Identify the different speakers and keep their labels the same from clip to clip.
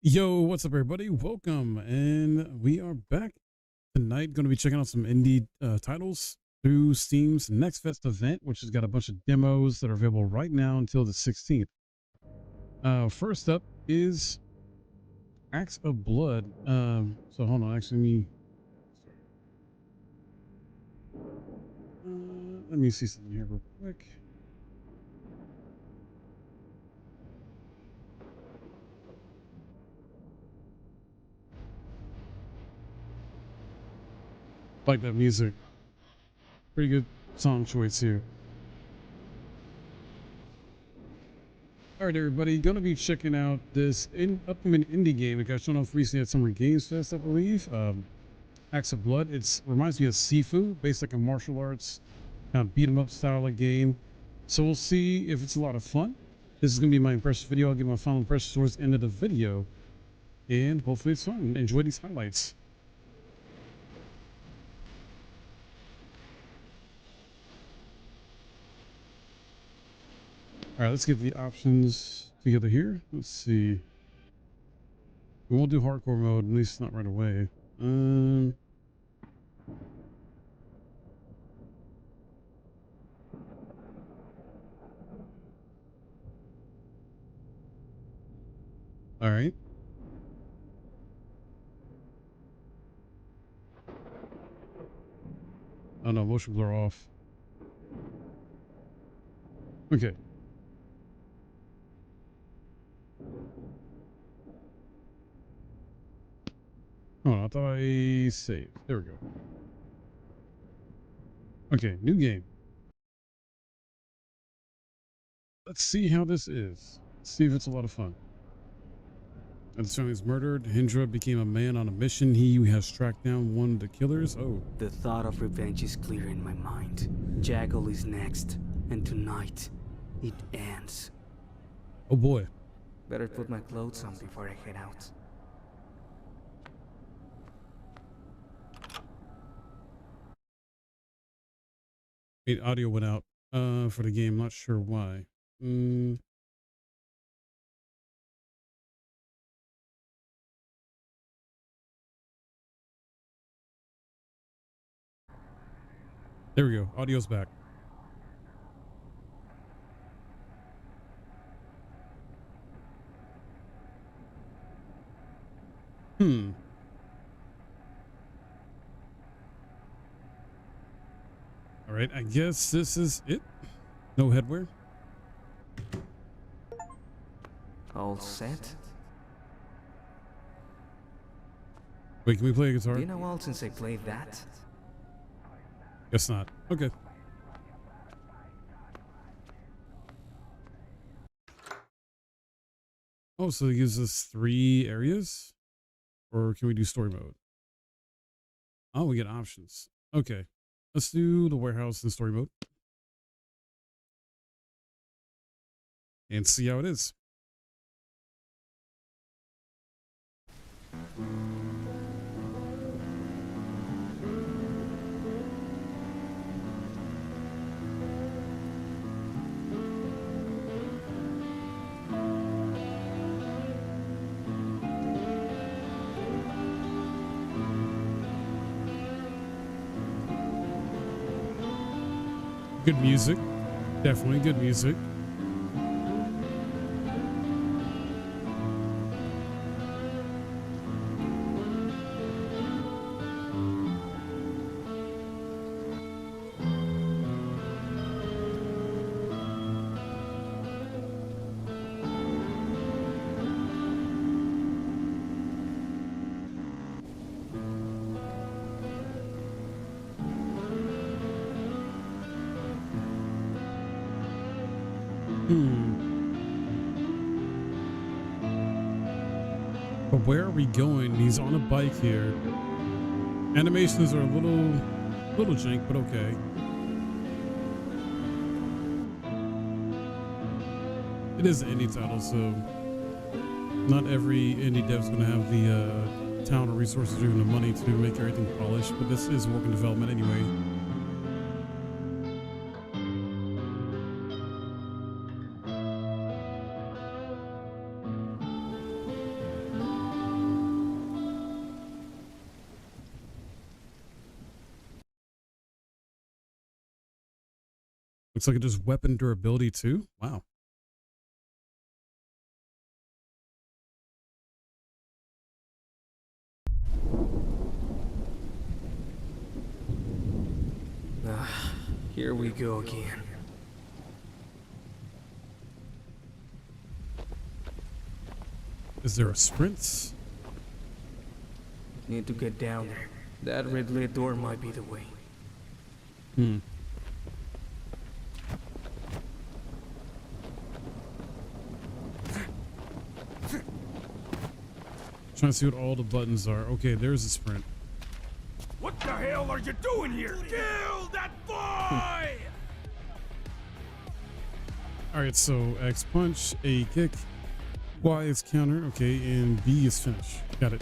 Speaker 1: Yo, what's up, everybody? Welcome, and we are back tonight. Going to be checking out some indie titles through Steam's Next Fest event, which has got a bunch of demos that are available right now until the 16th. First up is Acts of Blood. So hold on, actually, let me see something here real quick. Like that music. Pretty good song choice here. All right, everybody, going to be checking out this upcoming indie game. It got shown off recently at Summer Games Fest, I believe. Acts of Blood. It reminds me of Sifu, based like a martial arts kind of beat 'em up style of game. So we'll see if it's a lot of fun. This is going to be my impression video. I'll give my final impressions towards the end of the video, and hopefully it's fun. Enjoy these highlights. All right, let's get the options together here. Let's see. We won't do hardcore mode, at least not right away. All right. Oh no, motion blur off. Okay. Hold on, I thought I saved. There we go. Okay, new game. Let's see how this is. Let's see if it's a lot of fun. At the time he was murdered, Hindra became a man on a mission. He has tracked down one of the killers. Oh.
Speaker 2: The thought of revenge is clear in my mind. Jackal is next, and tonight, it ends.
Speaker 1: Oh boy.
Speaker 2: Better put my clothes on before I head out.
Speaker 1: Wait, audio went out for the game. Not sure why. There we go. Audio's back. All right, I guess this is it. No headwear.
Speaker 2: All set?
Speaker 1: Wait, can we play a guitar?
Speaker 2: Been a while since I played that.
Speaker 1: Guess not. Okay. Oh, so it gives us 3 areas? Or can we do story mode? Oh, we get options. Okay. Let's do the warehouse in story mode. And see how it is. Good music. Definitely good music. But where are we going? He's on a bike here. Animations are a little jank, but okay. It is an indie title, so not every indie dev's going to have the talent or resources or even the money to make everything polished, but this is work in development anyway. Looks like it does weapon durability too. Wow.
Speaker 2: Here we go again.
Speaker 1: Is there a sprint?
Speaker 2: Need to get down there. That red lit door might be the way.
Speaker 1: Trying to see what all the buttons are. Okay, there's a sprint.
Speaker 3: What the hell are you doing here? Kill that boy!
Speaker 1: Alright, so X punch, A kick, Y is counter, okay, and B is finish. Got it.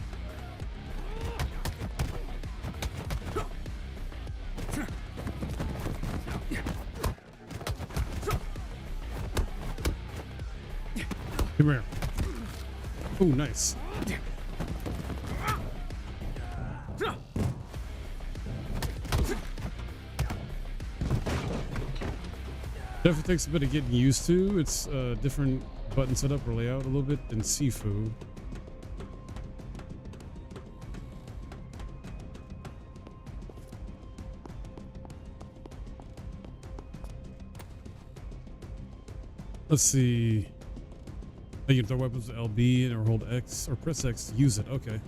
Speaker 1: Come here. Oh, nice. Definitely takes a bit of getting used to. It's a different button setup or layout a little bit than Sifu. Let's see. Oh, you can throw weapons with LB or hold X or press X to use it. Okay.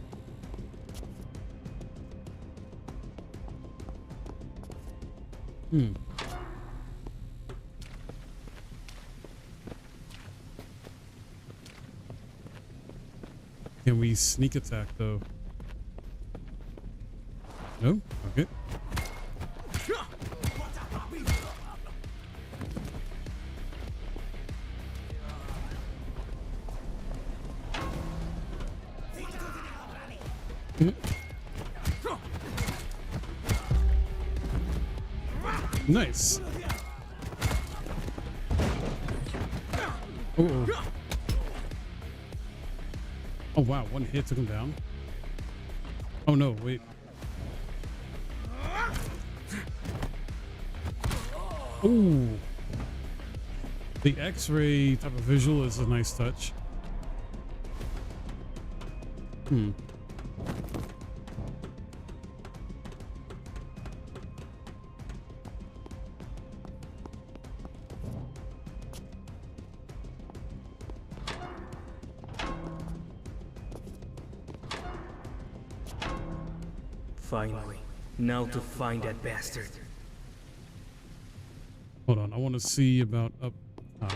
Speaker 1: Can we sneak attack though? No? Okay. Nice. Oh. Oh wow, one hit took him down. Oh no, wait. Ooh. The X-ray type of visual is a nice touch.
Speaker 2: Finally. Now to find that bastard.
Speaker 1: Hold on, I want to see about up top.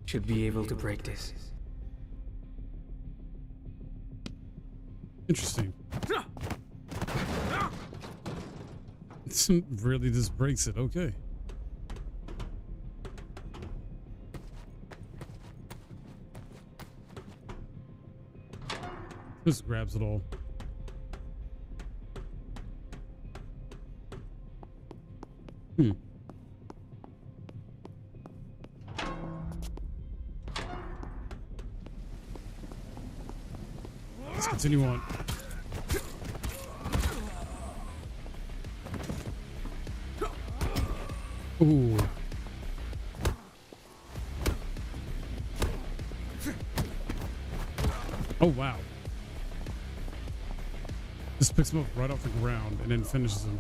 Speaker 2: Should be able to break this.
Speaker 1: Interesting. Really just breaks it. Okay. Just grabs it all. Let's continue on. Ooh. Oh wow. Just picks him up right off the ground and then finishes him.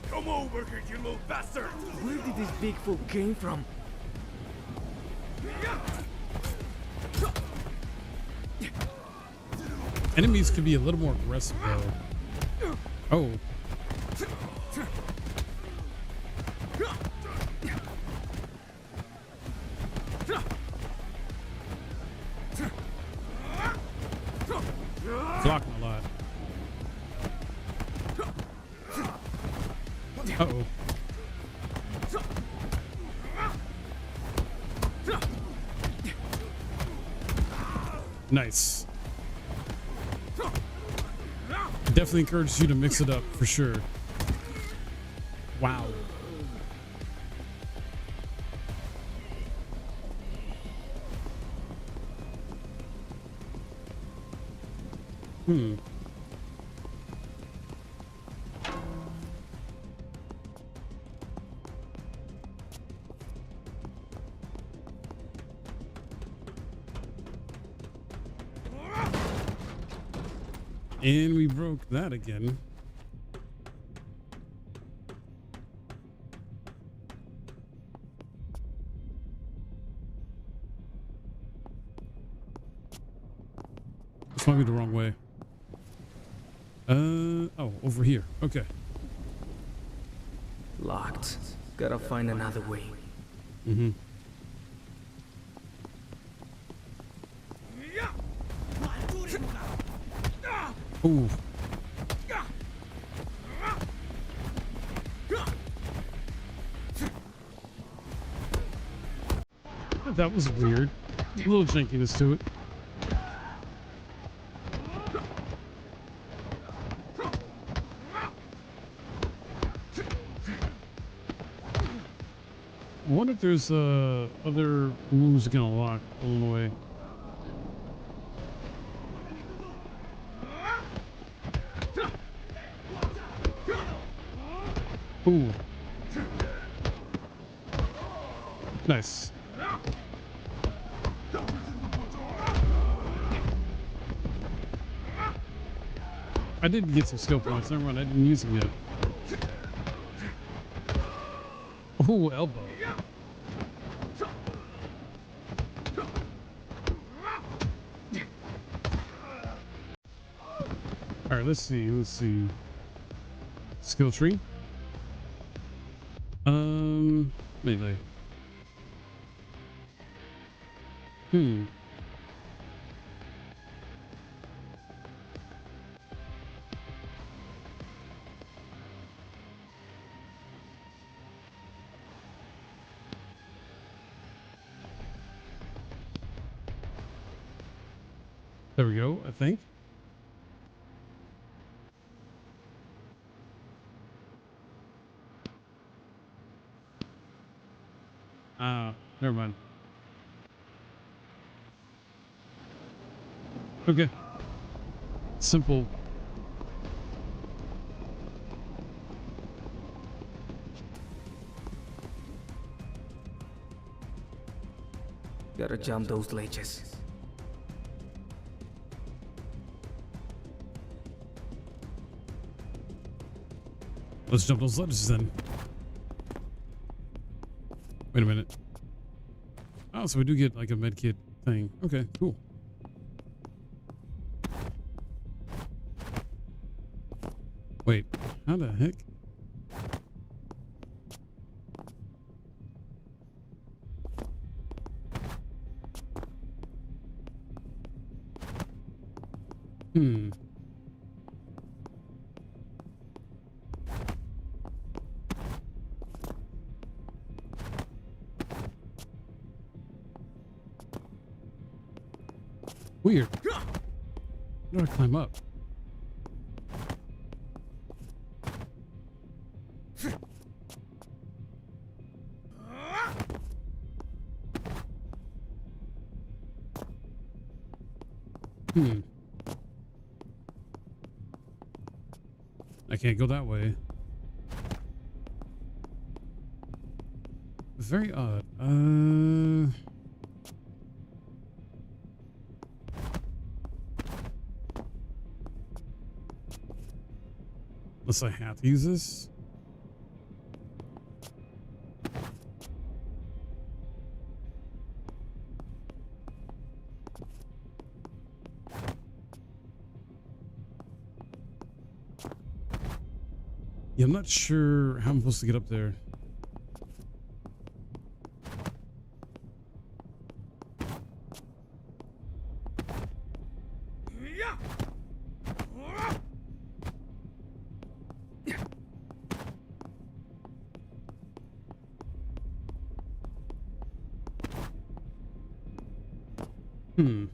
Speaker 3: Come over here, you little bastard!
Speaker 2: Where did this big fool came from?
Speaker 1: Enemies can be a little more aggressive though. Oh. Blocking a lot. Uh-oh. Nice. Definitely encourages you to mix it up for sure. Wow. Hmm. And we broke that again. This might be the wrong way. Oh, over here. Okay.
Speaker 2: Locked. Gotta find another way.
Speaker 1: Mm-hmm. Ooh. That was weird. A little jankiness to it. I wonder if there's other rooms you can unlock along the way. Ooh. Nice. I did get some skill points. Never mind, I didn't use them yet. Ooh, elbow. All right, let's see. Let's see. Skill tree. Melee. Hmm. There we go, I think. Never mind. Okay. Simple.
Speaker 2: Gotta jump those ledges.
Speaker 1: Let's jump those ledges then. Wait a minute. Oh, so we do get like a med kit thing. Okay, cool. Wait, how the heck? Hmm. Weird. How do I climb up? Hmm. I can't go that way. Very odd. Unless I have to use this. Yeah, I'm not sure how I'm supposed to get up there. Hmm.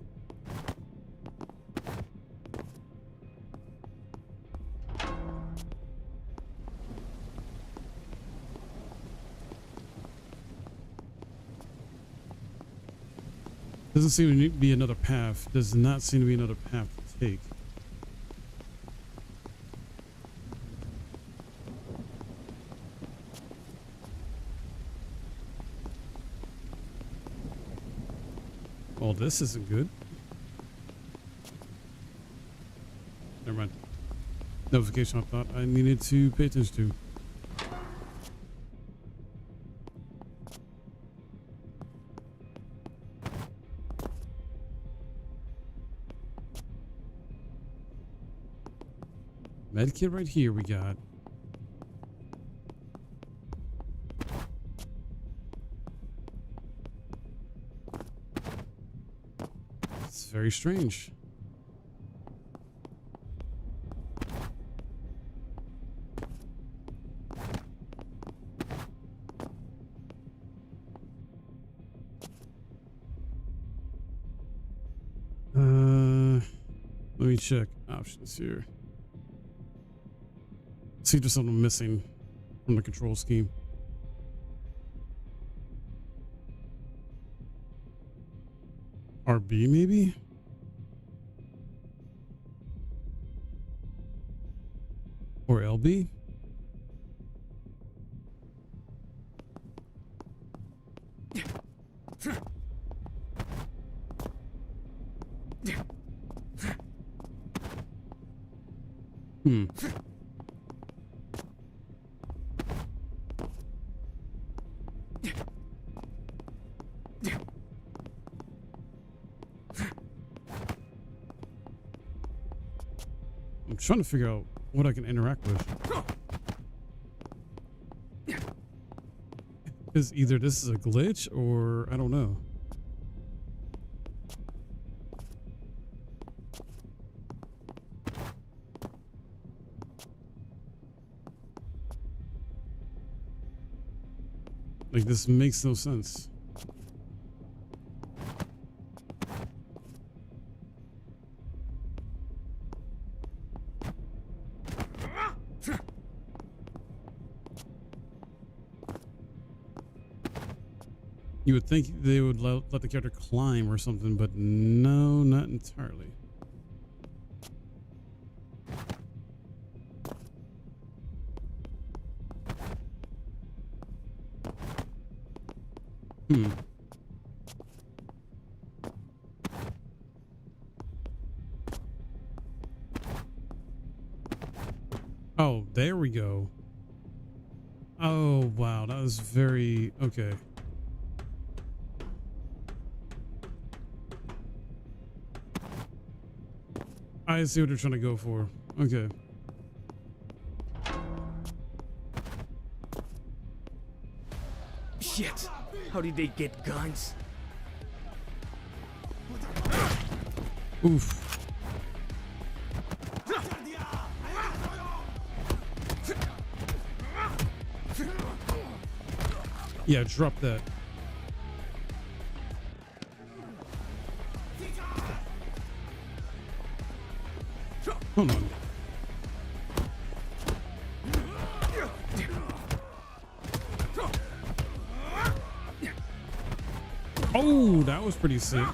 Speaker 1: Doesn't seem to be another path. Does not seem to be another path to take. Well, this isn't good. Never mind. Notification I thought I needed to pay attention to. Medkit right here we got. It's very strange. Let me check options here. See if there's something missing from the control scheme. RB maybe? Or LB? Hmm. I'm trying to figure out what I can interact with. Because either this is a glitch or I don't know. Like, this makes no sense. You would think they would let the character climb or something, but no, not entirely. Hmm. Oh, there we go. Oh, wow. That was very... Okay. I see what they're trying to go for. Okay.
Speaker 2: Shit! How did they get guns?
Speaker 1: Oof. Yeah, drop that. Hold on. Oh, that was pretty sick.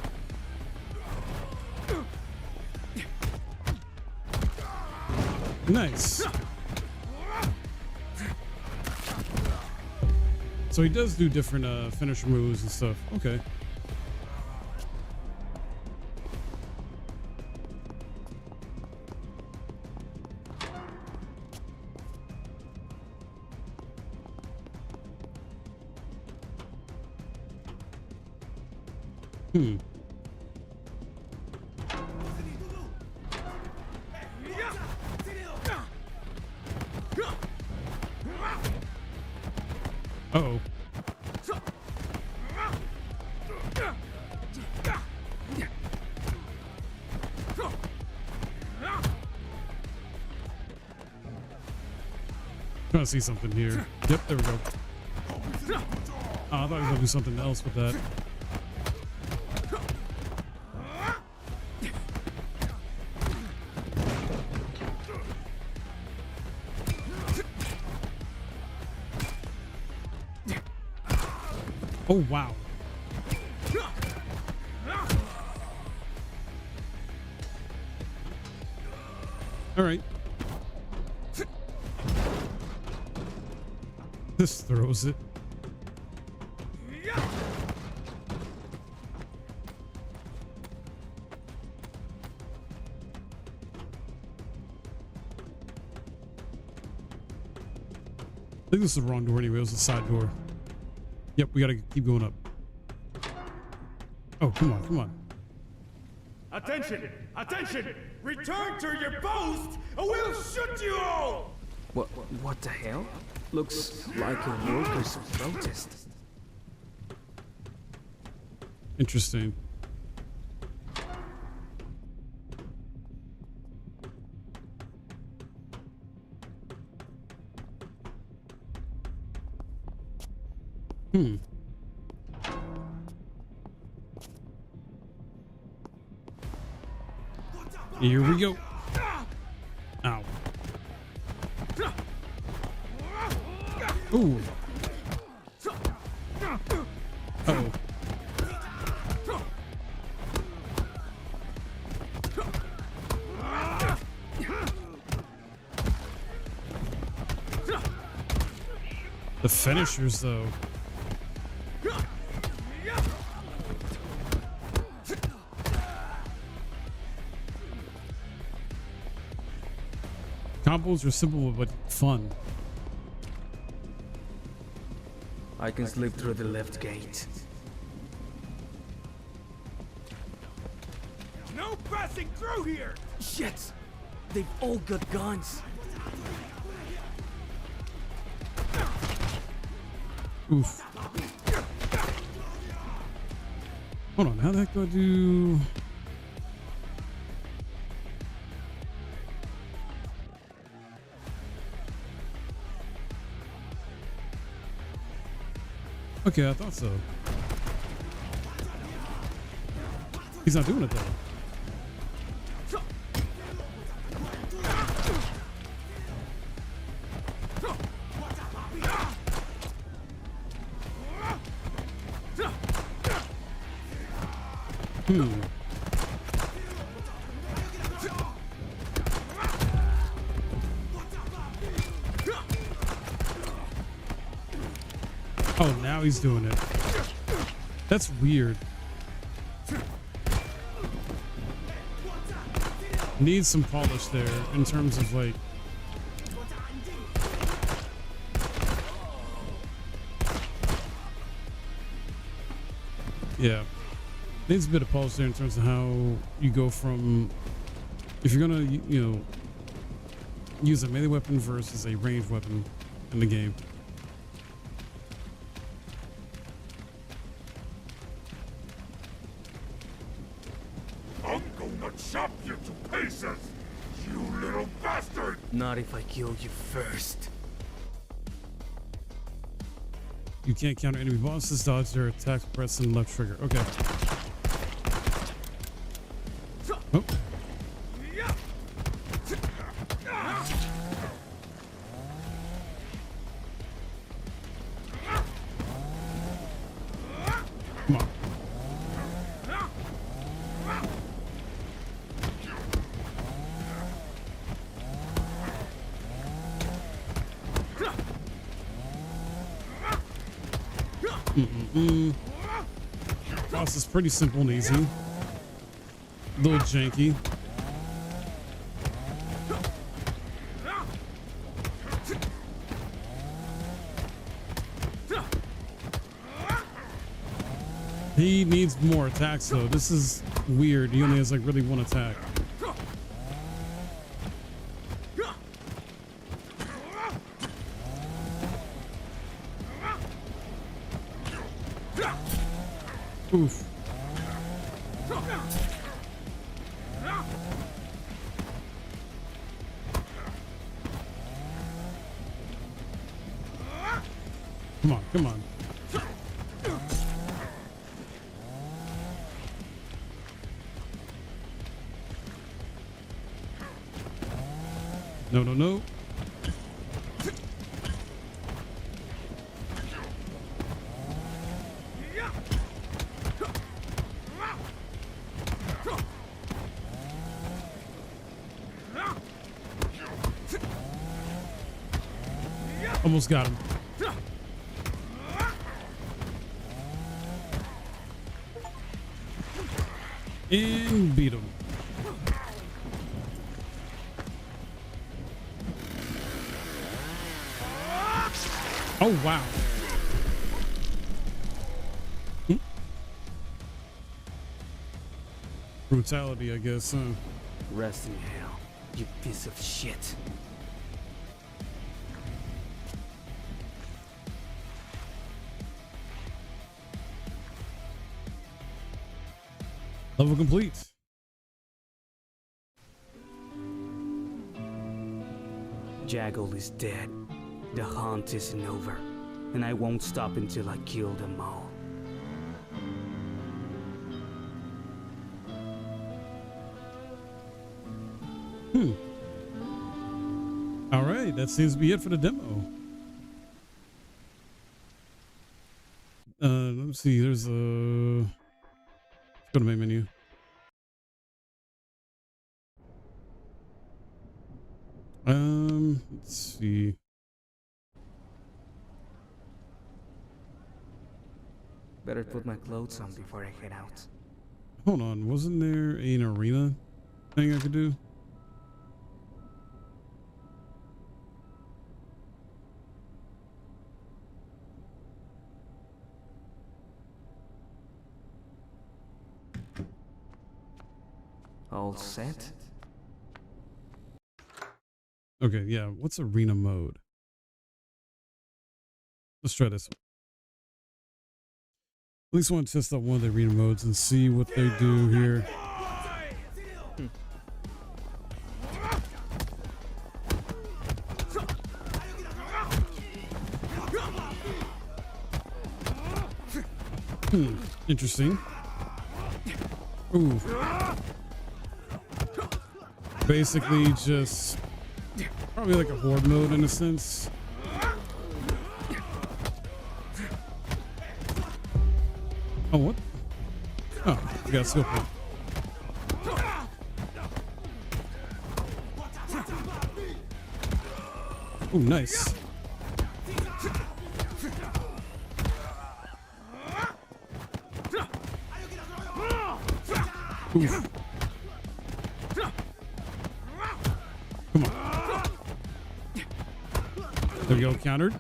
Speaker 1: Nice. So he does do different finisher moves and stuff. Okay. Hmm. Uh-oh. Trying to see something here. Yep, there we go. Oh, I thought he was gonna do something else with that. Oh, wow. All right. This throws it. think this is the wrong door anyway. It was the side door. Yep, we gotta keep going up. Oh, come on, come on.
Speaker 3: Attention! Attention! Return to your post, or we'll shoot you all!
Speaker 2: What the hell? Looks like a workers' protest.
Speaker 1: Interesting. Here we go. Ow. Ooh. Uh-oh. The finishers, though. Combos are simple but fun.
Speaker 2: I can slip through the left gate.
Speaker 3: No passing through here!
Speaker 2: Shit! They've all got guns.
Speaker 1: Oof. Hold on, how the heck do I do? Okay, I thought so. He's not doing it though. Oh, now he's doing it. That's weird. Needs some polish there in terms of like. Yeah. Needs a bit of polish there in terms of how you go from, if you're gonna, you know, use a melee weapon versus a ranged weapon in the game.
Speaker 3: I'm gonna chop you to pieces, you little bastard!
Speaker 2: Not if I kill you first.
Speaker 1: You can't counter enemy bosses, dodge their attacks, press and left trigger. Okay. Oh. Come on. Boss is pretty simple and easy. A little janky. He needs more attacks though. This is weird. He only has like really one attack. Oof. Come on, come on. No, no, no. Almost got him. And beat him. Oh, wow. Hmm. Brutality, I guess, huh?
Speaker 2: Rest in hell, you piece of shit.
Speaker 1: Level complete.
Speaker 2: Jaggle is dead. The hunt isn't over. And I won't stop until I kill them all.
Speaker 1: All right, that seems to be it for the demo. Let me see. There's a. Let's go to main menu. Let's see.
Speaker 2: Better put my clothes on before I head out.
Speaker 1: Hold on, wasn't there an arena thing I could do?
Speaker 2: All set?
Speaker 1: Okay, yeah. What's arena mode? Let's try this one. At least want to test out one of the arena modes and see what they do here. Interesting. Ooh. Basically just probably like a horde mode in a sense. Oh, what? Oh, we got a skill point. Oh, nice. Oof. Come on. There we go, countered.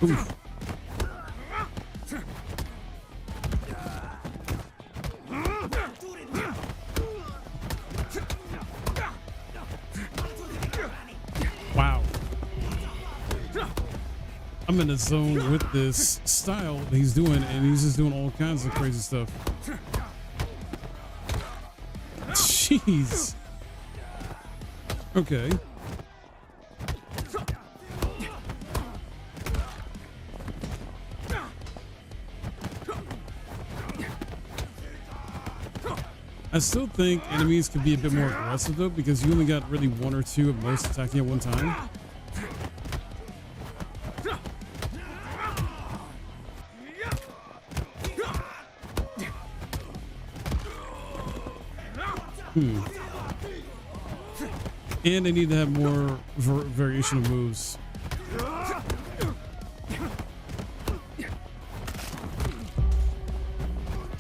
Speaker 1: Oof. Wow. I'm in the zone with this style that he's doing, and he's just doing all kinds of crazy stuff. Jeez. Okay. I still think enemies could be a bit more aggressive though, because you only got really one or two at most attacking at one time. And they need to have more variation of moves.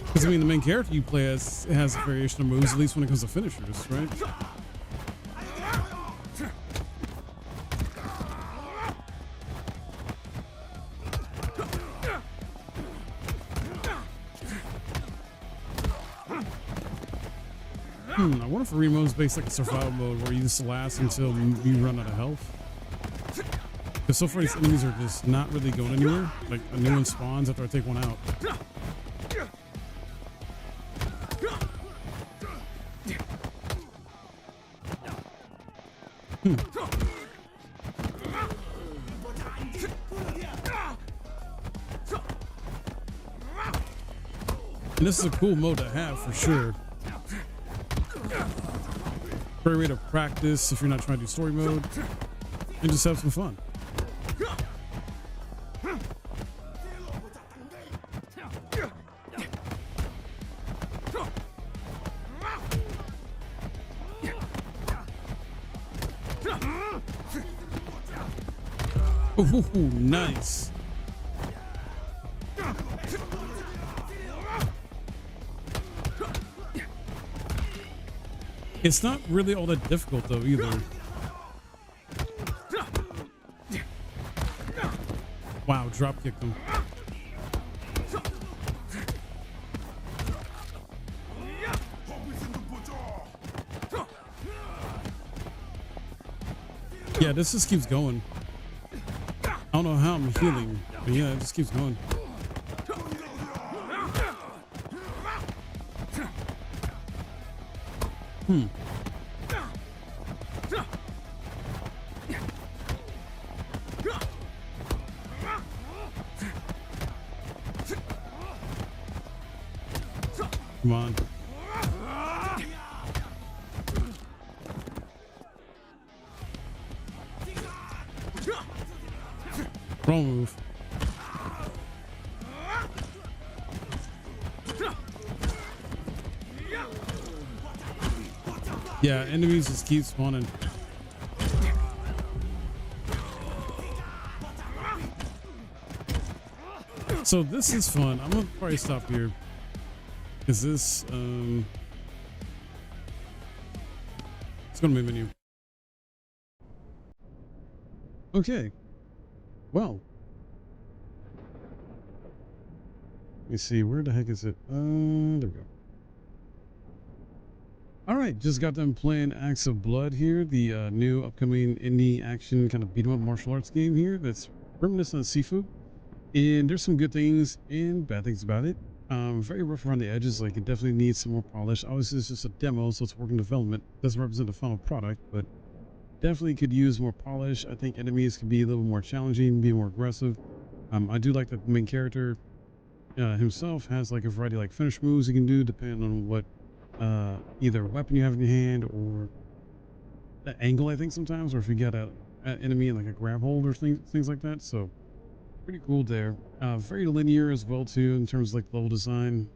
Speaker 1: Because I mean, the main character you play as has a variation of moves, at least when it comes to finishers, right? I wonder if arena mode is based like a survival mode where you just last until you run out of health. Because so far these enemies are just not really going anywhere. Like a new one spawns after I take one out. And this is a cool mode to have for sure. Great way to practice if you're not trying to do story mode and just have some fun. Ooh, nice. It's not really all that difficult though either. drop kicked him. Yeah, this just keeps going. I don't know how I'm healing, but yeah, it just keeps going. Come on. Wrong move. Yeah, enemies just keep spawning. So this is fun. I'm gonna probably stop here. Is this it's gonna be a menu. Okay. Well. Let me see, where the heck is it? There we go. All right, just got them playing Acts of Blood here, the new upcoming indie action kind of beat 'em up martial arts game here that's reminiscent of Sifu. And there's some good things and bad things about it. Very rough around the edges, like it definitely needs some more polish. Obviously, it's just a demo, so it's work in development. Doesn't represent the final product, but definitely could use more polish. I think enemies can be a little more challenging, be more aggressive. I do like that the main character himself has like a variety of like finish moves he can do depending on what either weapon you have in your hand or the angle, I think sometimes, or if you got an enemy in like a grab hold or things like that. So pretty cool there. Very linear as well too in terms of like level design,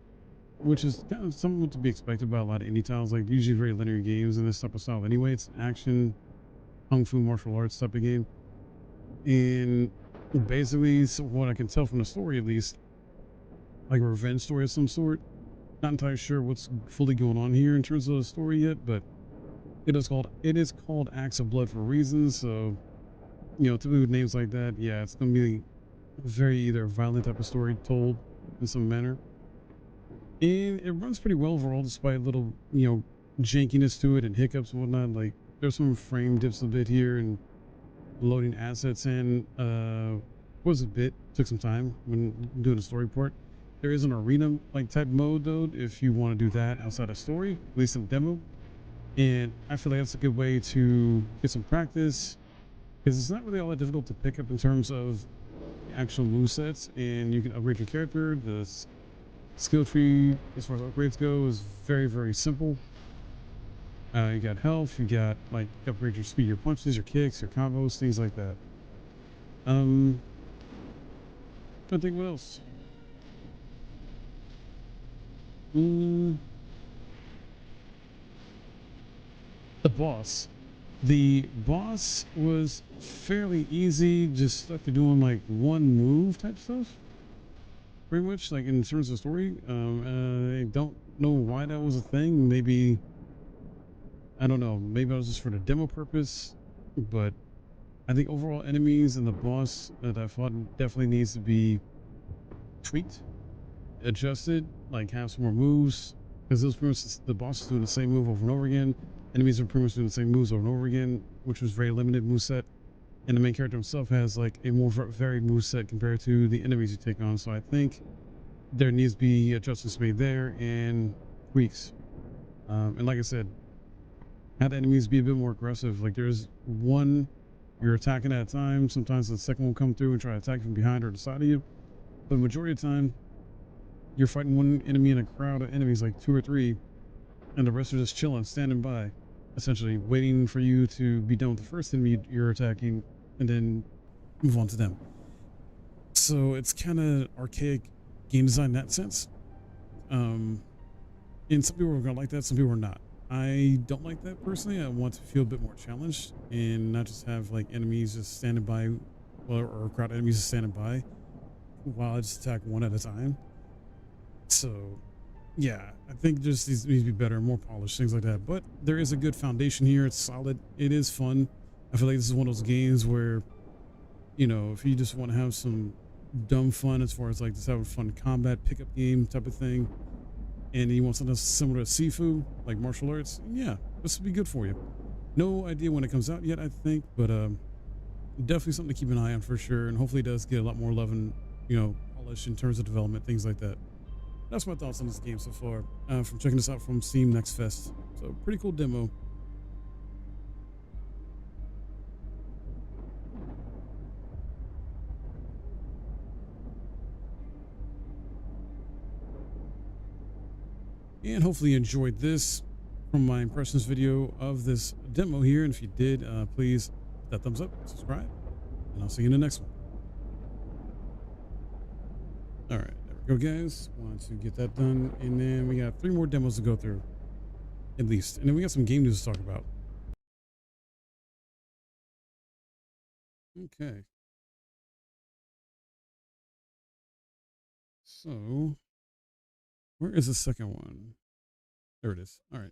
Speaker 1: which is kind of something to be expected by a lot of indie titles. Like usually very linear games in this type of style anyway. It's an action kung fu martial arts type of game, and basically, so what I can tell from the story at least, like a revenge story of some sort. Not entirely sure what's fully going on here in terms of the story yet, but it is called Acts of Blood for a reason. So, you know, typically with names like that, yeah, it's gonna be a very either violent type of story told in some manner. And it runs pretty well overall, despite a little, you know, jankiness to it and hiccups and whatnot. Like there's some frame dips a bit here and loading assets in was a bit took some time when doing the story part. There is an arena like type mode though if you want to do that outside of story, at least in demo. And I feel like that's a good way to get some practice because it's not really all that difficult to pick up in terms of actual move sets, and you can upgrade your character. The skill tree as far as upgrades go is very simple. You got health, you got like upgrade your speed, your punches, your kicks, your combos, things like that. I think what else? The boss. The boss was fairly easy, just stuck to doing like one move type stuff. Pretty much, like in terms of story. I don't know why that was a thing. Maybe, I don't know, maybe it was just for the demo purpose, but I think overall enemies and the boss that I fought definitely needs to be tweaked, adjusted, like have some more moves, because those pretty much the boss is doing the same move over and over again. Enemies are pretty much doing the same moves over and over again, which was very limited moveset. And the main character himself has like a more varied moveset compared to the enemies you take on. So I think there needs to be adjustments made there and tweaks. And like I said, have the enemies be a bit more aggressive. Like there's one you're attacking at a time. Sometimes the second will come through and try to attack from behind or the side of you. But the majority of the time, you're fighting one enemy in a crowd of enemies, like 2 or 3, and the rest are just chilling, standing by, essentially waiting for you to be done with the first enemy you're attacking, and then move on to them. So it's kind of archaic game design in that sense. And some people are gonna like that, some people are not. I don't like that personally. I want to feel a bit more challenged and not just have like enemies just standing by, or a crowd of enemies just standing by while I just attack one at a time. So yeah, I think just these needs to be better, more polished, things like that. But there is a good foundation here. It's solid. It is fun. I feel like this is one of those games where, you know, if you just want to have some dumb fun as far as like just having fun combat pickup game type of thing, and you want something similar to Sifu, like martial arts, yeah, this would be good for you. No idea when it comes out yet, I think, but definitely something to keep an eye on for sure, and hopefully it does get a lot more love and, you know, polish in terms of development, things like that. That's my thoughts on this game so far, from checking this out from Steam Next Fest. So pretty cool demo. And hopefully you enjoyed this from my impressions video of this demo here. And if you did, please hit that thumbs up, subscribe, and I'll see you in the next one. All right, there we go, guys. Want to get that done. And then we got 3 more demos to go through, at least. And then we got some game news to talk about. Okay. So, where is the second one? There it is. All right.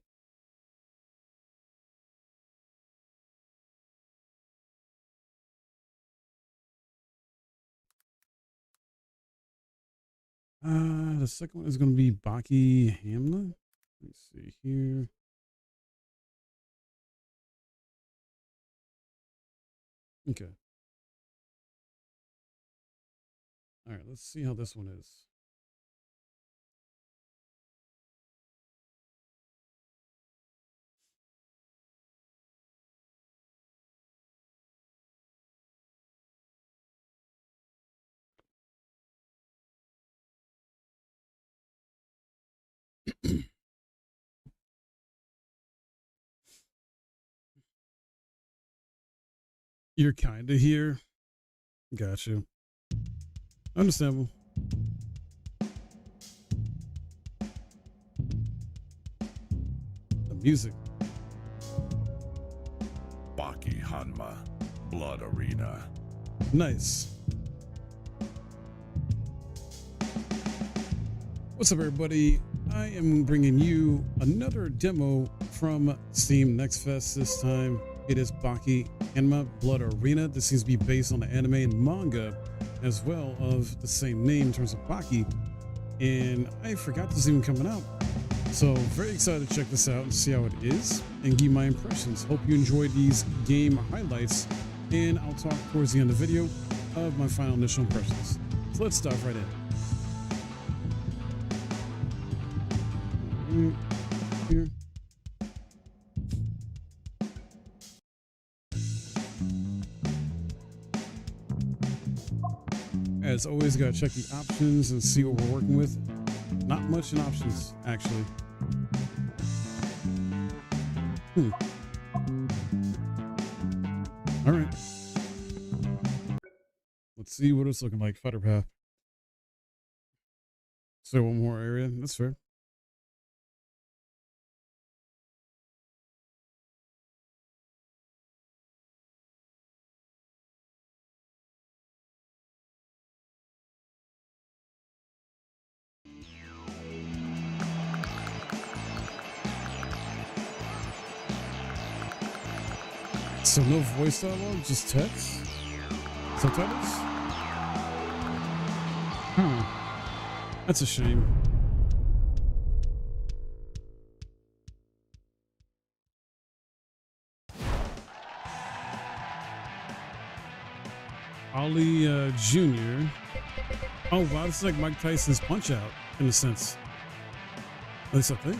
Speaker 1: The second one is going to be Baki Hanma. Let me see here. Okay. All right, let's see how this one is. You're kind of here. Got you. Understandable. The music.
Speaker 3: Baki Hanma, Blood Arena.
Speaker 1: Nice. What's up, everybody? I am bringing you another demo from Steam Next Fest. This time it is Baki Hanma, Blood Arena. This seems to be based on the anime and manga as well of the same name in terms of Baki. And I forgot this is even coming out. So very excited to check this out and see how it is and give you my impressions. Hope you enjoyed these game highlights, and I'll talk towards the end of the video of my final initial impressions. So let's dive right in. Here. As always, gotta check the options and see what we're working with. Not much in options, actually. All right. Let's see what it's looking like. Fighter path. So one more area. That's fair. So no voice dialogue, just text? Subtitles? That's a shame. Ollie Jr. Oh wow, this is like Mike Tyson's Punch Out in a sense. At least I think.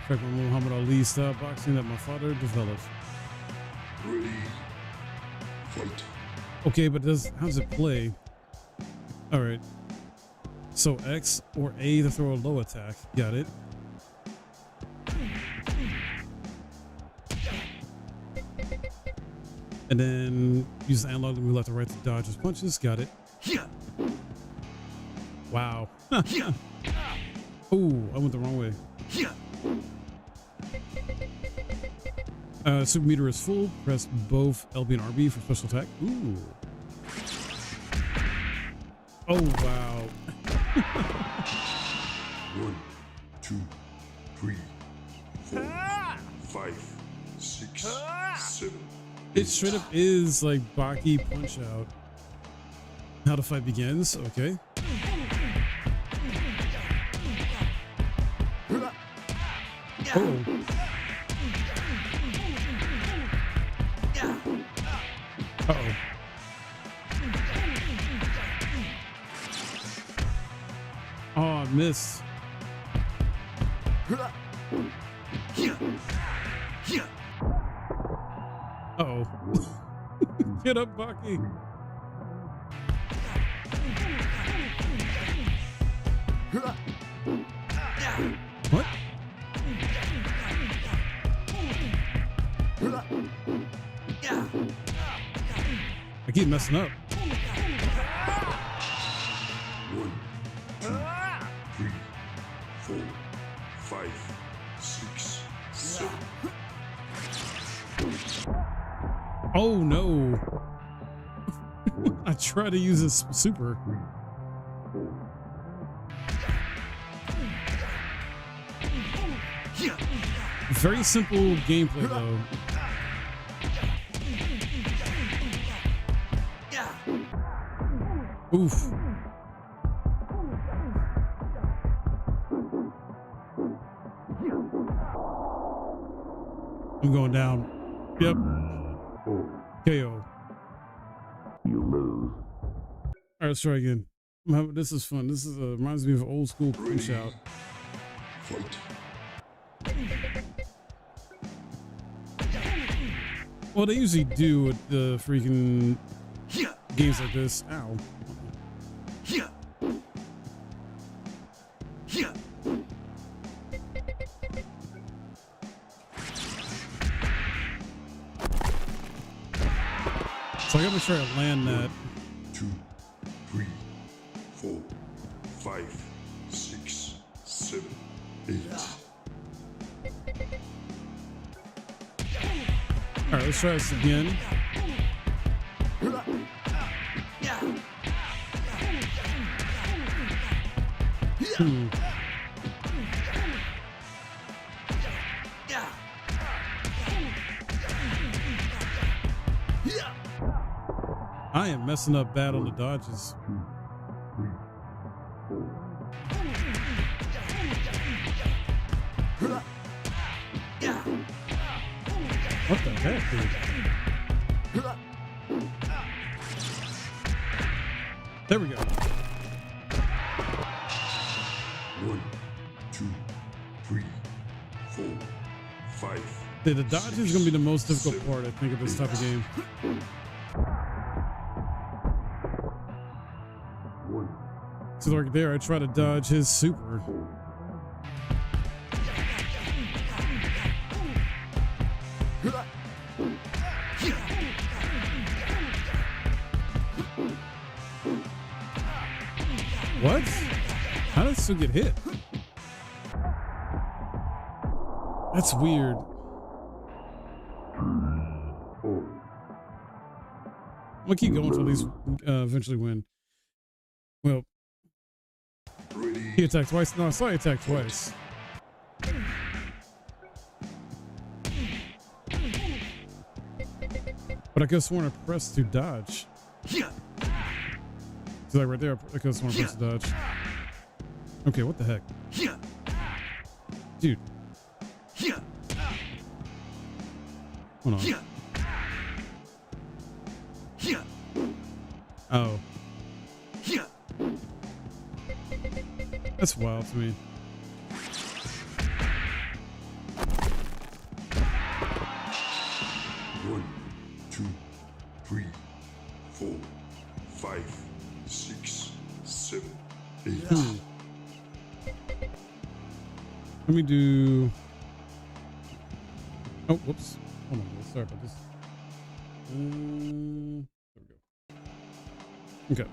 Speaker 1: Check my Muhammad Ali style boxing that my father developed.
Speaker 4: Ready, fight.
Speaker 1: Okay, but how does it play? All right. So X or A to throw a low attack. Got it. And then use the analog to move left or right to dodge his punches. Got it. Wow. Oh, I went the wrong way. Super meter is full. Press both LB and RB for special attack. Ooh. Oh, wow.
Speaker 4: 1, 2, 3, 4, 5, 6, 7,
Speaker 1: It straight up is like Baki Punch Out. How the fight begins. Okay. Oh. Uh-oh. Oh, I missed. Uh-oh. Get up, Baki. What? I keep messing up.
Speaker 4: 1, 2, 3, 4, 5, 6, 7.
Speaker 1: Oh no. I try to use this super. Very simple gameplay though. Oof. I'm going down. Yep. KO.
Speaker 4: You lose.
Speaker 1: All right, let's try again. This is fun. This is reminds me of old school Punch Out.
Speaker 4: Fight.
Speaker 1: Well, they usually do with the freaking games like this. Ow. So I gotta make sure I land that.
Speaker 4: 2, 3, 4, 5, 6, 7, 8.
Speaker 1: All right, let's try this again. I am messing up bad on the dodges.
Speaker 4: 2, 3, 4.
Speaker 1: What the heck, dude? There we go.
Speaker 4: 1, 2, 3, 4, 5.
Speaker 1: The dodge is gonna be the most difficult part, I think, of this type of game.
Speaker 4: 1,
Speaker 1: So right there, I try to dodge his super. What? How did it still get hit? That's weird. I'm gonna keep going until these eventually win. Well,
Speaker 4: ready.
Speaker 1: he attacked twice. No, I saw he attacked twice. But I could have sworn I pressed to dodge. So like right there, I could have sworn I pressed to dodge. Okay, what the heck? Dude. Hold on. Oh. That's wild to me.
Speaker 4: One, 2, 3, 4, 5, 6, 7, 8.
Speaker 1: Let me do. Oh, whoops. Hold on. Sorry about this. There we go. Okay.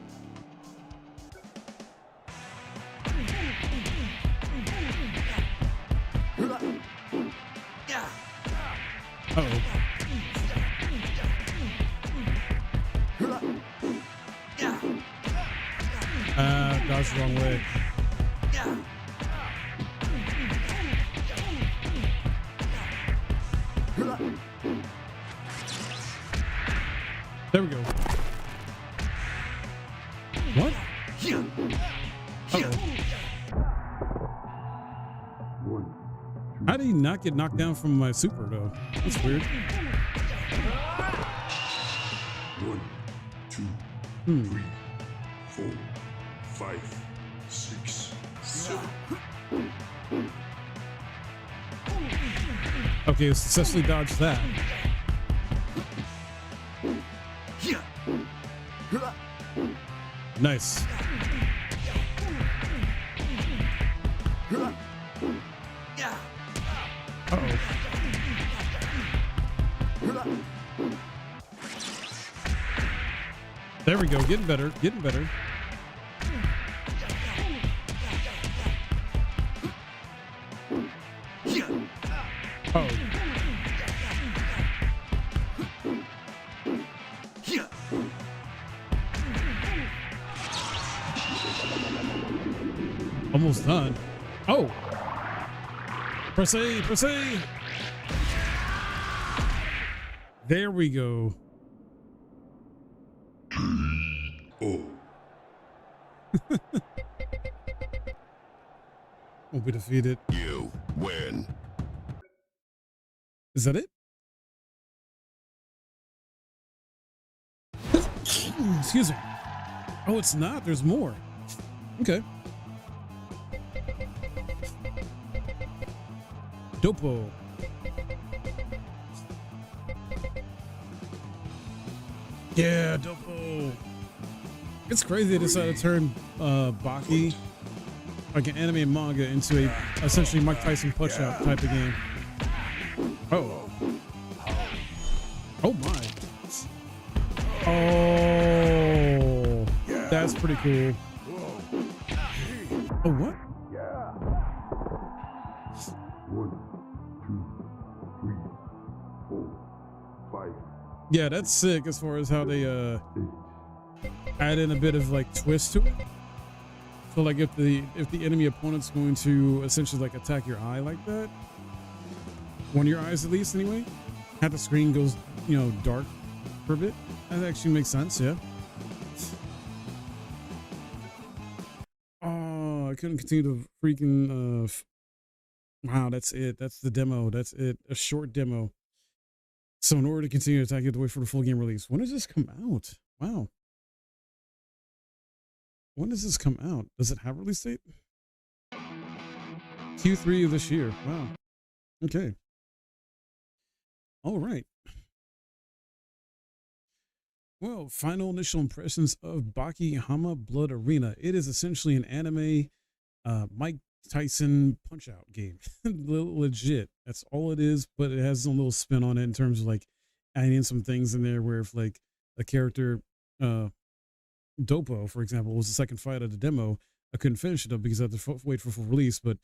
Speaker 1: Uh-oh. Dodged the wrong way. There we go. What? Uh-oh. How did he not get knocked down from my super though? That's weird.
Speaker 4: 1, 2, 3, 4, 5, 6, 7.
Speaker 1: Okay, successfully dodged that. Nice. Uh-oh. There we go. Getting better. Getting better. Oh. Almost done. Oh. Press A, press A. There we go.
Speaker 4: Oh,
Speaker 1: Won't be defeated.
Speaker 5: You win.
Speaker 1: Is that it? Excuse me. Oh, it's not. There's more. Okay. Dopo. Yeah, Dopo. It's crazy they decided to turn Baki, like an anime and manga, into a essentially Mike Tyson punch-out type of game. Oh. Oh my. Oh. That's pretty cool. Oh, what?
Speaker 4: 1, 2, 3, 4, 5,
Speaker 1: Yeah, that's sick as far as how they add in a bit of like twist to it. So like if the enemy opponent's going to essentially like attack your eye like that, one of your eyes at least anyway, half the screen goes, you know, dark for a bit. That actually makes sense, yeah. Oh, I couldn't continue to freaking wow, that's it. That's the demo. That's it. A short demo. So in order to continue to attack, you have to wait for the full game release. When does this come out? Wow. When does this come out? Does it have a release date? Q3 of this year. Wow. Okay. All right. Well, final initial impressions of Baki Hanma Blood Arena. It is essentially an anime Mike Tyson punch-out game. Legit. That's all it is, but it has a little spin on it in terms of like adding in some things in there where if like a character Dopo, for example, was the second fight of the demo, I couldn't finish it up because I had to wait for full release, but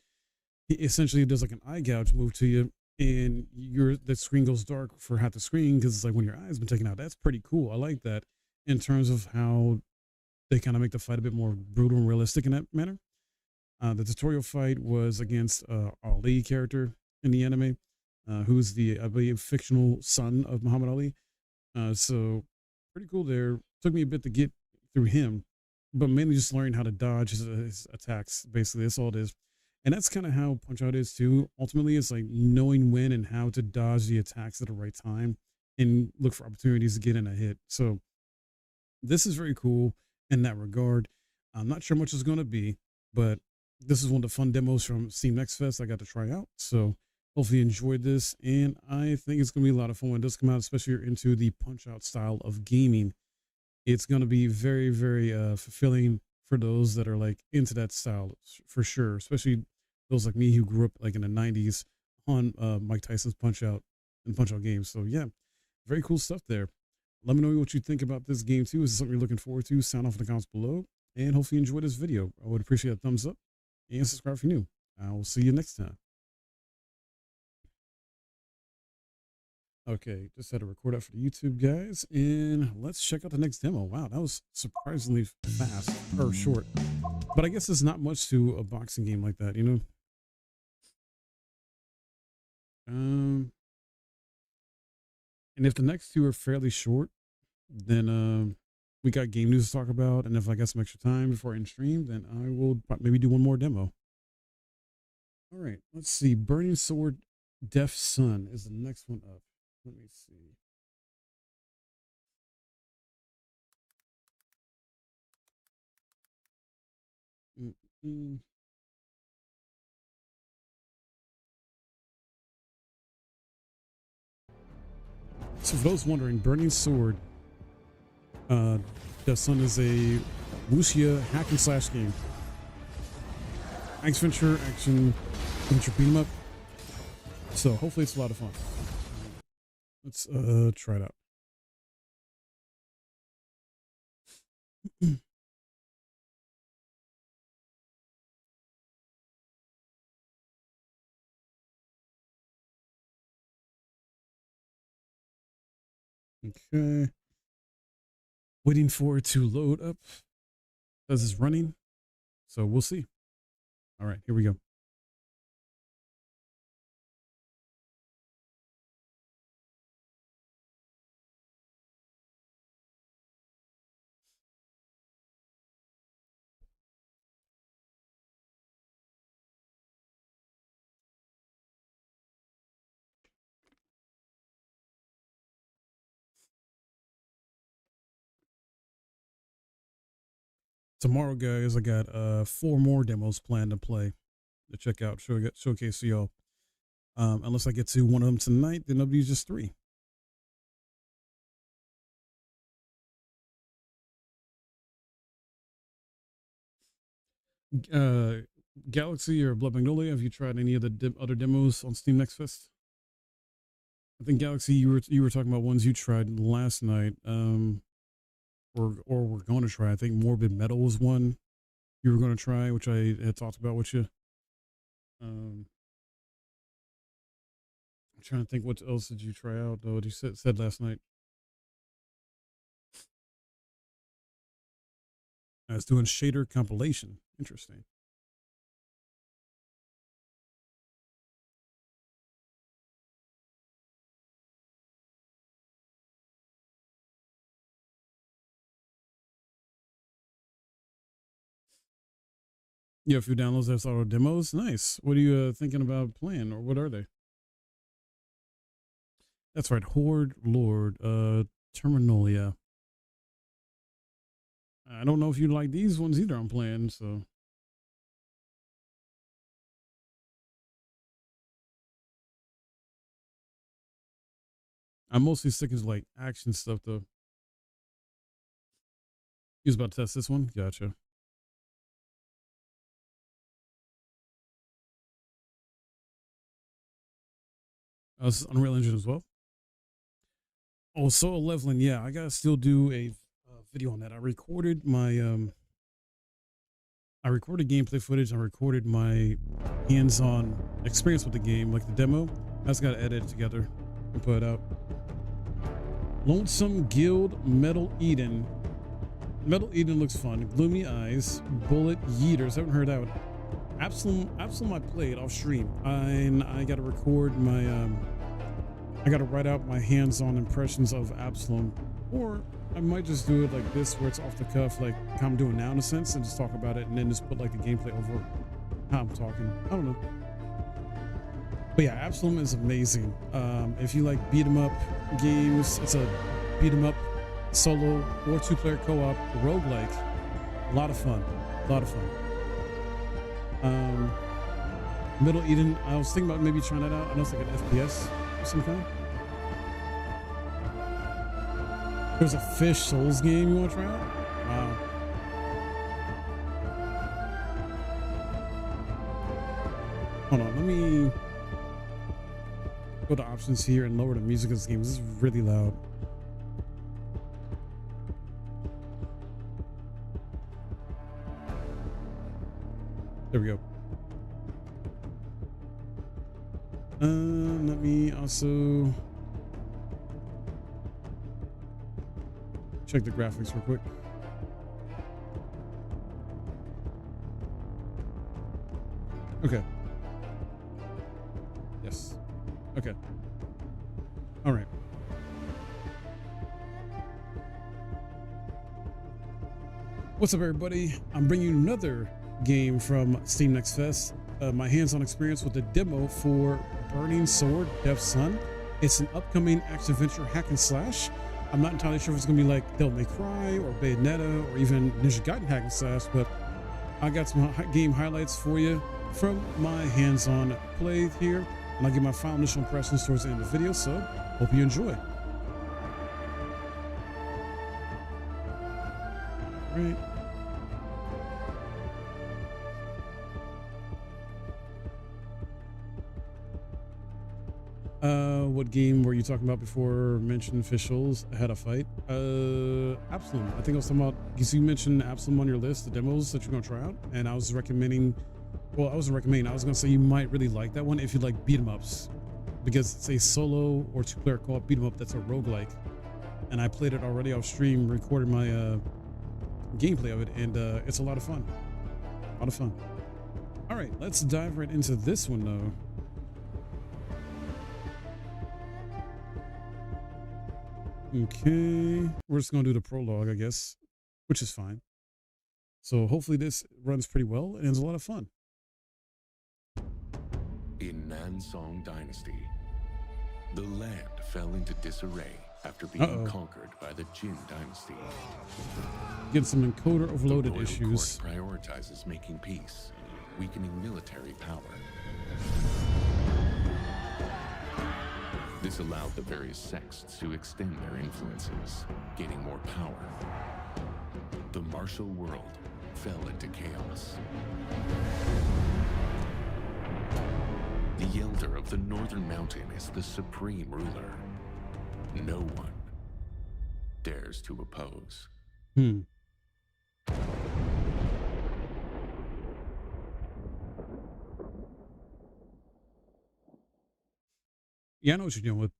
Speaker 1: he essentially does like an eye gouge move to you and the screen goes dark for half the screen because it's like when your eye's been taken out. That's pretty cool. I like that in terms of how they kind of make the fight a bit more brutal and realistic in that manner. The tutorial fight was against Ali character in the anime, who's the, I believe, fictional son of Muhammad Ali. So pretty cool there. Took me a bit to get through him, but mainly just learning how to dodge his attacks. Basically, that's all it is. And that's kind of how Punch-Out is too. Ultimately, it's like knowing when and how to dodge the attacks at the right time and look for opportunities to get in a hit. So this is very cool in that regard. I'm not sure much is going to be, but this is one of the fun demos from Steam Next Fest I got to try out. So hopefully you enjoyed this, and I think it's going to be a lot of fun when it does come out, especially if you're into the Punch-Out style of gaming. It's going to be very, very fulfilling for those that are like into that style for sure, especially those like me who grew up like in the 90s on Mike Tyson's Punch-Out and Punch-Out games. So yeah, very cool stuff there. Let me know what you think about this game too. Is it something you're looking forward to? Sound off in the comments below, and hopefully you enjoyed this video. I would appreciate a thumbs up and subscribe if you're new. I will see you next time. Okay, just had to record that for the YouTube guys, and let's check out the next demo. Wow, that was surprisingly fast or short, but I guess there's not much to a boxing game like that, you know. And if the next two are fairly short, Then we got game news to talk about, and if I got some extra time before I end stream, then I will maybe do one more demo. All right, let's see. Burning Sword, Deaf Sun is the next one up. Let me see. Mm-mm. So for those wondering, Burning Sword, Deaf Sun is a wuxia hack and slash game. Action adventure beat 'em up. So hopefully it's a lot of fun. Let's try it out. Okay. Waiting for it to load up. Says it's running. So we'll see. All right, here we go. Tomorrow, guys, I got 4 more demos planned to play to check out, showcase to y'all. Unless I get to one of them tonight, then it'll be just 3. Galaxy or Blood Magnolia, have you tried any of the other demos on Steam Next Fest? I think Galaxy, you were talking about ones you tried last night, or we're going to try. I think Morbid Metal was one you were going to try, which I had talked about with you. I'm trying to think what else did you try out though. What you said last night. I was doing shader compilation. Interesting. You have a few downloads that's auto demos. Nice. What are you thinking about playing, or what are they? That's right. Horde Lord, Terminalia. I don't know if you like these ones either. I'm playing, so. I'm mostly sticking to like action stuff though. You was about to test this one? Gotcha. This is Unreal Engine as well. Oh, Solo Leveling. Yeah, I gotta still do a video on that. I recorded gameplay footage. I recorded my hands-on experience with the game, like the demo. I just gotta edit it together and put it out. Lonesome Guild Metal Eden. Metal Eden looks fun. Gloomy Eyes. Bullet Yeeters. Haven't heard that one. Absalom I played off stream. I gotta record my I gotta write out my hands-on impressions of Absalom, or I might just do it like this, where it's off the cuff, like how I'm doing now in a sense, and just talk about it, and then just put like the gameplay over how I'm talking. I don't know. But yeah, Absalom is amazing. If you like beat 'em up games, it's a beat 'em up solo or 2-player co-op roguelike. A lot of fun. A lot of fun. Middle Eden, I was thinking about maybe trying that out. I know it's like an FPS of some kind. There's a Fish Souls game you want to try out? Wow. Hold on, let me go to options here and lower the music of this game. This is really loud. There we go. Let me also check the graphics real quick. Okay. Yes. Okay. All right. What's up, everybody? I'm bringing you another game from Steam Next Fest. My hands-on experience with the demo for Burning Sword Death Sun. It's an upcoming action-adventure hack and slash. I'm not entirely sure if it's going to be like Devil May Cry or Bayonetta or even Ninja Gaiden hack and slash, but I got some game highlights for you from my hands-on play here, and I'll give my final initial impressions towards the end of the video, so hope you enjoy. All right. What game were you talking about before mentioned officials had a fight? Absalom. I think I was talking about, because you mentioned Absalom on your list, the demos that you're going to try out, and I was recommending, well, I wasn't recommending, I was going to say you might really like that one if you like beat 'em ups, because it's a solo or two-player co-op beat 'em up that's a roguelike, and I played it already off stream, recorded my gameplay of it, and it's a lot of fun. A lot of fun. All right, let's dive right into this one though. Okay, we're just gonna do the prologue, I guess, which is fine. So hopefully this runs pretty well and it's a lot of fun.
Speaker 5: In Nansong Dynasty, the land fell into disarray after being conquered by the Jin Dynasty.
Speaker 1: Getting some encoder overloaded
Speaker 5: The royal
Speaker 1: issues.
Speaker 5: court prioritizes making peace, weakening military power. This allowed the various sects to extend their influences, gaining more power. The martial world fell into chaos. The Elder of the Northern Mountain is the supreme ruler. No one dares to oppose.
Speaker 1: Yeah, I know what you're dealing with.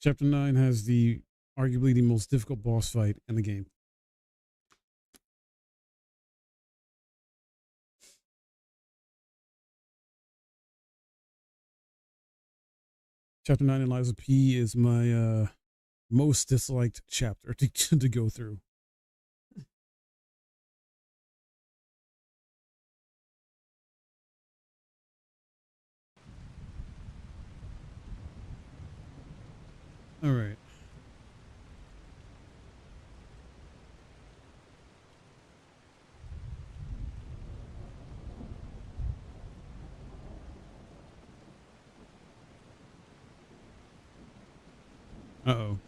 Speaker 1: Chapter 9 has the arguably the most difficult boss fight in the game. Chapter 9 in Lives of P is my most disliked chapter to go through. All right. Uh-oh.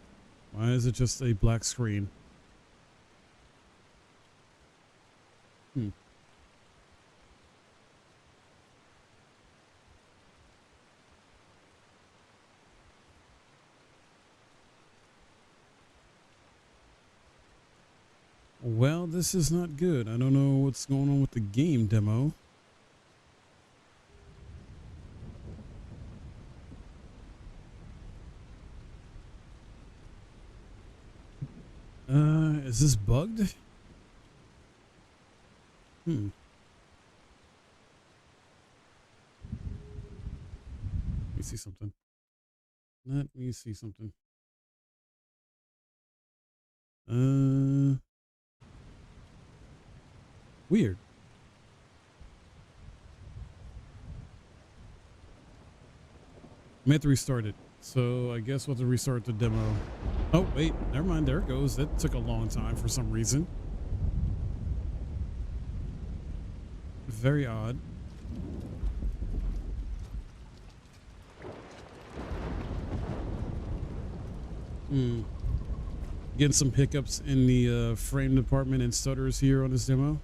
Speaker 1: Why is it just a black screen? Well, this is not good. I don't know what's going on with the game demo. Is this bugged? Let me see something. Let me see something. Weird. I have to restart it. So I guess we'll have to restart the demo. Oh, wait, never mind. There it goes. That took a long time for some reason. Very odd. Getting some hiccups in the frame department and stutters here on this demo.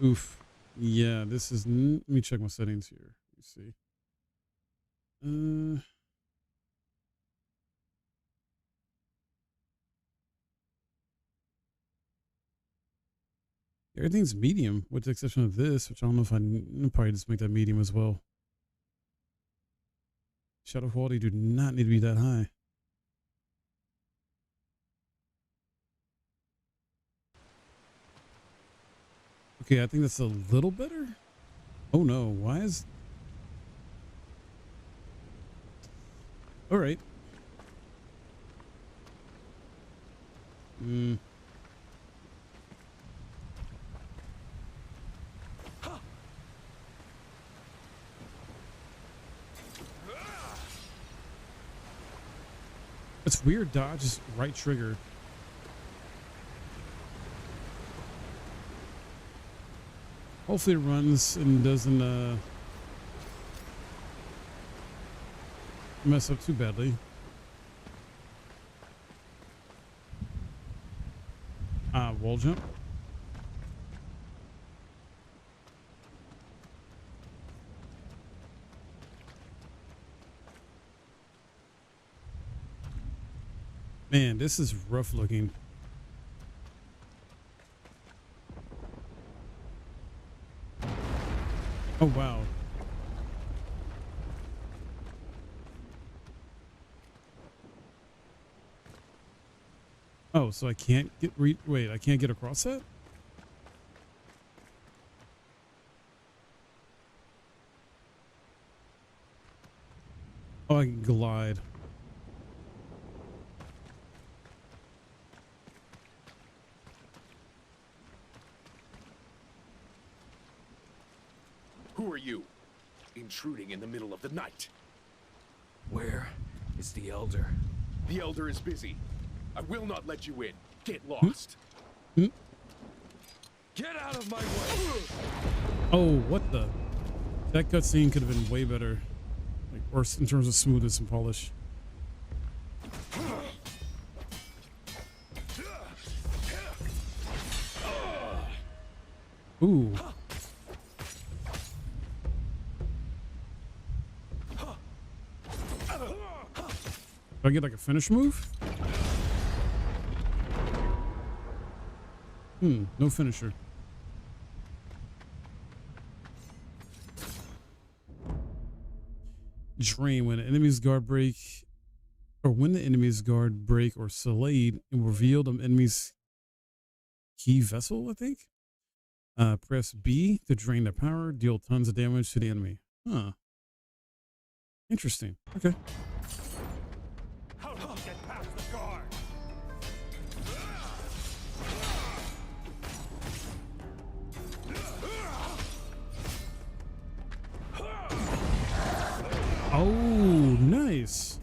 Speaker 1: Oof. Yeah, this is... Let me check my settings here. Let me see. Everything's medium, with the exception of this, which I don't know if I'll probably just make that medium as well. Shadow quality do not need to be that high. Okay, I think that's a little better. Oh no, why is... All right. Mm. It's weird. Dodge is right trigger. Hopefully it runs and doesn't mess up too badly. Wall jump. Man, this is rough looking. Oh, wow. Oh, so I can't get wait, I can't get across that? Oh, I can glide.
Speaker 5: Who are you? Intruding in the middle of the night.
Speaker 6: Where is the Elder?
Speaker 5: The Elder is busy. I will not let you in. Get lost.
Speaker 6: Get out of my way!
Speaker 1: Oh, what the? That cutscene could have been way better. Like, worse in terms of smoothness and polish. Ooh. Do I get like a finish move? No finisher. Drain when an enemy's guard break, or when the enemy's guard break or Slade and reveal the enemy's key vessel, I think. Press B to drain the power, deal tons of damage to the enemy. Huh. Interesting. Okay.
Speaker 3: How do you get past the guard?
Speaker 1: Oh, nice.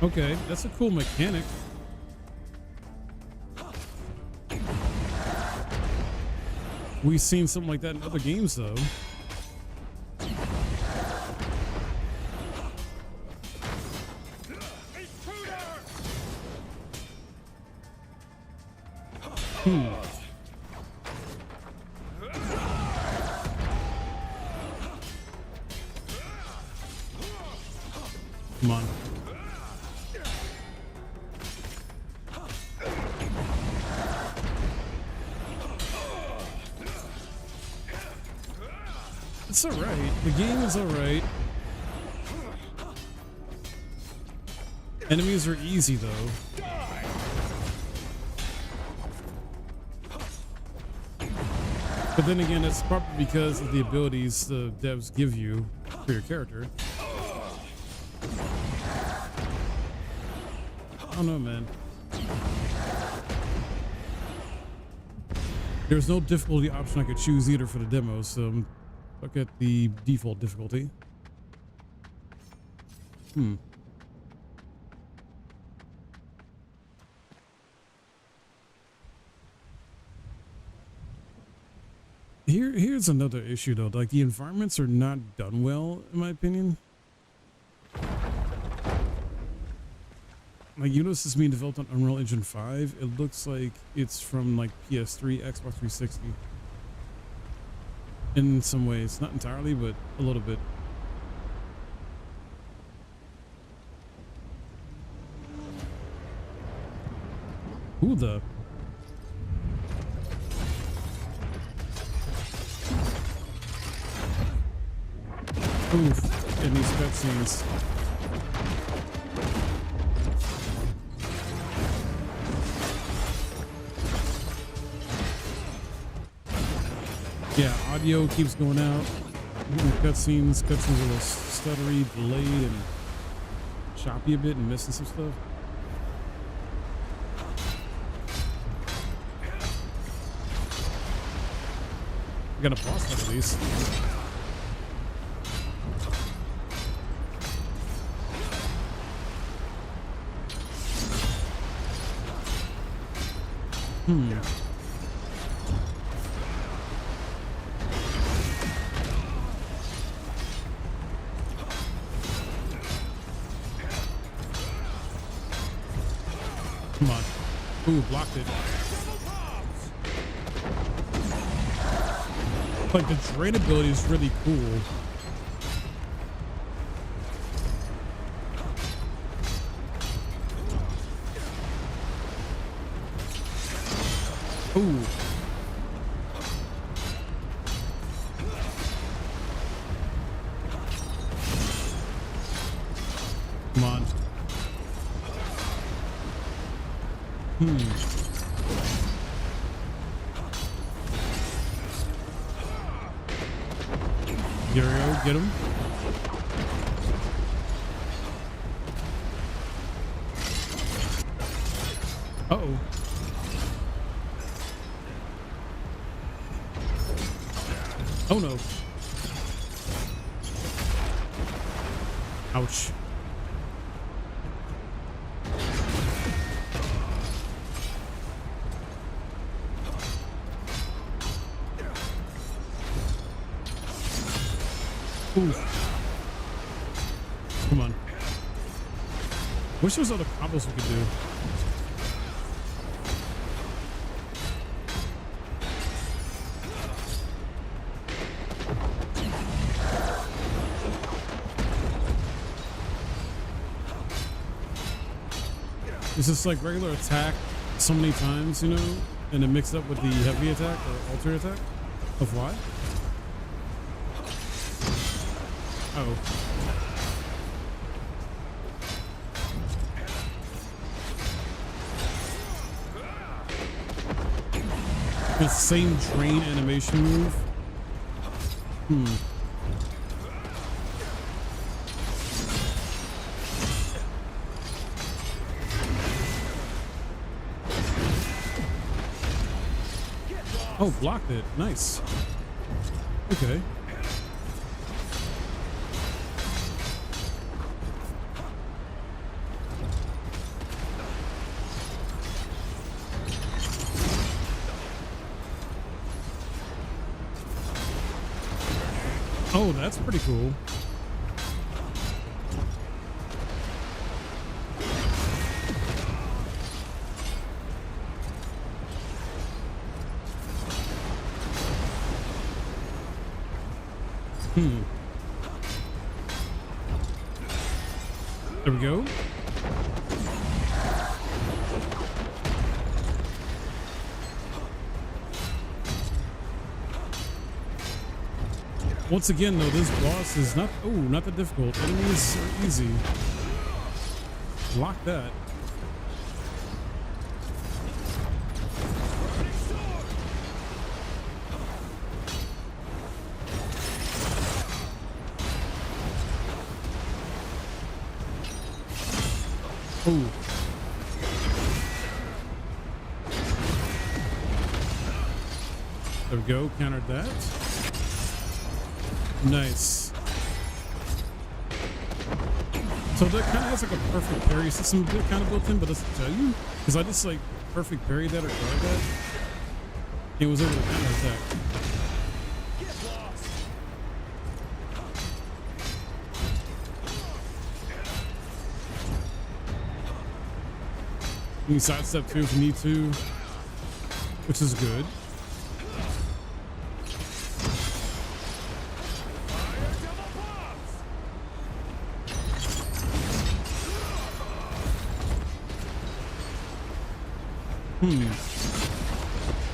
Speaker 1: Okay, that's a cool mechanic. We've seen something like that in other games, though. Come on. It's alright. The game is alright. Enemies are easy, though. But then again, it's probably because of the abilities the devs give you for your character. I don't know, man. There's no difficulty option I could choose either for the demo, so look at the default difficulty. Here's another issue though. Like, the environments are not done well, in my opinion. Like, you know, this is being developed on Unreal Engine 5. It looks like it's from like PS3, Xbox 360. In some ways, not entirely, but a little bit. Who the? Oof, in these cutscenes. Yeah, audio keeps going out. Cutscenes a little stuttery, delayed, and choppy a bit, and missing some stuff. We got a boss fight at least. Come on. Ooh, blocked it. Like the drain ability is really cool. Ooh. Come on. Here we go, get him. Uh-oh. Oh no. Ouch. Ooh. Come on. Wish there was other combos we could do. It's just like regular attack so many times, you know, and then mix it up with the heavy attack or alternate attack of why? Oh. The same drain animation move. Oh, blocked it. Nice. Okay. Oh, that's pretty cool. There we go. Once again, though, this boss is not that difficult. Enemies are easy. Block that. Ooh. There we go. Countered that. Nice. So that kind of has like a perfect parry system kind of built in, but doesn't tell you. Because I just like perfect parry that or guard that. It was able to counter attack. You can sidestep too if you need to, which is good.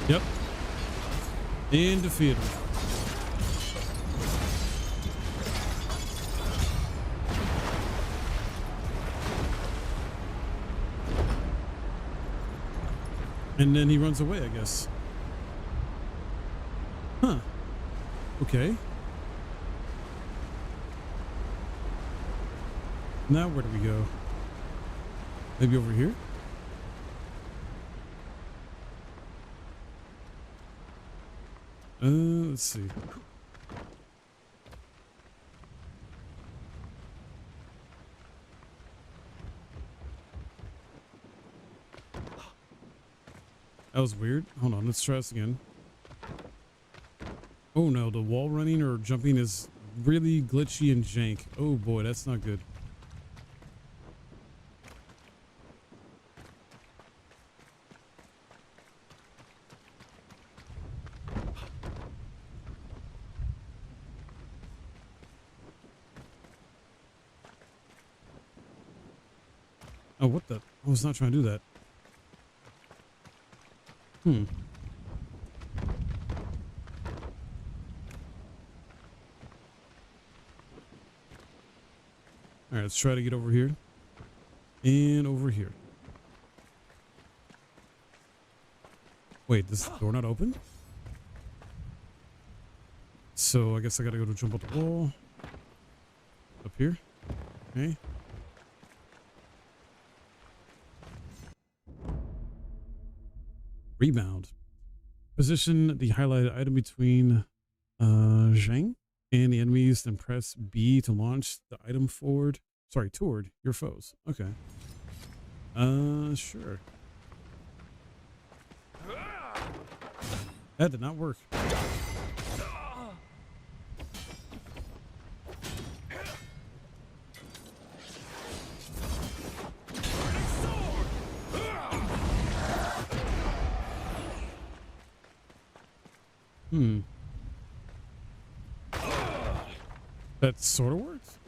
Speaker 1: Yep. And defeat him. And then he runs away, I guess. Huh. Okay. Now where do we go? Maybe over here? Let's see. That was weird. Hold on, let's try this again. Oh no, the wall running or jumping is really glitchy and jank. Oh boy, that's not good. Oh, what the? I was not trying to do that. Hmm. All right, let's try to get over here. And over here. Wait, this door not open? So I guess I gotta go to jump up the wall. Up here. Okay. Rebound. Position the highlighted item between Zhang and the enemies, then press B to launch the item forward. Sorry, toward your foes. Okay. Sure. That did not work. Hmm. That sort of works.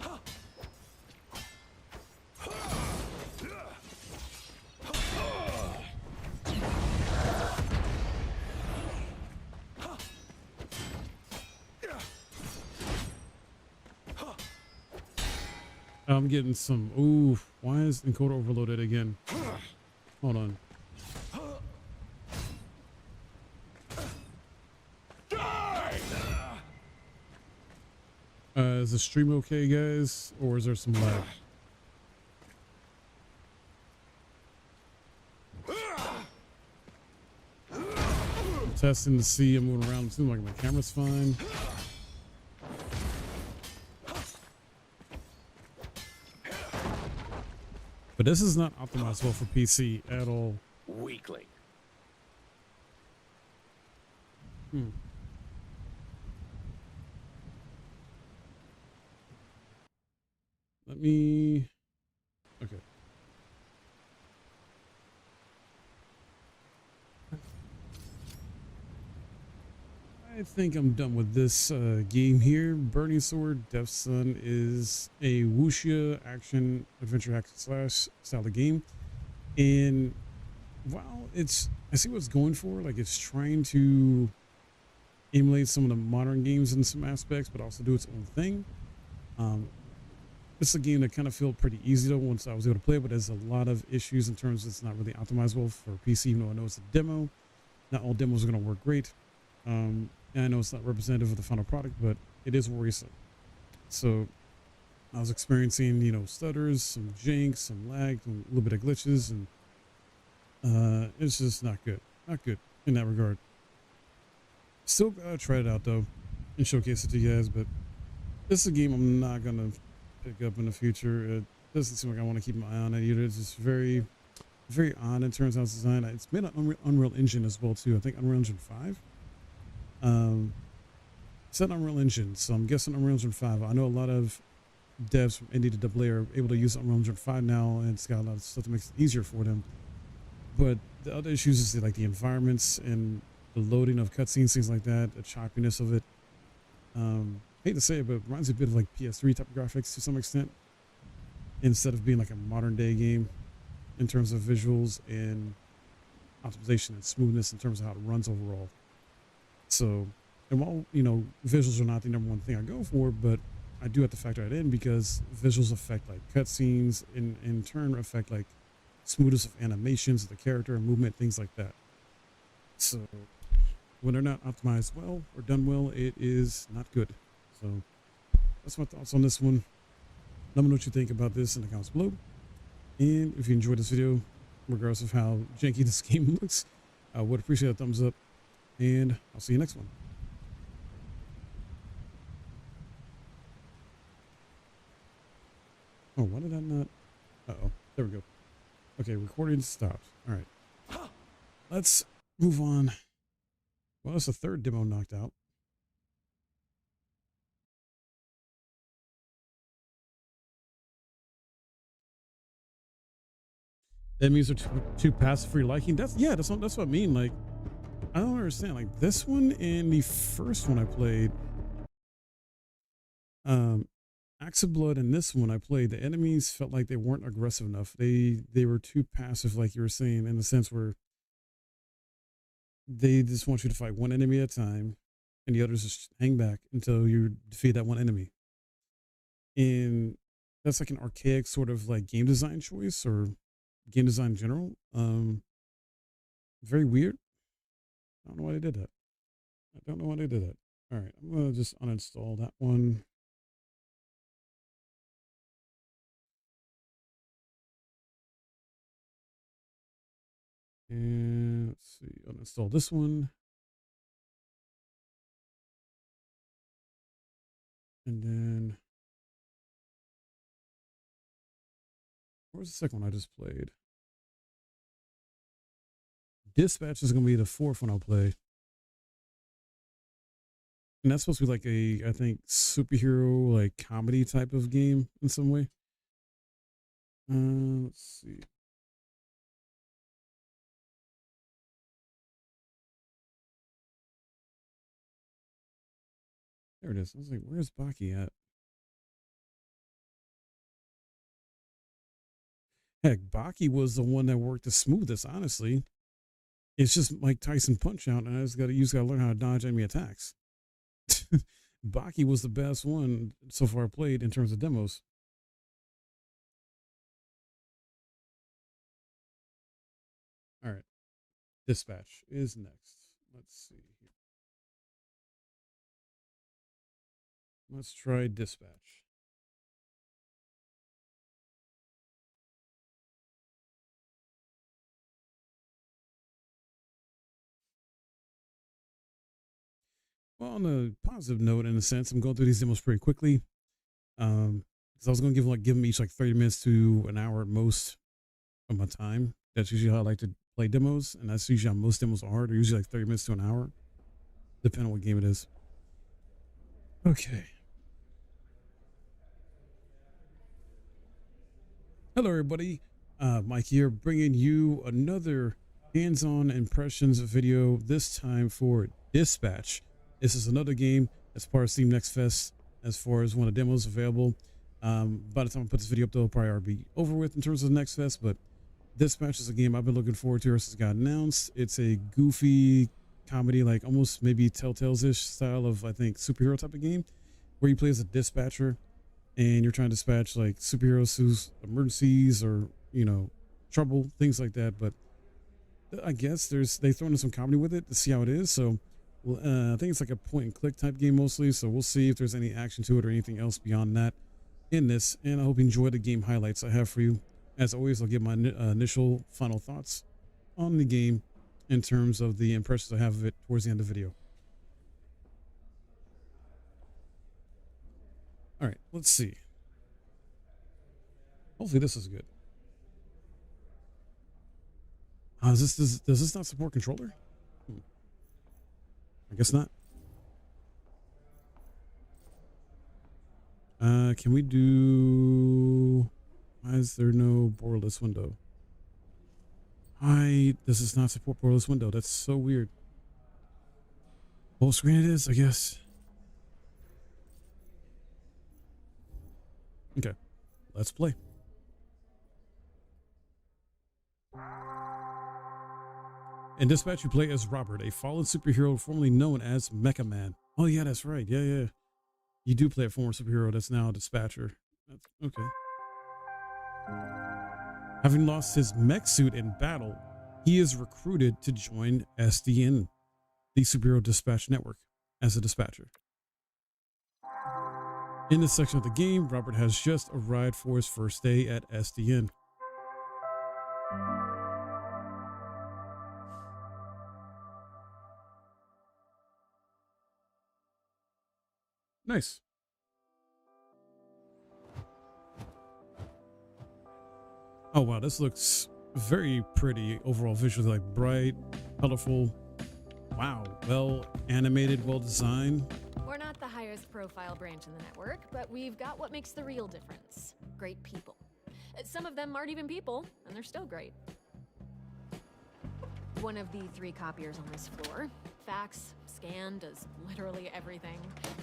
Speaker 1: I'm getting some. Ooh, why is encoder overloaded again? Hold on. Is the stream okay, guys, or is there some lag? I'm testing to see. I'm moving around. It seems like my camera's fine. But this is not optimized well for PC at all.
Speaker 6: Weakling.
Speaker 1: Hmm. Let me. Okay. I think I'm done with this game here. Burning Sword Death Sun is a wuxia action adventure hack slash style of game, and while I see what it's going for. Like, it's trying to emulate some of the modern games in some aspects, but also do its own thing. It's a game that kind of felt pretty easy though once I was able to play it, but there's a lot of issues in terms of it's not really optimized well for PC, even though I know it's a demo. Not all demos are going to work great. And I know it's not representative of the final product, but it is worrisome. So I was experiencing, stutters, some jank, some lag, a little bit of glitches, and it's just not good. Not good in that regard. Still gotta try it out though and showcase it to you guys, but this is a game I'm not gonna pick up in the future. It doesn't seem like I want to keep my eye on it either. It's just very, very odd in terms of how it's designed. It's made on Unreal Engine as well too. I think Unreal Engine 5. It's an Unreal Engine, so I'm guessing Unreal Engine 5. I know a lot of devs from indie to AA are able to use Unreal Engine 5 now, and it's got a lot of stuff that makes it easier for them. But the other issues is like the environments and the loading of cutscenes, things like that, the choppiness of it. Hate to say it, but it reminds me a bit of like PS3 type of graphics to some extent, instead of being like a modern day game in terms of visuals and optimization and smoothness in terms of how it runs overall. So, and while, visuals are not the number one thing I go for, but I do have to factor that in because visuals affect like cutscenes, in turn affect like smoothness of animations of the character and movement, things like that. So when they're not optimized well or done well, it is not good. So that's my thoughts on this one. Let me know what you think about this in the comments below. And if you enjoyed this video, regardless of how janky this game looks, I would appreciate a thumbs up. And I'll see you next one. Oh, why did I not? Uh-oh. There we go. Okay, recording stopped. All right. Let's move on. Well, that's the third demo knocked out. Enemies are too passive for your liking. That's what I mean. Like, I don't understand. Like this one and the first one I played, Axe of Blood, and this one I played, the enemies felt like they weren't aggressive enough. They were too passive, like you were saying, in the sense where they just want you to fight one enemy at a time, and the others just hang back until you defeat that one enemy. And that's like an archaic sort of like game design choice or game design in general. Very weird. I don't know why they did that. I don't know why they did that. All right, I'm gonna just uninstall that one. And let's see, uninstall this one. And then, where's the second one I just played? Dispatch is going to be the fourth one I'll play. And that's supposed to be like a, I think, superhero, like comedy type of game in some way. Let's see. There it is. I was like, where's Baki at? Heck, Baki was the one that worked the smoothest, honestly. It's just Mike Tyson Punch Out, and you just gotta learn how to dodge enemy attacks. Baki was the best one so far played in terms of demos. All right, Dispatch is next. Let's see here. Let's try Dispatch. Well, on a positive note, in a sense, I'm going through these demos pretty quickly. Because I was going to give them each like 30 minutes to an hour at most of my time. That's usually how I like to play demos, and that's usually how most demos are. They're usually like 30 minutes to an hour, depending on what game it is. Okay. Hello, everybody. Mike here, bringing you another hands-on impressions video. This time for Dispatch. This is another game that's part of Steam Next Fest as far as one of the demos available. By the time I put this video up, they'll probably already be over with in terms of Next Fest, but Dispatch is a game I've been looking forward to since it got announced. It's a goofy comedy, like almost maybe Telltale's-ish style of, I think, superhero type of game, where you play as a dispatcher and you're trying to dispatch like superheroes whose emergencies or, you know, trouble, things like that. But I guess they thrown in some comedy with it to see how it is. So I think it's like a point and click type game mostly. So we'll see if there's any action to it or anything else beyond that in this. And I hope you enjoy the game highlights I have for you. As always, I'll give my initial final thoughts on the game in terms of the impressions I have of it towards the end of the video. All right, let's see. Hopefully this is good. Does this not support controller? I guess not. Can we do... Why is there no borderless window? Why does this not support borderless window? That's so weird. Full screen it is, I guess. Okay, let's play. In Dispatch, you play as Robert, a fallen superhero formerly known as Mecha Man. Oh yeah, that's right. Yeah. You do play a former superhero that's now a dispatcher. That's okay. Having lost his mech suit in battle, he is recruited to join SDN, the Superhero Dispatch Network, as a dispatcher. In this section of the game, Robert has just arrived for his first day at SDN. Nice. Oh wow, this looks very pretty overall visually, like bright, colorful. Wow, well animated, well designed.
Speaker 7: We're not the highest profile branch in the network, but we've got what makes the real difference. Great people. Some of them aren't even people, and they're still great. One of the 3 copiers on this floor. Fax, scan, does literally everything.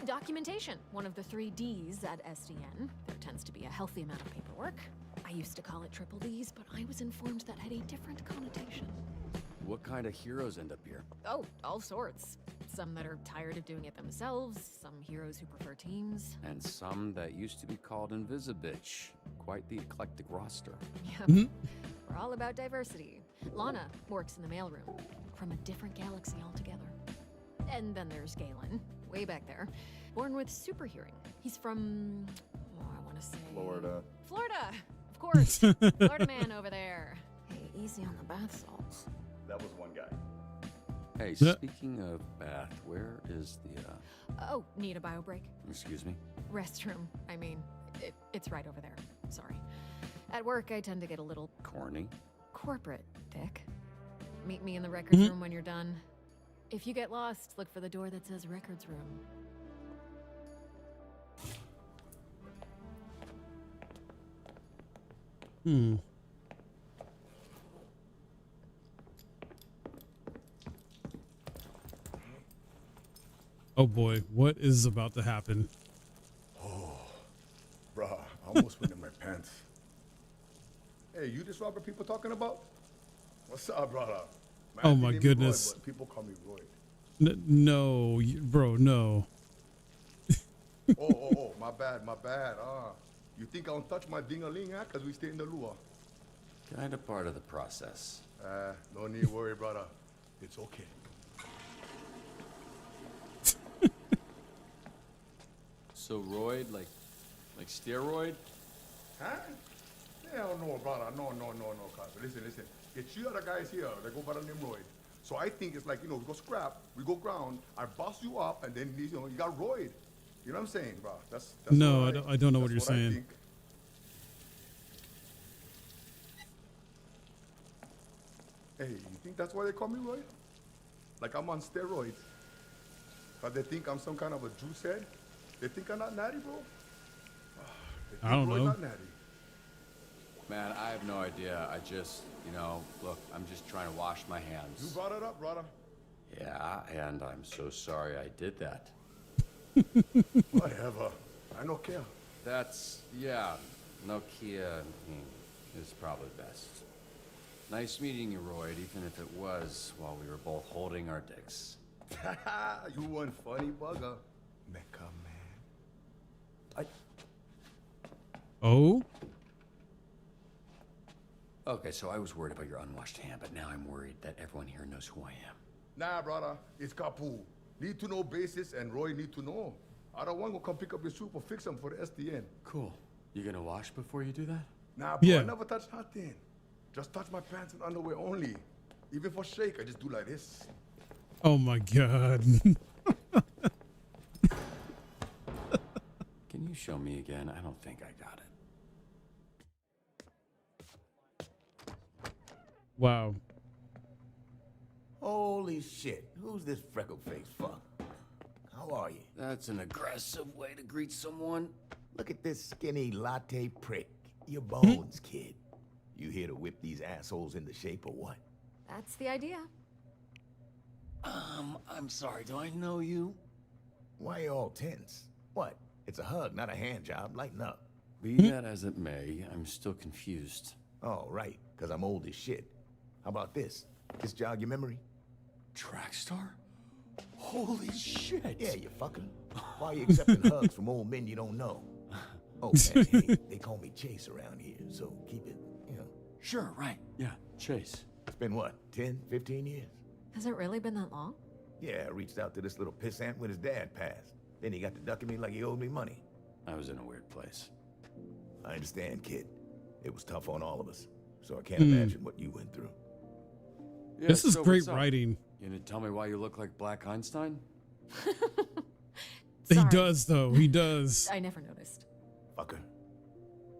Speaker 7: Documentation, one of the 3 Ds at SDN. There tends to be a healthy amount of paperwork. I used to call it triple Ds, but I was informed that had a different connotation.
Speaker 8: What kind of heroes end up here?
Speaker 7: Oh, all sorts. Some that are tired of doing it themselves, some heroes who prefer teams.
Speaker 8: And some that used to be called Invisibitch. Quite the eclectic roster.
Speaker 7: Yep. We're all about diversity. Lana works in the mailroom, from a different galaxy altogether. And then there's Galen, way back there, born with super hearing. He's from, I want to say...
Speaker 3: Florida.
Speaker 7: Florida! Of course! Florida man over there. Hey, easy on the bath salts.
Speaker 3: That was one guy.
Speaker 8: Hey, speaking of bath, where is the,
Speaker 7: Oh, need a bio break?
Speaker 8: Excuse me?
Speaker 7: Restroom. I mean, it's right over there. Sorry. At work, I tend to get a little
Speaker 8: Corny?
Speaker 7: corporate, Dick. Meet me in the records room when you're done. If you get lost, look for the door that says records room.
Speaker 1: Oh boy, what is about to happen?
Speaker 4: Bruh, I almost went in my pants. Hey, you this Robert people talking about? What's up, brother? Man,
Speaker 1: Oh
Speaker 4: they
Speaker 1: my
Speaker 4: name me
Speaker 1: goodness.
Speaker 4: Roy, but people call me Roy.
Speaker 1: No, bro, no.
Speaker 4: Oh, my bad. You think I don't touch my ding-a-ling, huh? Because we stay in the Lua.
Speaker 8: Kind of part of the process.
Speaker 4: No need worry, brother. It's okay.
Speaker 8: So roid, like steroid?
Speaker 4: Huh? Hell no, brother. No, cuz. Listen. Get 3 other guys here. They go by the name Roy. So I think it's like, we go scrap, we go ground, I bust you up, and then, you got Roy. You know what I'm saying, bro? That's
Speaker 1: No,
Speaker 4: what
Speaker 1: I don't know what
Speaker 4: that's
Speaker 1: you're
Speaker 4: I
Speaker 1: saying.
Speaker 4: think. Hey, you think that's why they call me Roy? Like I'm on steroids. But they think I'm some kind of a juice head? They think I'm not natty, bro? They think
Speaker 1: I don't
Speaker 4: Roy's
Speaker 1: know.
Speaker 4: not natty.
Speaker 8: Man, I have no idea. I just, look, I'm just trying to wash my
Speaker 4: You
Speaker 8: hands.
Speaker 4: brought it up, brother.
Speaker 8: Yeah, and I'm so sorry I did that.
Speaker 4: Whatever. I don't care.
Speaker 8: That's, Nokia is probably best. Nice meeting you, Royd, even if it was while we were both holding our dicks.
Speaker 4: You one funny bugger. Mecca man.
Speaker 1: Oh?
Speaker 8: Okay, so I was worried about your unwashed hand, but now I'm worried that everyone here knows who I am.
Speaker 4: Nah, brother. It's Kapu. Need to know basis and Roy need to know. I don't want to come pick up your soup or fix them for the SDN.
Speaker 8: Cool. You gonna wash before you do that?
Speaker 4: Nah, bro,
Speaker 1: Yeah.
Speaker 4: I never touch nothing. Just touch my pants and underwear only. Even for shake, I just do like this.
Speaker 1: Oh my god.
Speaker 8: Can you show me again? I don't think I got it.
Speaker 1: Wow.
Speaker 9: Holy shit, who's this freckle-faced fuck? How are you?
Speaker 8: That's an aggressive way to greet someone.
Speaker 9: Look at this skinny latte prick. Your bones, kid. You here to whip these assholes into shape or what?
Speaker 7: That's the idea.
Speaker 8: I'm sorry, do I know you?
Speaker 9: Why you all tense? What? It's a hug, not a hand job. Lighten up.
Speaker 8: Be that as it may, I'm still confused.
Speaker 9: Oh, right, because I'm old as shit. How about this? This jog your memory?
Speaker 8: Trackstar? Holy shit!
Speaker 9: Yeah, you fucker. Why are you accepting hugs from old men you don't know? Oh, and hey, they call me Chase around here, so keep it,
Speaker 8: Sure, right. Yeah, Chase.
Speaker 9: It's been what, 10, 15 years?
Speaker 7: Has it really been that long?
Speaker 9: Yeah, I reached out to this little pissant when his dad passed. Then he got to ducking me like he owed me money.
Speaker 8: I was in a weird place.
Speaker 9: I understand, kid. It was tough on all of us, so I can't imagine what you went through.
Speaker 8: Yeah,
Speaker 1: This is
Speaker 8: so
Speaker 1: great
Speaker 8: what's up?
Speaker 1: writing.
Speaker 8: You gonna tell me why you look like Black Einstein?
Speaker 1: He
Speaker 7: Sorry.
Speaker 1: does, though. He does.
Speaker 7: I never noticed.
Speaker 9: Fucker.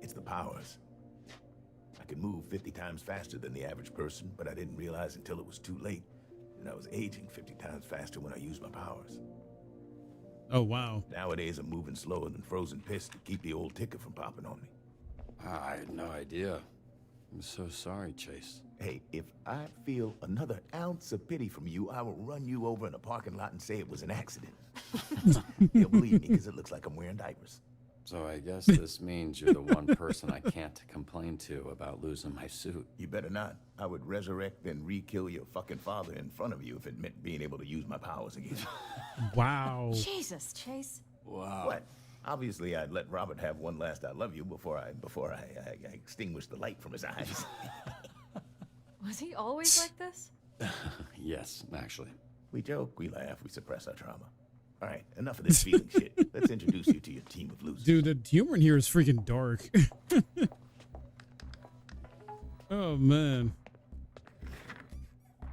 Speaker 9: It's the powers. I could move 50 times faster than the average person, but I didn't realize until it was too late. And I was aging 50 times faster when I used my powers.
Speaker 1: Oh, wow.
Speaker 9: Nowadays, I'm moving slower than frozen piss to keep the old ticker from popping on me.
Speaker 8: I had no idea. I'm so sorry, Chase.
Speaker 9: Hey, if I feel another ounce of pity from you, I will run you over in a parking lot and say it was an accident. You'll believe me because it looks like I'm wearing diapers.
Speaker 8: So I guess this means you're the one person I can't complain to about losing my suit.
Speaker 9: You better not. I would resurrect and re-kill your fucking father in front of you if it meant being able to use my powers again.
Speaker 1: Wow.
Speaker 7: Jesus, Chase.
Speaker 8: Wow.
Speaker 9: What? Obviously, I'd let Robert have one last I love you before I extinguished the light from his eyes.
Speaker 7: Was he always like this?
Speaker 8: Yes, actually.
Speaker 9: We joke, we laugh, we suppress our trauma. All right, enough of this feeling shit. Let's introduce you to your team of losers.
Speaker 1: Dude, the humor in here is freaking dark. Oh, man.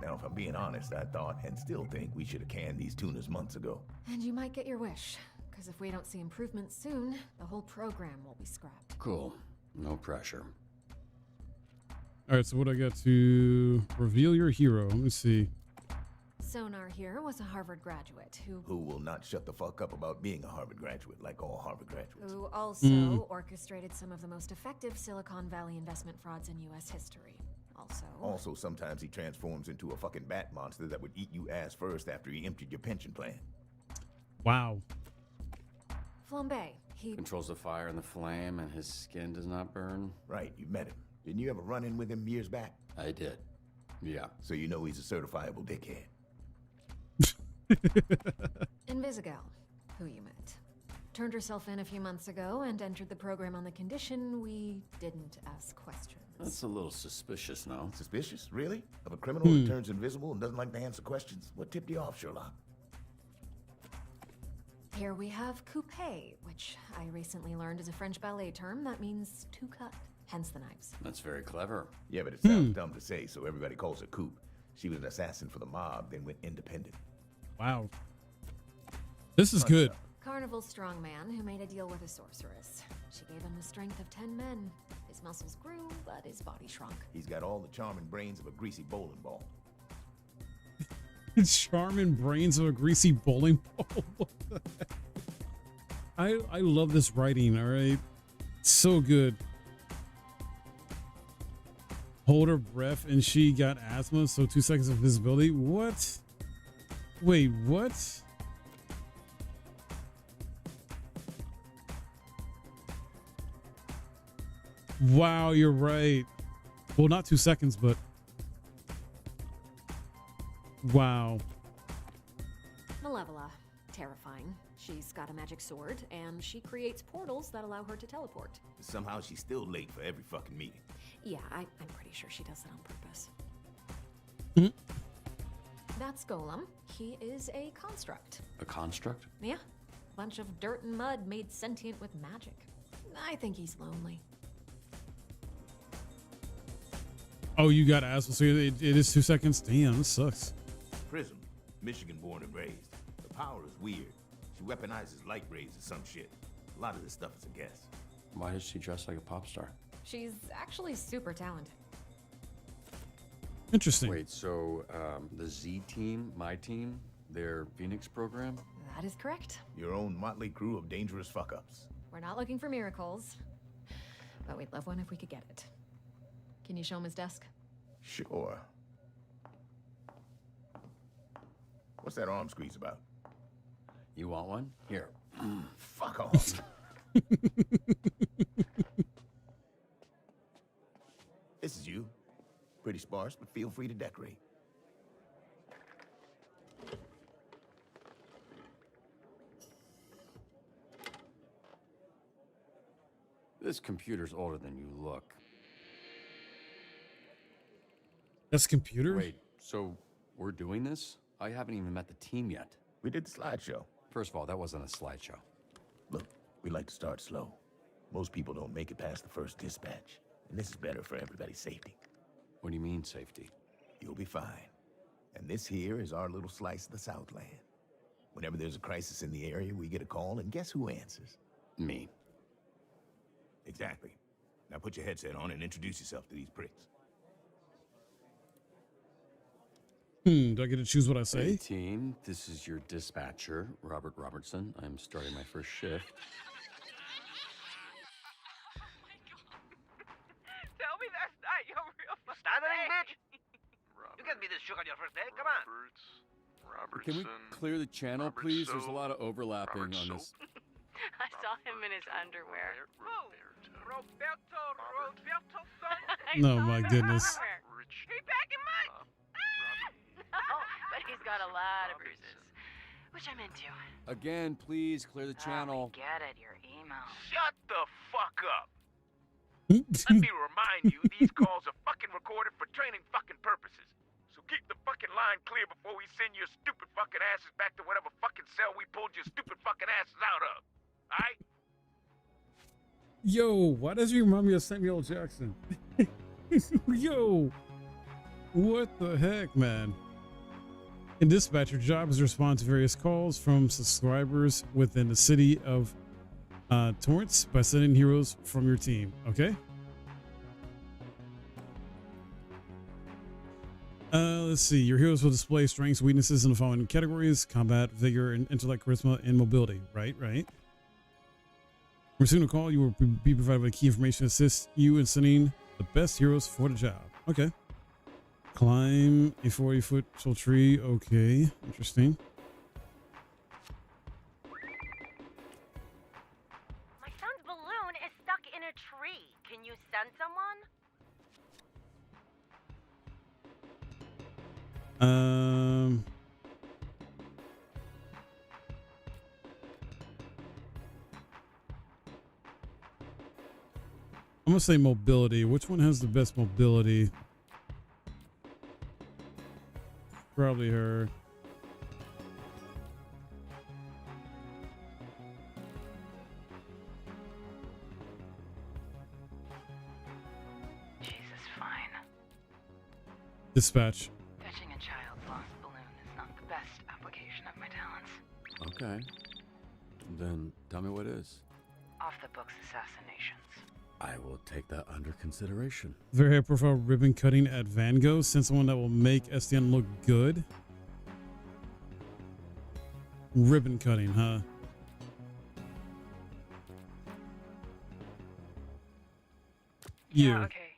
Speaker 9: Now, if I'm being honest, I thought and still think we should have canned these tunas months ago.
Speaker 7: And you might get your wish. Because if we don't see improvements soon, the whole program will be scrapped.
Speaker 8: Cool. No pressure.
Speaker 1: All right, so what I got to reveal your hero. Let me see.
Speaker 7: Sonar here was a Harvard graduate
Speaker 9: Who will not shut the fuck up about being a Harvard graduate, like all Harvard graduates.
Speaker 7: who also orchestrated some of the most effective Silicon Valley investment frauds in U.S. history.
Speaker 9: Also, sometimes he transforms into a fucking bat monster that would eat you ass first after he emptied your pension plan.
Speaker 1: Wow.
Speaker 7: Flambe. He
Speaker 8: Controls the fire and the flame, and his skin does not burn.
Speaker 9: Right, you met him. Didn't you ever run in with him years back?
Speaker 8: I did. Yeah.
Speaker 9: So you know he's a certifiable dickhead.
Speaker 7: Invisigal, who you met. Turned herself in a few months ago and entered the program on the condition we didn't ask questions.
Speaker 8: That's a little suspicious, no?
Speaker 9: Suspicious? Really? Of a criminal who turns invisible and doesn't like to answer questions? What tipped you off, Sherlock?
Speaker 7: Here we have coupe, which I recently learned is a French ballet term that means to cut, hence the knives.
Speaker 8: That's very clever.
Speaker 9: Yeah, but it sounds dumb to say, so everybody calls her Coop. She was an assassin for the mob, then went independent.
Speaker 1: Wow. This is good.
Speaker 7: Carnival's strongman who made a deal with a sorceress. She gave him the strength of 10 men. His muscles grew, but his body shrunk.
Speaker 9: He's got all the charm and brains of a greasy bowling ball.
Speaker 1: Charm and brains of a greasy bowling ball. What the heck? I love this writing, all right? So good. Hold her breath and she got asthma, so 2 seconds of visibility. What? Wait, what? Wow, you're right. Well, not 2 seconds, but wow.
Speaker 7: Malevola, terrifying. She's got a magic sword, and she creates portals that allow her to teleport.
Speaker 9: Somehow she's still late for every fucking meeting.
Speaker 7: Yeah, I'm pretty sure she does that on purpose. That's Golem. He is a construct.
Speaker 8: A construct?
Speaker 7: Yeah, bunch of dirt and mud made sentient with magic. I think he's lonely.
Speaker 1: Oh, you got asthma, so it is 2 seconds? Damn, this sucks.
Speaker 9: Prism, Michigan born and raised. The power is weird. She weaponizes light rays or some shit. A lot of this stuff is a guess.
Speaker 8: Why does she dress like a pop star?
Speaker 7: She's actually super talented.
Speaker 1: Interesting.
Speaker 8: Wait, so the Z team, my team, their Phoenix program?
Speaker 7: That is correct.
Speaker 9: Your own motley crew of dangerous fuck-ups.
Speaker 7: We're not looking for miracles, but we'd love one if we could get it. Can you show him his desk?
Speaker 9: Sure. What's that arm squeeze about?
Speaker 8: You want one? Here.
Speaker 9: Fuck off. This is you. Pretty sparse, but feel free to decorate.
Speaker 8: This computer's older than you look.
Speaker 1: That's computer?
Speaker 8: Wait, so we're doing this? I haven't even met the team yet.
Speaker 9: We did the slideshow.
Speaker 8: First of all, that wasn't a slideshow.
Speaker 9: Look, We like to start slow. Most people don't make it past the first dispatch, and this is better for everybody's safety.
Speaker 8: What do you mean, safety?
Speaker 9: You'll be fine. And this here is our little slice of the Southland. Whenever there's a crisis in the area, we get a call, and guess who answers?
Speaker 8: Me.
Speaker 9: Exactly. Now put your headset on and introduce yourself to these pricks.
Speaker 1: Do I get to choose what I say?
Speaker 8: Hey, team. This is your dispatcher, Robert Robertson. I'm starting my first shift.
Speaker 10: Tell me that's not your real stuttering bitch. You can't be this shook on your first day. Come on.
Speaker 5: Robertson.
Speaker 8: Can we clear the channel, please? There's a lot of overlapping on this.
Speaker 11: I saw him in his underwear.
Speaker 10: Roberto son?
Speaker 1: No, my goodness.
Speaker 10: He back in mine.
Speaker 11: No, but he's got a lot of bruises, which I'm into.
Speaker 8: Again, please clear the channel.
Speaker 11: We get it, your emo.
Speaker 10: Shut the fuck up. Let me remind you, these calls are fucking recorded for training fucking purposes. So keep the fucking line clear before we send your stupid fucking asses back to whatever fucking cell we pulled your stupid fucking asses out of. Alright?
Speaker 1: Yo, why does he remind me of Samuel L. Jackson? Yo, what the heck, man? In dispatch, your job is to respond to various calls from subscribers within the city of Torrance by sending heroes from your team. Okay. Let's see. Your heroes will display strengths, weaknesses in the following categories: combat, vigor, and intellect, charisma, and mobility. Right. Receiving a call, you will be provided with key information to assist you in sending the best heroes for the job. Okay. Climb a 40-foot tall tree. Okay. Interesting.
Speaker 11: My son's balloon is stuck in a tree. Can you send someone?
Speaker 1: I'm gonna say mobility. Which one has the best mobility? Probably her.
Speaker 11: Jesus, fine.
Speaker 1: Dispatch.
Speaker 11: Fetching a child's lost balloon is not the best application of my talents.
Speaker 8: Okay. Then tell me what is.
Speaker 11: Off the books assassinations.
Speaker 8: I will take that under consideration.
Speaker 1: Very high profile ribbon cutting at Van Gogh. Send someone that will make SDN look good. Ribbon cutting, huh? You.
Speaker 11: Yeah, okay.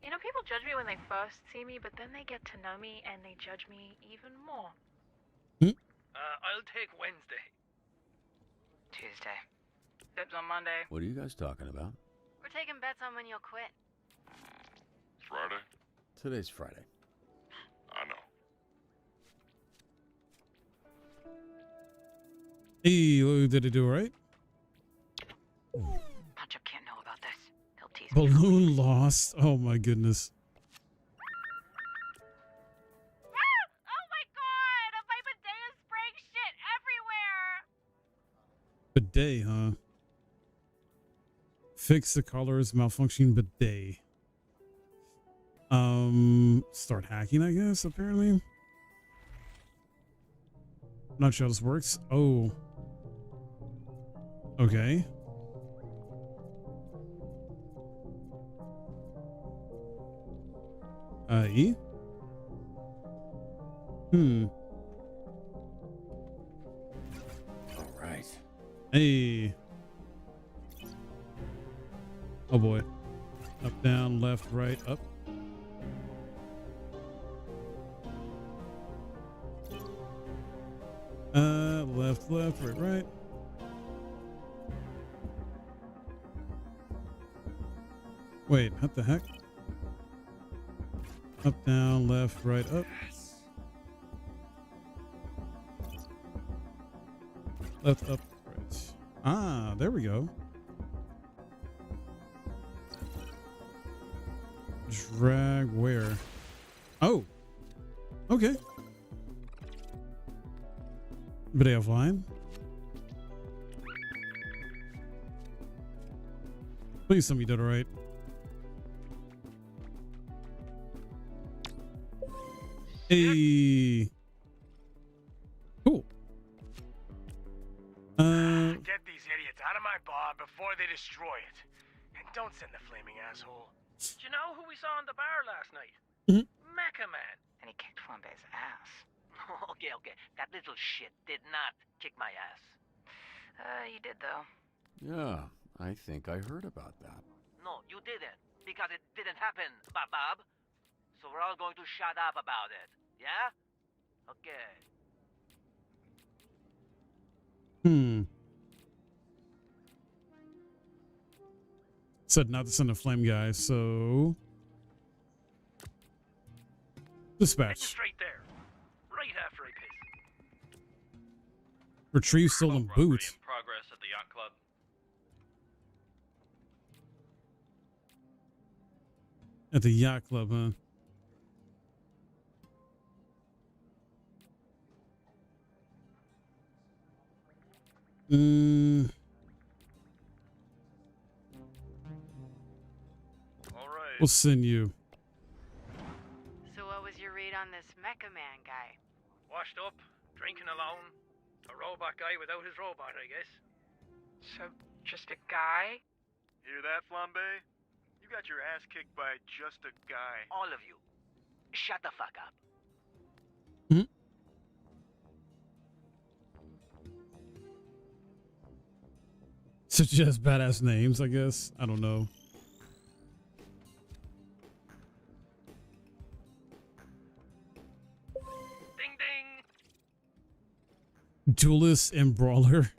Speaker 11: You know, people judge me when they first see me, but then they get to know me and they judge me even more.
Speaker 10: I'll take Wednesday.
Speaker 11: Tuesday. Dibs on Monday.
Speaker 8: What are you guys talking about?
Speaker 11: We're taking bets on when you'll quit.
Speaker 5: Friday?
Speaker 8: Today's Friday.
Speaker 5: I know.
Speaker 1: Hey, did it do right?
Speaker 11: Punch-Up can't know about this. He'll tease me.
Speaker 1: Balloon lost. Oh my goodness.
Speaker 11: Oh my god! My bidet is spraying shit everywhere!
Speaker 1: Bidet, huh? Fix the collar's malfunctioning bidet. Start hacking, I guess, apparently. Not sure how this works. Oh. Okay. E?
Speaker 8: All right.
Speaker 1: Hey. Oh boy. Up, down, left, right, up. Left, right. Wait, what the heck? Up, down, left, right, up. Left, up, right. Ah, there we go. Drag where? Oh. Okay. Bidet offline. Please tell me you did all right. Hey. Cool.
Speaker 10: Get these idiots out of my bar before they destroy it. And don't send the flaming asshole.
Speaker 12: Do you know who we saw in the bar last night?
Speaker 1: Mhm.
Speaker 12: Mecha Man. And he kicked Flambe's ass. Okay. That little shit did not kick my ass. You did, though.
Speaker 8: Yeah, I think I heard about that.
Speaker 12: No, you didn't. Because it didn't happen, Bob. So we're all going to shut up about it. Yeah? Okay.
Speaker 1: Said not to send a flame guy, so dispatch.
Speaker 12: Straight there. Right after I piss.
Speaker 1: Retrieve stolen boots.
Speaker 12: In progress at the yacht club.
Speaker 1: At the yacht club, huh?
Speaker 12: All right.
Speaker 1: We'll send you.
Speaker 13: So what was your read on this Mecha Man guy?
Speaker 12: Washed up, drinking alone. A robot guy without his robot, I guess.
Speaker 13: So, just a guy?
Speaker 3: Hear that, Flambe? You got your ass kicked by just a guy.
Speaker 12: All of you. Shut the fuck up.
Speaker 1: Suggest badass names, I guess. I don't know.
Speaker 12: Ding ding.
Speaker 1: Duelist and brawler.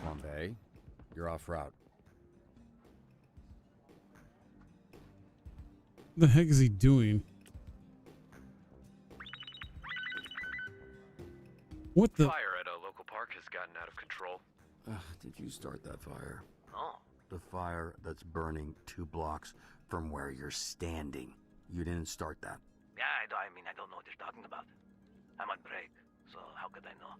Speaker 8: Bombay, you're off route.
Speaker 1: The heck is he doing? What the?
Speaker 6: Fire at a local park has gotten out of control.
Speaker 8: Did you start that fire?
Speaker 12: Oh.
Speaker 8: The fire that's burning 2 blocks from where you're standing. You didn't start that.
Speaker 12: Yeah, I don't know what you're talking about. I'm on break, so how could I know?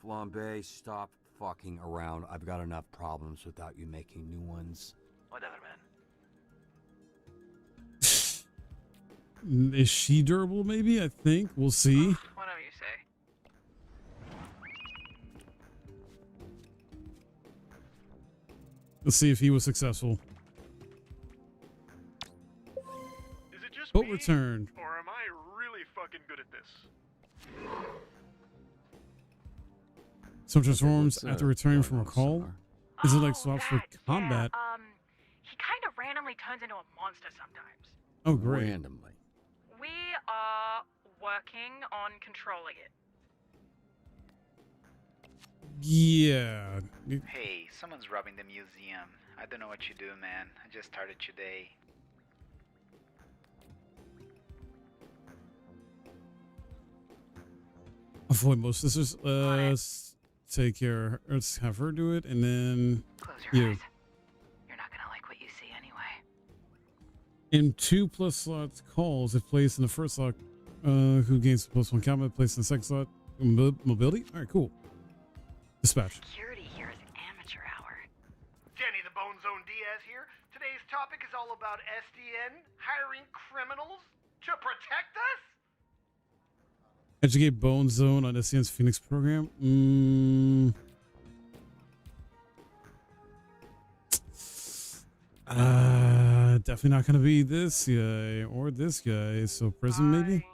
Speaker 8: Flambe, stop fucking around. I've got enough problems without you making new ones.
Speaker 12: Whatever, man.
Speaker 1: Is she durable? Maybe. I think we'll see.
Speaker 13: Whatever you say.
Speaker 1: Let's see if he was successful.
Speaker 3: Is it just
Speaker 1: Boat
Speaker 3: me,
Speaker 1: returned.
Speaker 3: or am I really fucking good at this?
Speaker 1: Some transforms
Speaker 8: what's,
Speaker 1: after returning
Speaker 8: going
Speaker 1: from a
Speaker 8: on,
Speaker 1: call.
Speaker 8: Summer?
Speaker 1: Is it like swaps for combat?
Speaker 11: Yeah, he kind of randomly turns into a monster sometimes.
Speaker 1: Oh, great.
Speaker 8: Randomly.
Speaker 11: We are working on controlling it.
Speaker 1: Yeah.
Speaker 14: Hey, someone's robbing the museum. I don't know what you do, man. I just started today.
Speaker 1: Avoid most sisters. Let's take care. Let's have her do it, and then
Speaker 13: Close your
Speaker 1: you.
Speaker 13: eyes. You're not gonna like what you see anyway.
Speaker 1: In 2+ slots calls, if placed in the first slot, who gains +1 combat, placed in the second slot, mobility. All right, cool. Dispatch.
Speaker 13: Security here is amateur hour.
Speaker 10: Jenny the Bone Zone Diaz here. Today's topic is all about SDN hiring criminals to protect us.
Speaker 1: Educate Bone Zone on SCN's Phoenix program. Definitely not gonna be this guy or this guy. So prison maybe.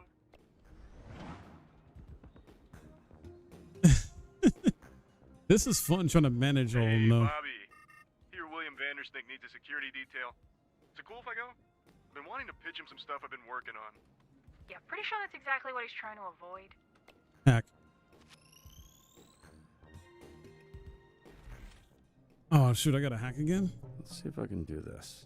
Speaker 1: This is fun trying to manage all of
Speaker 3: Hey,
Speaker 1: them though.
Speaker 3: Bobby. Here, William Vanderstink needs a security detail. Is it cool if I go? I've been wanting to pitch him some stuff I've been working on.
Speaker 11: Yeah, pretty sure that's exactly what he's trying to avoid.
Speaker 1: Hack. Oh shoot! I got to hack again.
Speaker 8: Let's see if I can do this.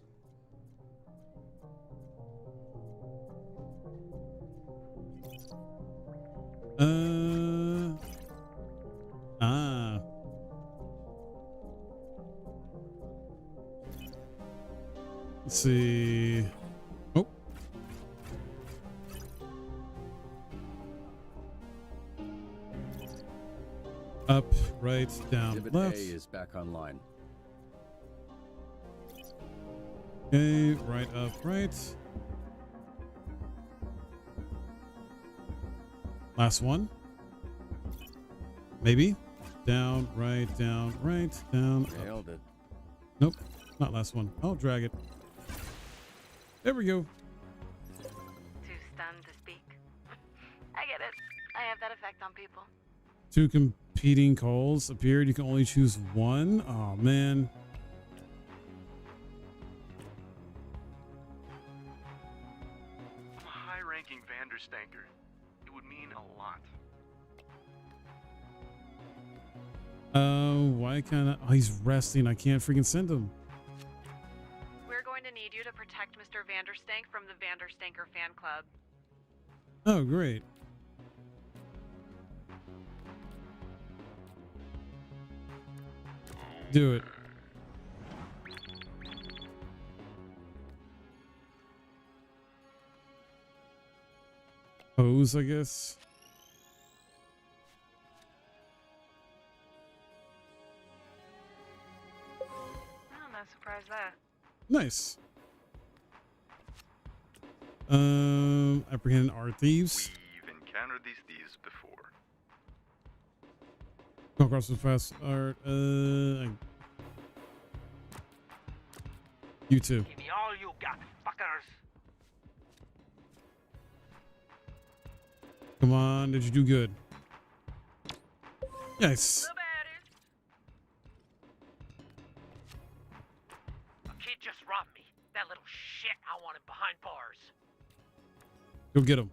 Speaker 1: Let's see. Oh. Up, right, down,
Speaker 8: Exhibit
Speaker 1: left.
Speaker 8: A is back online.
Speaker 1: Okay, right up, right. Last one. Maybe. Down, right, down, right, down.
Speaker 8: Nailed it.
Speaker 1: Nope, not last one. I'll drag it. There we go.
Speaker 13: Too stunned to speak. I get it. I have that effect on people.
Speaker 1: 2 competing calls appeared. You can only choose one. Oh, man.
Speaker 3: I'm a high-ranking Vanderstanker. It would mean a lot.
Speaker 1: Why can't I? Oh, he's resting. I can't freaking send him.
Speaker 13: We're going to need you to protect Mr. Vanderstank from the Vanderstanker fan club.
Speaker 1: Oh, great. Do it. Pose, I guess.
Speaker 11: I'm not surprised there.
Speaker 1: Nice. Apprehend our thieves.
Speaker 3: We've encountered these thieves before.
Speaker 1: Come across the fast art. You too.
Speaker 12: Give me all you got, fuckers.
Speaker 1: Come on, did you do good? Yes.
Speaker 12: A kid just robbed me. That little shit, I want him behind bars.
Speaker 1: Go get him.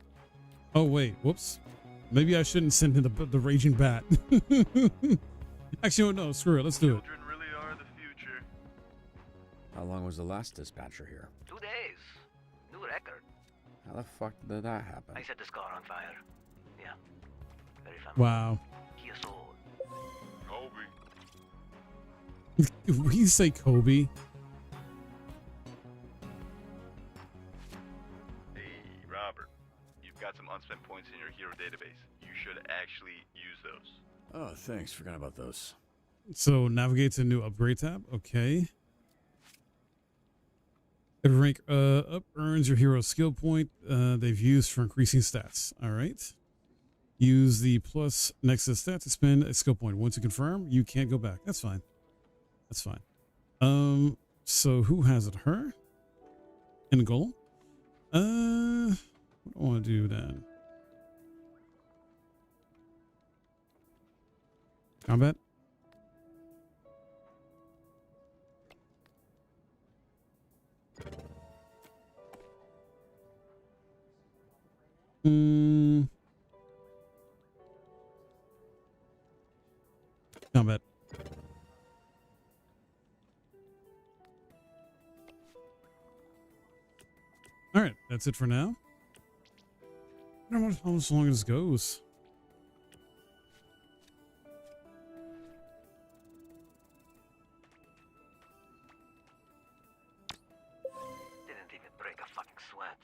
Speaker 1: Oh wait, whoops. Maybe I shouldn't send in the raging bat. Actually, oh, no, screw it. Let's do it.
Speaker 3: Children really are the future.
Speaker 8: How long was the last dispatcher here?
Speaker 12: 2 days. New record.
Speaker 8: How the fuck did that happen?
Speaker 12: I set this car on fire. Yeah. Very fun.
Speaker 1: Wow.
Speaker 12: Kia soul.
Speaker 3: Kobe.
Speaker 1: We say Kobe.
Speaker 3: Hey, Robert. You've got some unspent points in your hero database. You should actually use those.
Speaker 8: Oh, thanks. Forgot about those.
Speaker 1: So navigate to new upgrade tab. Okay. Every rank up earns your hero skill point they've used for increasing stats. All right. Use the plus next to the stat to spend a skill point. Once you confirm, you can't go back. That's fine. That's fine. So who has it? Her? In goal? What do I want to do then? Combat? Combat. All right, that's it for now. I don't know how much longer this goes.
Speaker 12: Didn't even break a fucking sweat.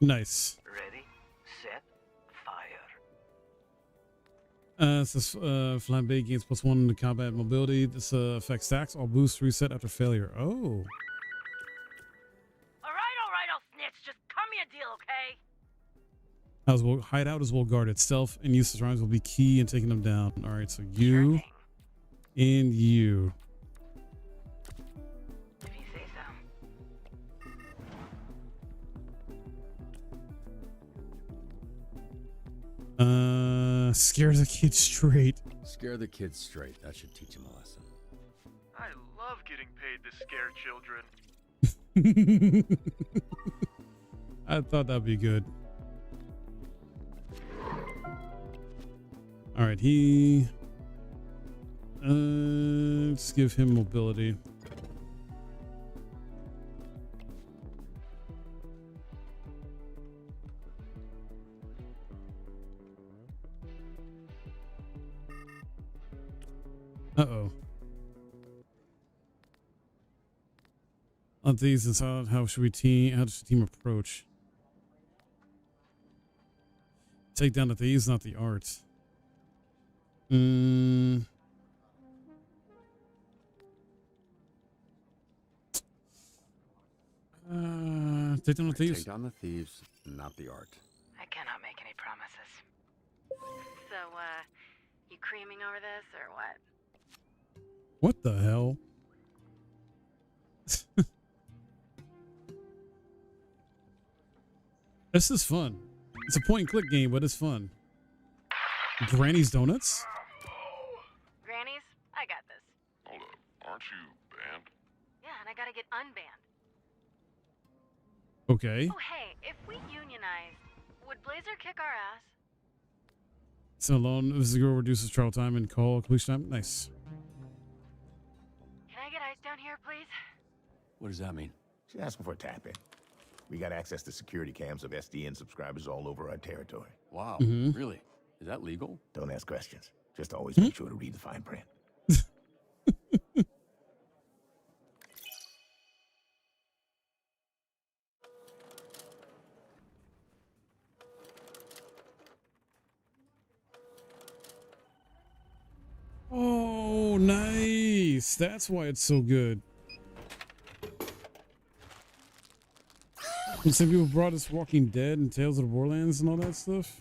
Speaker 1: Nice.
Speaker 12: Ready, set, fire.
Speaker 1: It says flambe gains +1 to combat mobility. This affects stacks. All boosts reset after failure. Oh.
Speaker 12: All right, I'll snitch. Just cut me a deal, okay?
Speaker 1: As well, hideout is well guarded. Stealth and useless rounds will be key in taking them down. All right, so you and you.
Speaker 12: If you say so.
Speaker 1: Scare the kid straight.
Speaker 8: Scare the kids straight. That should teach him a lesson.
Speaker 3: I love getting paid to scare children.
Speaker 1: I thought that'd be good. All right, let's give him mobility. Uh-oh. On these, it's how should we team? How does the team approach? Take down the thieves, not the art. Take down the thieves.
Speaker 15: Take down the thieves, not the art.
Speaker 13: I cannot make any promises. So, you creaming over this or what?
Speaker 1: What the hell? This is fun. It's a point and click game, but it's fun. Granny's Donuts?
Speaker 13: Grannies, I got this.
Speaker 16: Hold up, aren't you banned?
Speaker 13: Yeah, and I gotta get unbanned.
Speaker 1: Okay.
Speaker 13: Oh, hey, if we unionize, would Blazer kick our ass?
Speaker 1: So alone, this girl reduces trial time and call completion time. Nice.
Speaker 13: Can I get ice down here, please?
Speaker 15: What does that mean?
Speaker 9: She's asking for a tap-in. We got access to security cams of SDN subscribers all over our territory.
Speaker 15: Wow,
Speaker 1: Mhm.
Speaker 15: really? Is that legal?
Speaker 9: Don't ask questions. Just always make sure to read the fine print.
Speaker 1: Oh, nice. That's why it's so good. And some people brought us Walking Dead and Tales of the Borderlands and all that stuff.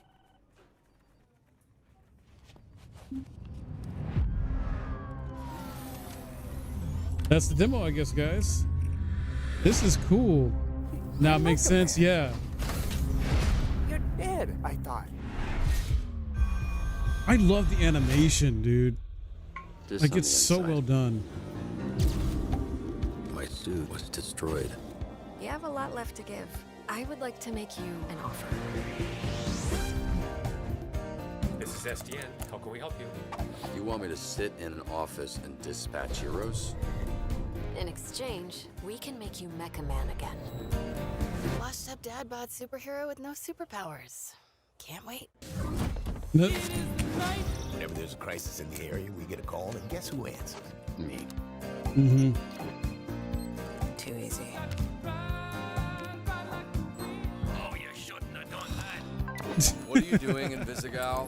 Speaker 1: That's the demo, I guess, guys. This is cool. Now it makes sense, yeah.
Speaker 17: You're dead, I thought.
Speaker 1: I love the animation, dude.
Speaker 15: This
Speaker 1: Like,
Speaker 15: on
Speaker 1: it's
Speaker 15: the
Speaker 1: so
Speaker 15: inside.
Speaker 1: well done.
Speaker 15: My suit was destroyed.
Speaker 7: You have a lot left to give. I would like to make you an offer.
Speaker 6: This is SDN. How can we help you?
Speaker 15: You want me to sit in an office and dispatch heroes?
Speaker 7: In exchange, we can make you Mecha Man again. Washed up dad bod superhero with no superpowers. Can't wait.
Speaker 9: Whenever there's a crisis in the area, we get a call, and guess who answers?
Speaker 15: Me.
Speaker 1: Mm-hmm.
Speaker 7: Too easy.
Speaker 10: Oh, you shouldn't have done that.
Speaker 15: What are you doing, Invisigal?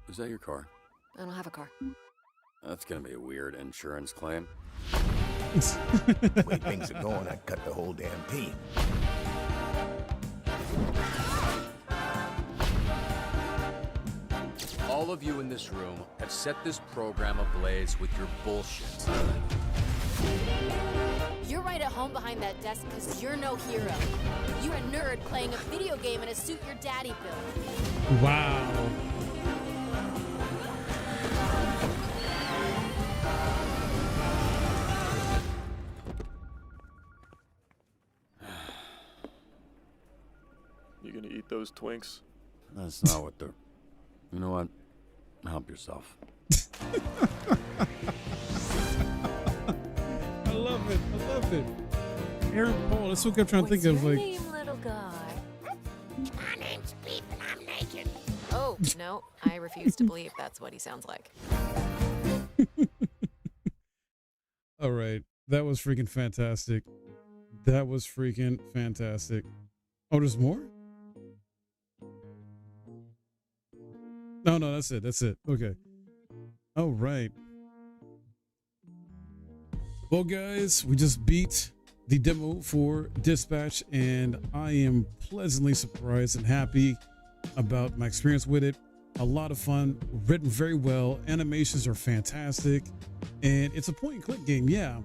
Speaker 15: Is that your car?
Speaker 7: I don't have a car.
Speaker 15: That's gonna be a weird insurance claim.
Speaker 9: The way things are going, I'd cut the whole damn team.
Speaker 8: All of you in this room have set this program ablaze with your bullshit.
Speaker 18: You're right at home behind that desk because you're no hero. You're a nerd playing a video game in a suit your daddy built.
Speaker 1: Wow.
Speaker 6: You gonna eat those Twinks?
Speaker 15: That's not what they're... You know what? Help yourself.
Speaker 1: I love it. I love it. Aaron Paul, that's what I kept trying to think of. Like,
Speaker 7: Name, little guy.
Speaker 17: My name's Beef and I'm naked.
Speaker 7: Oh, no. I refuse to believe that's what he sounds like.
Speaker 1: all right. That was freaking fantastic. That was freaking fantastic. Oh, there's more? No, that's it. That's it. Okay. All right. Well, guys, we just beat the demo for Dispatch, and I am pleasantly surprised and happy about my experience with it. A lot of fun, written very well. Animations are fantastic, and it's a point and click game, yeah.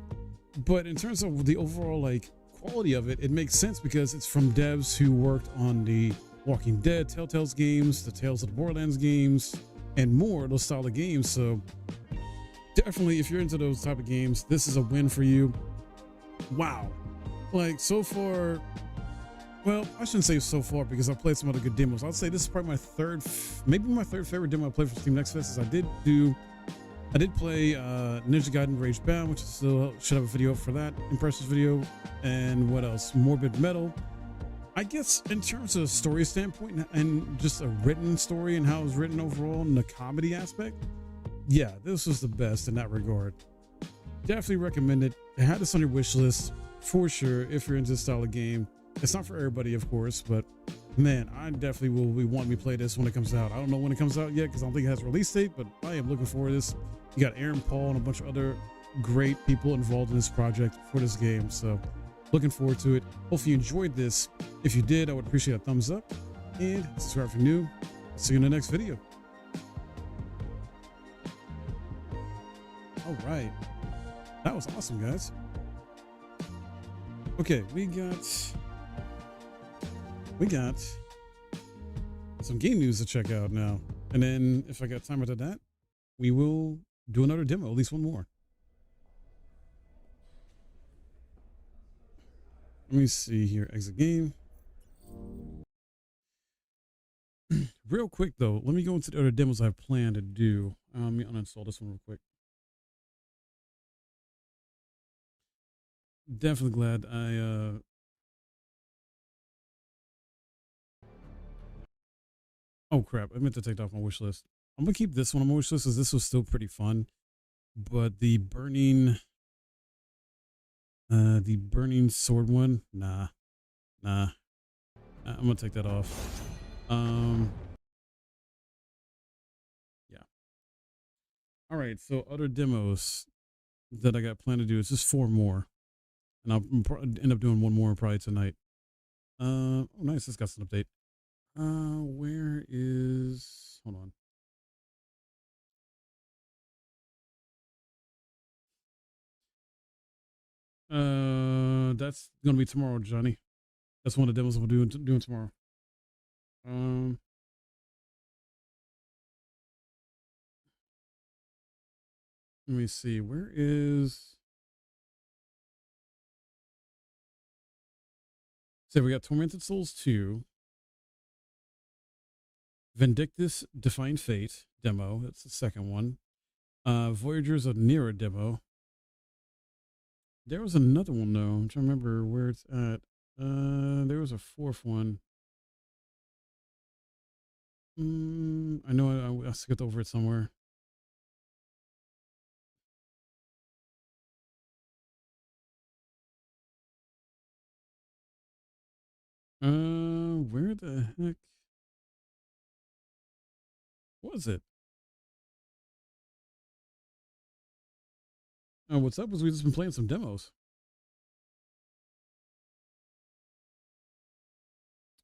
Speaker 1: But in terms of the overall like quality of it, it makes sense because it's from devs who worked on the Walking Dead, Telltale's games, the Tales of the Borderlands games, and more, those style of games. So definitely, if you're into those type of games, this is a win for you. Wow. Like, so far, well, I shouldn't say so far because I've played some other good demos. I'd say this is probably my third favorite demo I played for Steam Next Fest. Is I did play Ninja Gaiden Rage Bound, which still should have a video for that impressive video. And what else? Morbid Metal. I guess in terms of story standpoint and just a written story and how it was written overall and the comedy aspect, yeah, this was the best in that regard. Definitely recommend it. Have this on your wish list for sure if you're into this style of game. It's not for everybody, of course, but man, I definitely will be wanting to play this when it comes out. I don't know when it comes out yet because I don't think it has a release date, but I am looking forward to this. You got Aaron Paul and a bunch of other great people involved in this project for this game. So Looking forward to it. Hopefully you enjoyed this. If you did, I would appreciate a thumbs up and subscribe if you're new. See you in the next video. All right. That was awesome, guys. Okay, we got some game news to check out now. And then if I got time after that, we will do another demo, at least one more. Let me see here. Exit game. Real quick though, let me go into the other demos I have planned to do. Let me uninstall this one real quick. Definitely glad I oh crap, I meant to take that off my wish list. I'm gonna keep this one on my wish list because this was still pretty fun. But the burning sword one, nah. I'm gonna take that off. Yeah. All right, so other demos that I got planned to do is just 4 more. And I'll end up doing one more probably tonight. Oh nice, this got an update. Where is, hold on. That's gonna be tomorrow, Johnny. That's one of the demos I'm doing tomorrow. Let me see. Where is? So we got Tormented Souls 2, Vindictus Defying Fate demo. That's the second one. Voyagers of Nera demo. There was another one though. I'm trying to remember where it's at. There was a 4th one. I know I skipped over it somewhere. Where the heck was it? What's up? Was we just been playing some demos?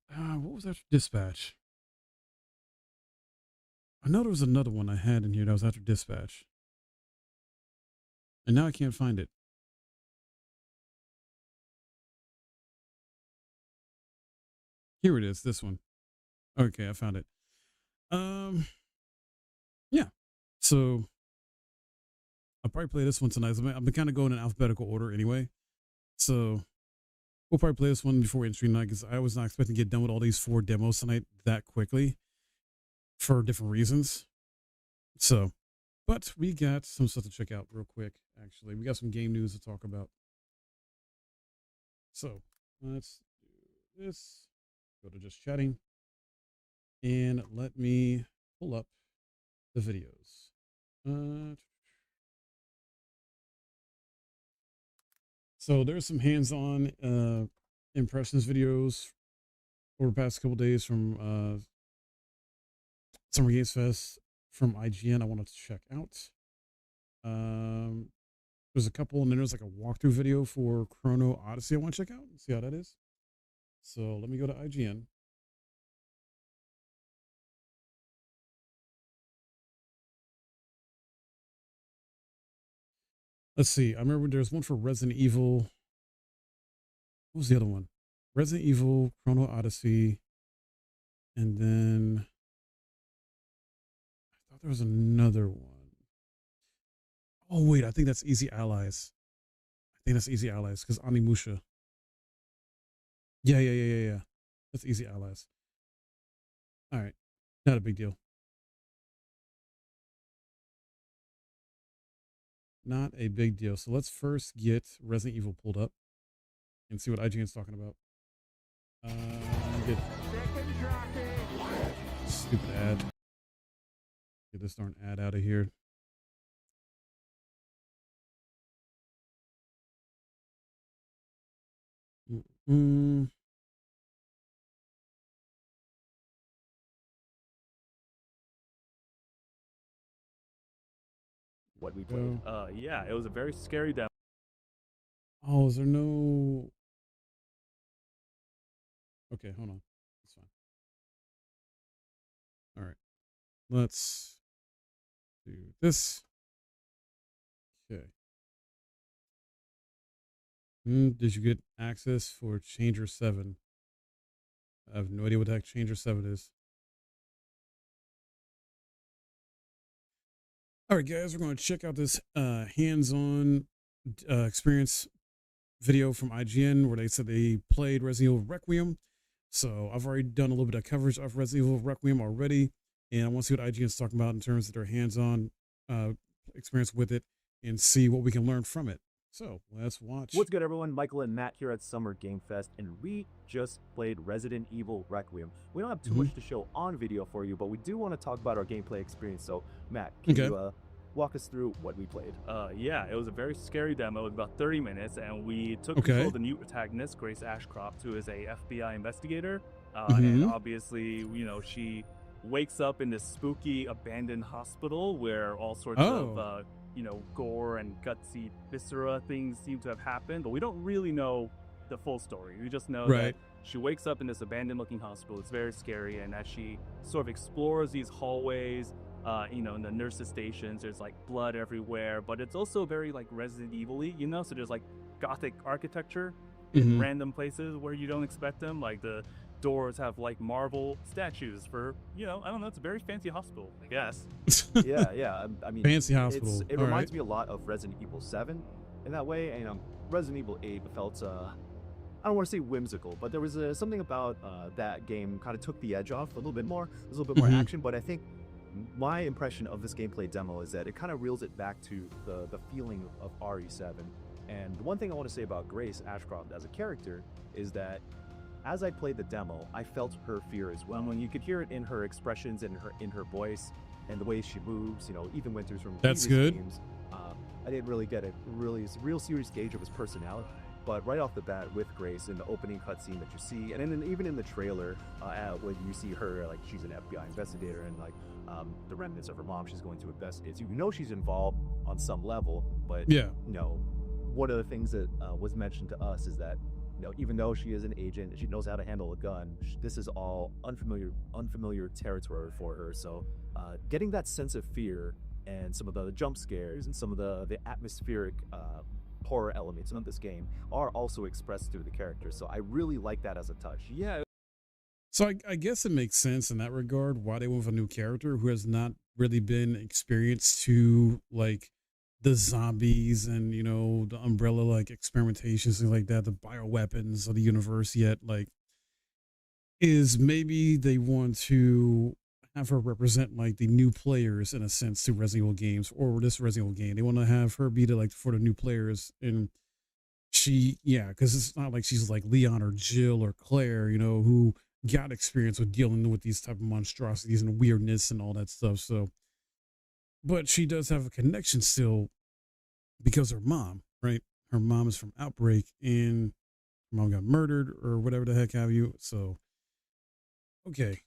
Speaker 1: What was after Dispatch? I know there was another one I had in here that was after Dispatch. And now I can't find it. Here it is, this one. Okay, I found it. Yeah. So I'll probably play this one tonight. I've been kind of going in alphabetical order anyway. So we'll probably play this one before we end stream tonight because I was not expecting to get done with all these 4 demos tonight that quickly for different reasons. So, but we got some stuff to check out real quick, actually. We got some game news to talk about. So let's do this. Go to just chatting. And let me pull up the videos. So there's some hands-on impressions videos over the past couple days from Summer Games Fest from IGN I wanted to check out. There's a couple, and then there's like a walkthrough video for Chrono Odyssey I want to check out and see how that is. So let me go to IGN. Let's see. I remember there's one for Resident Evil. What was the other one? Resident Evil, Chrono Odyssey, and then I thought there was another one. Oh wait, I think that's Easy Allies. I think that's Easy Allies because Animusha. Yeah. That's Easy Allies. All right, not a big deal. Not a big deal. So let's first get Resident Evil pulled up and see what IGN's talking about. Get stupid ad. Get this darn ad out of here.
Speaker 6: What we played. Yeah, it was a very scary demo.
Speaker 1: Oh, is there no? Okay, hold on. That's fine. All right. Let's do this. Okay. Did you get access for Changer 7? I have no idea what the heck Changer 7 is. All right, guys, we're going to check out this hands-on experience video from IGN where they said they played Resident Evil Requiem. So I've already done a little bit of coverage of Resident Evil Requiem already, and I want to see what IGN's talking about in terms of their hands-on experience with it and see what we can learn from it. So let's watch.
Speaker 19: What's good, everyone? Michael and Matt here at Summer Game Fest, and we just played Resident Evil Requiem. We don't have too much to show on video for you, but we do want to talk about our gameplay experience. So, Matt, can you walk us through what we played?
Speaker 20: Yeah, it was a very scary demo. It was about 30 minutes, and we took control of the new protagonist, Grace Ashcroft, who is a FBI investigator. And obviously, you know, she wakes up in this spooky abandoned hospital where all sorts of you know, gore and gutsy viscera things seem to have happened, but we don't really know the full story. We just know that she wakes up in this abandoned looking hospital. It's very scary, and as she sort of explores these hallways, you know, in the nurses' stations, there's like blood everywhere, but it's also very like Resident Evil-y, you know, so there's like gothic architecture in random places where you don't expect them, like the doors have like marble statues for, you know, I don't know, it's a very fancy hospital, I guess.
Speaker 19: Yeah. I mean,
Speaker 1: fancy hospital.
Speaker 19: It reminds me a lot of Resident Evil 7 in that way. And, you know, Resident Evil 8 felt, I don't want to say whimsical, but there was something about that game kind of took the edge off a little bit more. There's a little bit more action, but I think my impression of this gameplay demo is that it kind of reels it back to the feeling of RE7. And the one thing I want to say about Grace Ashcroft as a character is that as I played the demo, I felt her fear as well. When you could hear it in her expressions and in her voice and the way she moves, you know, even when there's from previous games, I didn't really get a real serious gauge of his personality. But right off the bat with Grace in the opening cutscene that you see, and then even in the trailer, when you see her, like she's an FBI investigator and like the remnants of her mom she's going to investigate. So you know she's involved on some level, but you know, one of the things that was mentioned to us is that, you know, even though she is an agent, she knows how to handle a gun. This is all unfamiliar territory for her. So, getting that sense of fear and some of the jump scares and some of the atmospheric horror elements of this game are also expressed through the character. So, I really like that as a touch.
Speaker 20: Yeah.
Speaker 1: So I guess it makes sense in that regard why they went with a new character who has not really been experienced to like the zombies and, you know, the Umbrella like experimentations, things like that, the bioweapons of the universe yet. Like, is maybe they want to have her represent like the new players in a sense to Resident Evil games or this Resident Evil game. They want to have her be the like for the new players, and she, because it's not like she's like Leon or Jill or Claire, you know, who got experience with dealing with these type of monstrosities and weirdness and all that stuff. So, but she does have a connection still because her mom, right? Her mom is from Outbreak and her mom got murdered or whatever the heck have you. So, okay.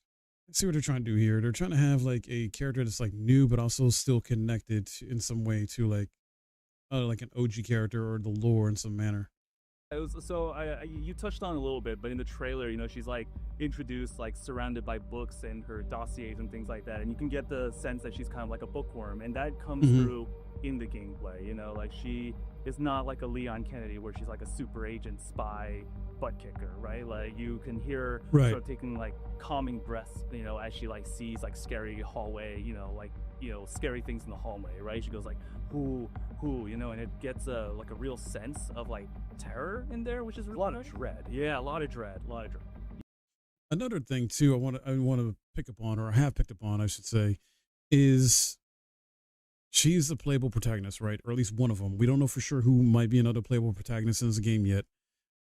Speaker 1: Let's see what they're trying to do here. They're trying to have like a character that's like new, but also still connected in some way to like an OG character or the lore in some manner.
Speaker 20: It was, so you touched on it a little bit, but in the trailer, you know, she's like introduced, like surrounded by books and her dossiers and things like that, and you can get the sense that she's kind of like a bookworm, and that comes through in the gameplay. You know, like she is not like a Leon Kennedy where she's like a super agent spy butt kicker, right? Like you can hear her sort of taking like calming breaths, you know, as she like sees like scary hallway, you know, like, you know, scary things in the hallway, right? She goes like, who, you know, and it gets like a real sense of like terror in there, which is really
Speaker 19: a lot of dread.
Speaker 20: Yeah, a lot of dread.
Speaker 1: Another thing too, I want to pick up on, or I have picked up on, I should say, is she's the playable protagonist, right? Or at least one of them. We don't know for sure who might be another playable protagonist in this game yet,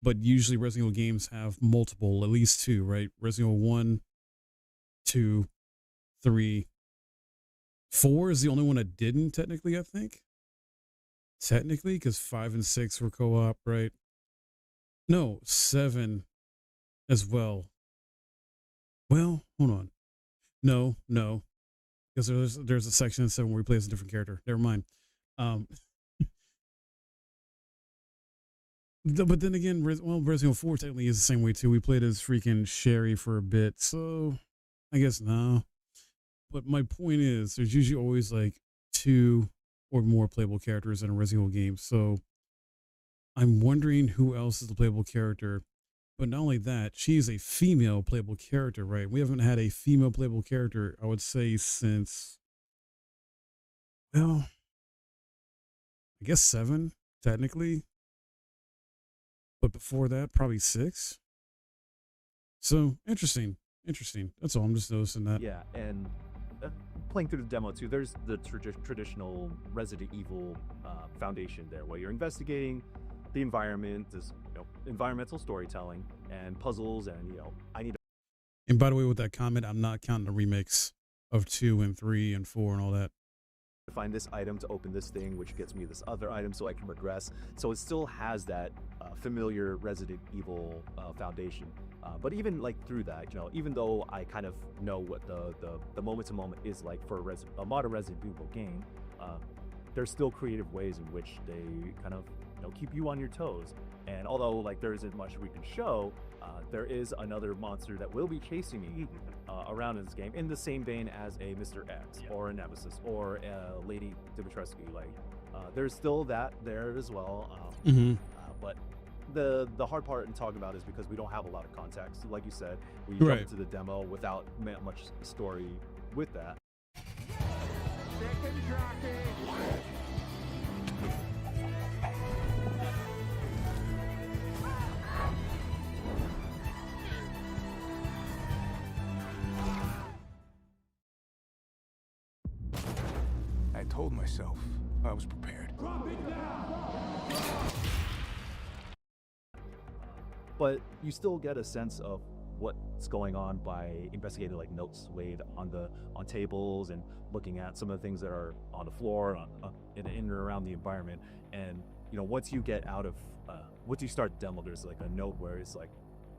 Speaker 1: but usually Resident Evil games have multiple, at least two, right? Resident Evil 1, 2, 3, 4 is the only one that didn't, technically, I think. Technically, because 5 and 6 were co-op, right? No, 7 as well. Well, hold on. No, because there's a section in 7 where we play as a different character. Never mind. But then again, Resident Evil 4 technically is the same way too. We played as freaking Sherry for a bit, so I guess no. But my point is, there's usually always like 2 or more playable characters in a Resident Evil game. So I'm wondering who else is the playable character. But not only that, she is a female playable character, right? We haven't had a female playable character, I would say, since, well, I guess 7, technically. But before that, probably 6. So, interesting. That's all. I'm just noticing that.
Speaker 19: Yeah, and playing through the demo too, there's the traditional Resident Evil foundation there, where you're investigating the environment, this environmental storytelling and puzzles, and I need to.
Speaker 1: And by the way, with that comment, I'm not counting the remakes of 2 and 3 and 4 and all that.
Speaker 19: Find this item to open this thing, which gets me this other item so I can progress. So it still has that familiar Resident Evil foundation. But even like through that, even though I kind of know what the moment to moment is like for a modern Resident Evil game, there's still creative ways in which they kind of keep you on your toes. And although like there isn't much we can show, there is another monster that will be chasing me around in this game, in the same vein as a Mr. X or a Nemesis or a Lady Dimitrescu. Like there's still that there as well. But the hard part to talk about is because we don't have a lot of context. Like you said, we jump into the demo without much story with that.
Speaker 9: I told myself I was prepared.
Speaker 19: But you still get a sense of what's going on by investigating like notes laid on tables and looking at some of the things that are on the floor in and around the environment. And once you get out of once you start demo, there's like a note where it's like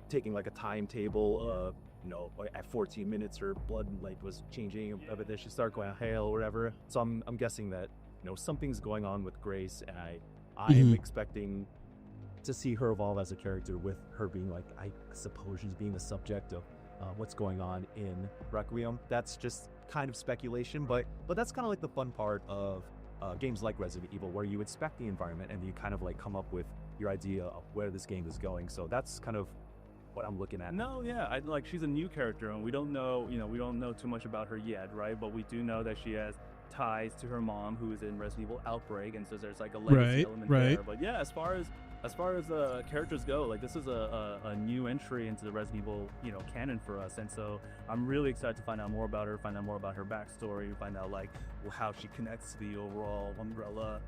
Speaker 19: taking like a timetable. Like at 14 minutes her blood like was changing, but then she started going hail or whatever. So I'm guessing that something's going on with Grace, and I am expecting to see her evolve as a character, with her being like, I suppose she's being the subject of what's going on in Requiem. That's just kind of speculation, but that's kind of like the fun part of games like Resident Evil, where you inspect the environment and you kind of like come up with your idea of where this game is going. So that's kind of what I'm looking at.
Speaker 20: No, yeah, she's a new character, and we don't know too much about her yet, right? But we do know that she has ties to her mom, who is in Resident Evil Outbreak, and so there's like a legacy element there. But yeah, as far as characters go, like this is a new entry into the Resident Evil canon for us, and so I'm really excited to find out more about her, find out more about her backstory, find out like how she connects to the overall umbrella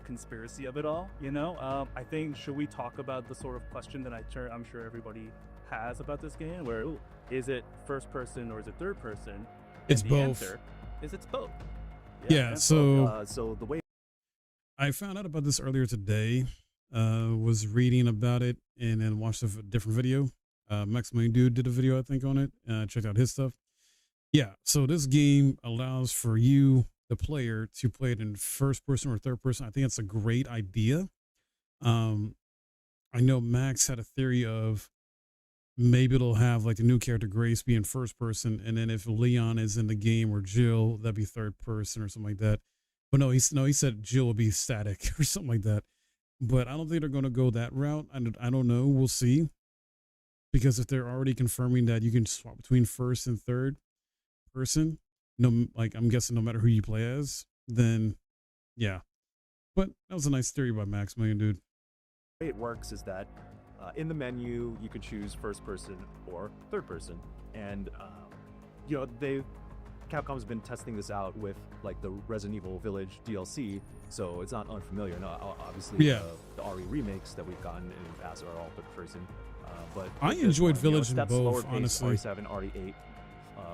Speaker 20: conspiracy of it all. I think, should we talk about the sort of question that I'm sure everybody has about this game, where is it first person or is it third person?
Speaker 1: It's
Speaker 20: and the
Speaker 1: both.
Speaker 20: Answer is it's both.
Speaker 1: Yeah, so
Speaker 19: so the way
Speaker 1: I found out about this earlier today, was reading about it and then watched a different video. Maximilian Dude did a video, I think, on it. Checked out his stuff. Yeah, so this game allows for you, the player, to play it in first person or third person. I think it's a great idea. I know Max had a theory of maybe it'll have like the new character Grace be in first person, and then if Leon is in the game or Jill, that'd be third person or something like that. But no, he said Jill will be static or something like that. But I don't think they're going to go that route. I don't know. We'll see. Because if they're already confirming that you can swap between first and third person, I'm guessing no matter who you play as, then yeah. But that was a nice theory by Maximilian Dude.
Speaker 19: The way it works is that in the menu you can choose first person or third person, and Capcom's been testing this out with like the Resident Evil Village DLC, so it's not unfamiliar. No, obviously the RE remakes that we've gotten in the past are all third person, but
Speaker 1: I enjoyed Village in both,
Speaker 19: slower
Speaker 1: honestly.
Speaker 19: RE7, RE8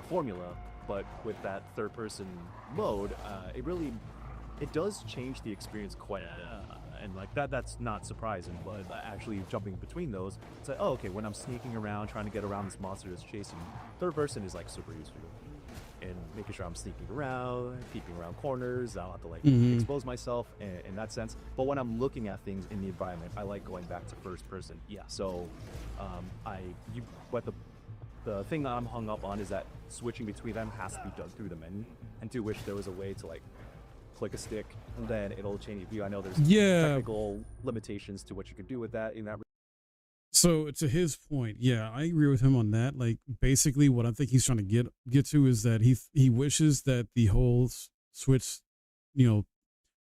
Speaker 19: formula, but with that third person mode, it does change the experience quite a bit. And like that's not surprising, but actually jumping between those, it's like, oh, okay, when I'm sneaking around trying to get around this monster that's chasing me, third person is like super useful. and making sure I'm sneaking around, peeping around corners. I don't have to like
Speaker 1: Mhm.
Speaker 19: expose myself in that sense. But when I'm looking at things in the environment, I like going back to first person. Yeah. So, but the thing that I'm hung up on is that switching between them has to be done through the menu, and to wish there was a way to like click a stick and then it'll change your view. I know there's
Speaker 1: Yeah.
Speaker 19: technical limitations to what you can do with that in that.
Speaker 1: So to his point, yeah, I agree with him on that. Like basically, what I think he's trying to get to is that he wishes that the whole switch, you know,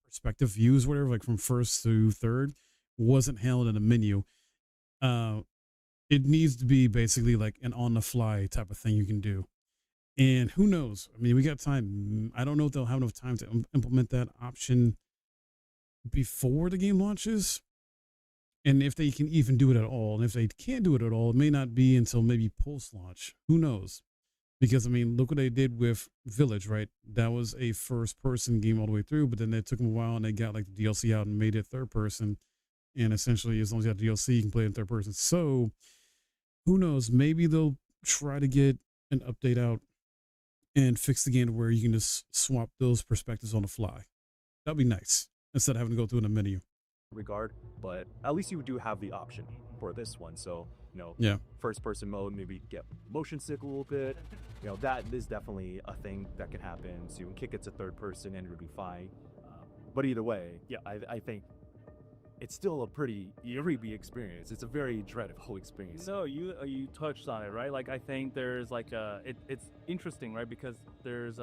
Speaker 1: perspective views, whatever, like from first to third, wasn't handled in a menu. Uh, it needs to be basically like an on the fly type of thing you can do. And who knows? I mean, we got time. I don't know if they'll have enough time to implement that option before the game launches. And if they can even do it at all. And if they can't do it at all, it may not be until maybe post launch. Who knows? Because, I mean, look what they did with Village, right? That was a first person game all the way through, but then it took them a while and they got like the DLC out and made it third person. And essentially, as long as you have DLC, you can play it in third person. So who knows? Maybe they'll try to get an update out and fix the game to where you can just swap those perspectives on the fly. That'd be nice instead of having to go through in a menu.
Speaker 19: Regard, but at least you do have the option for this one. So,
Speaker 1: Yeah.
Speaker 19: first person mode, maybe get motion sick a little bit. That is definitely a thing that can happen. So you can kick it to third person and it'll be fine. But either way, yeah, I think it's still a pretty eerie experience. It's a very dreadful experience.
Speaker 20: No, you touched on it, right? Like I think there's like it's interesting, right? Because there's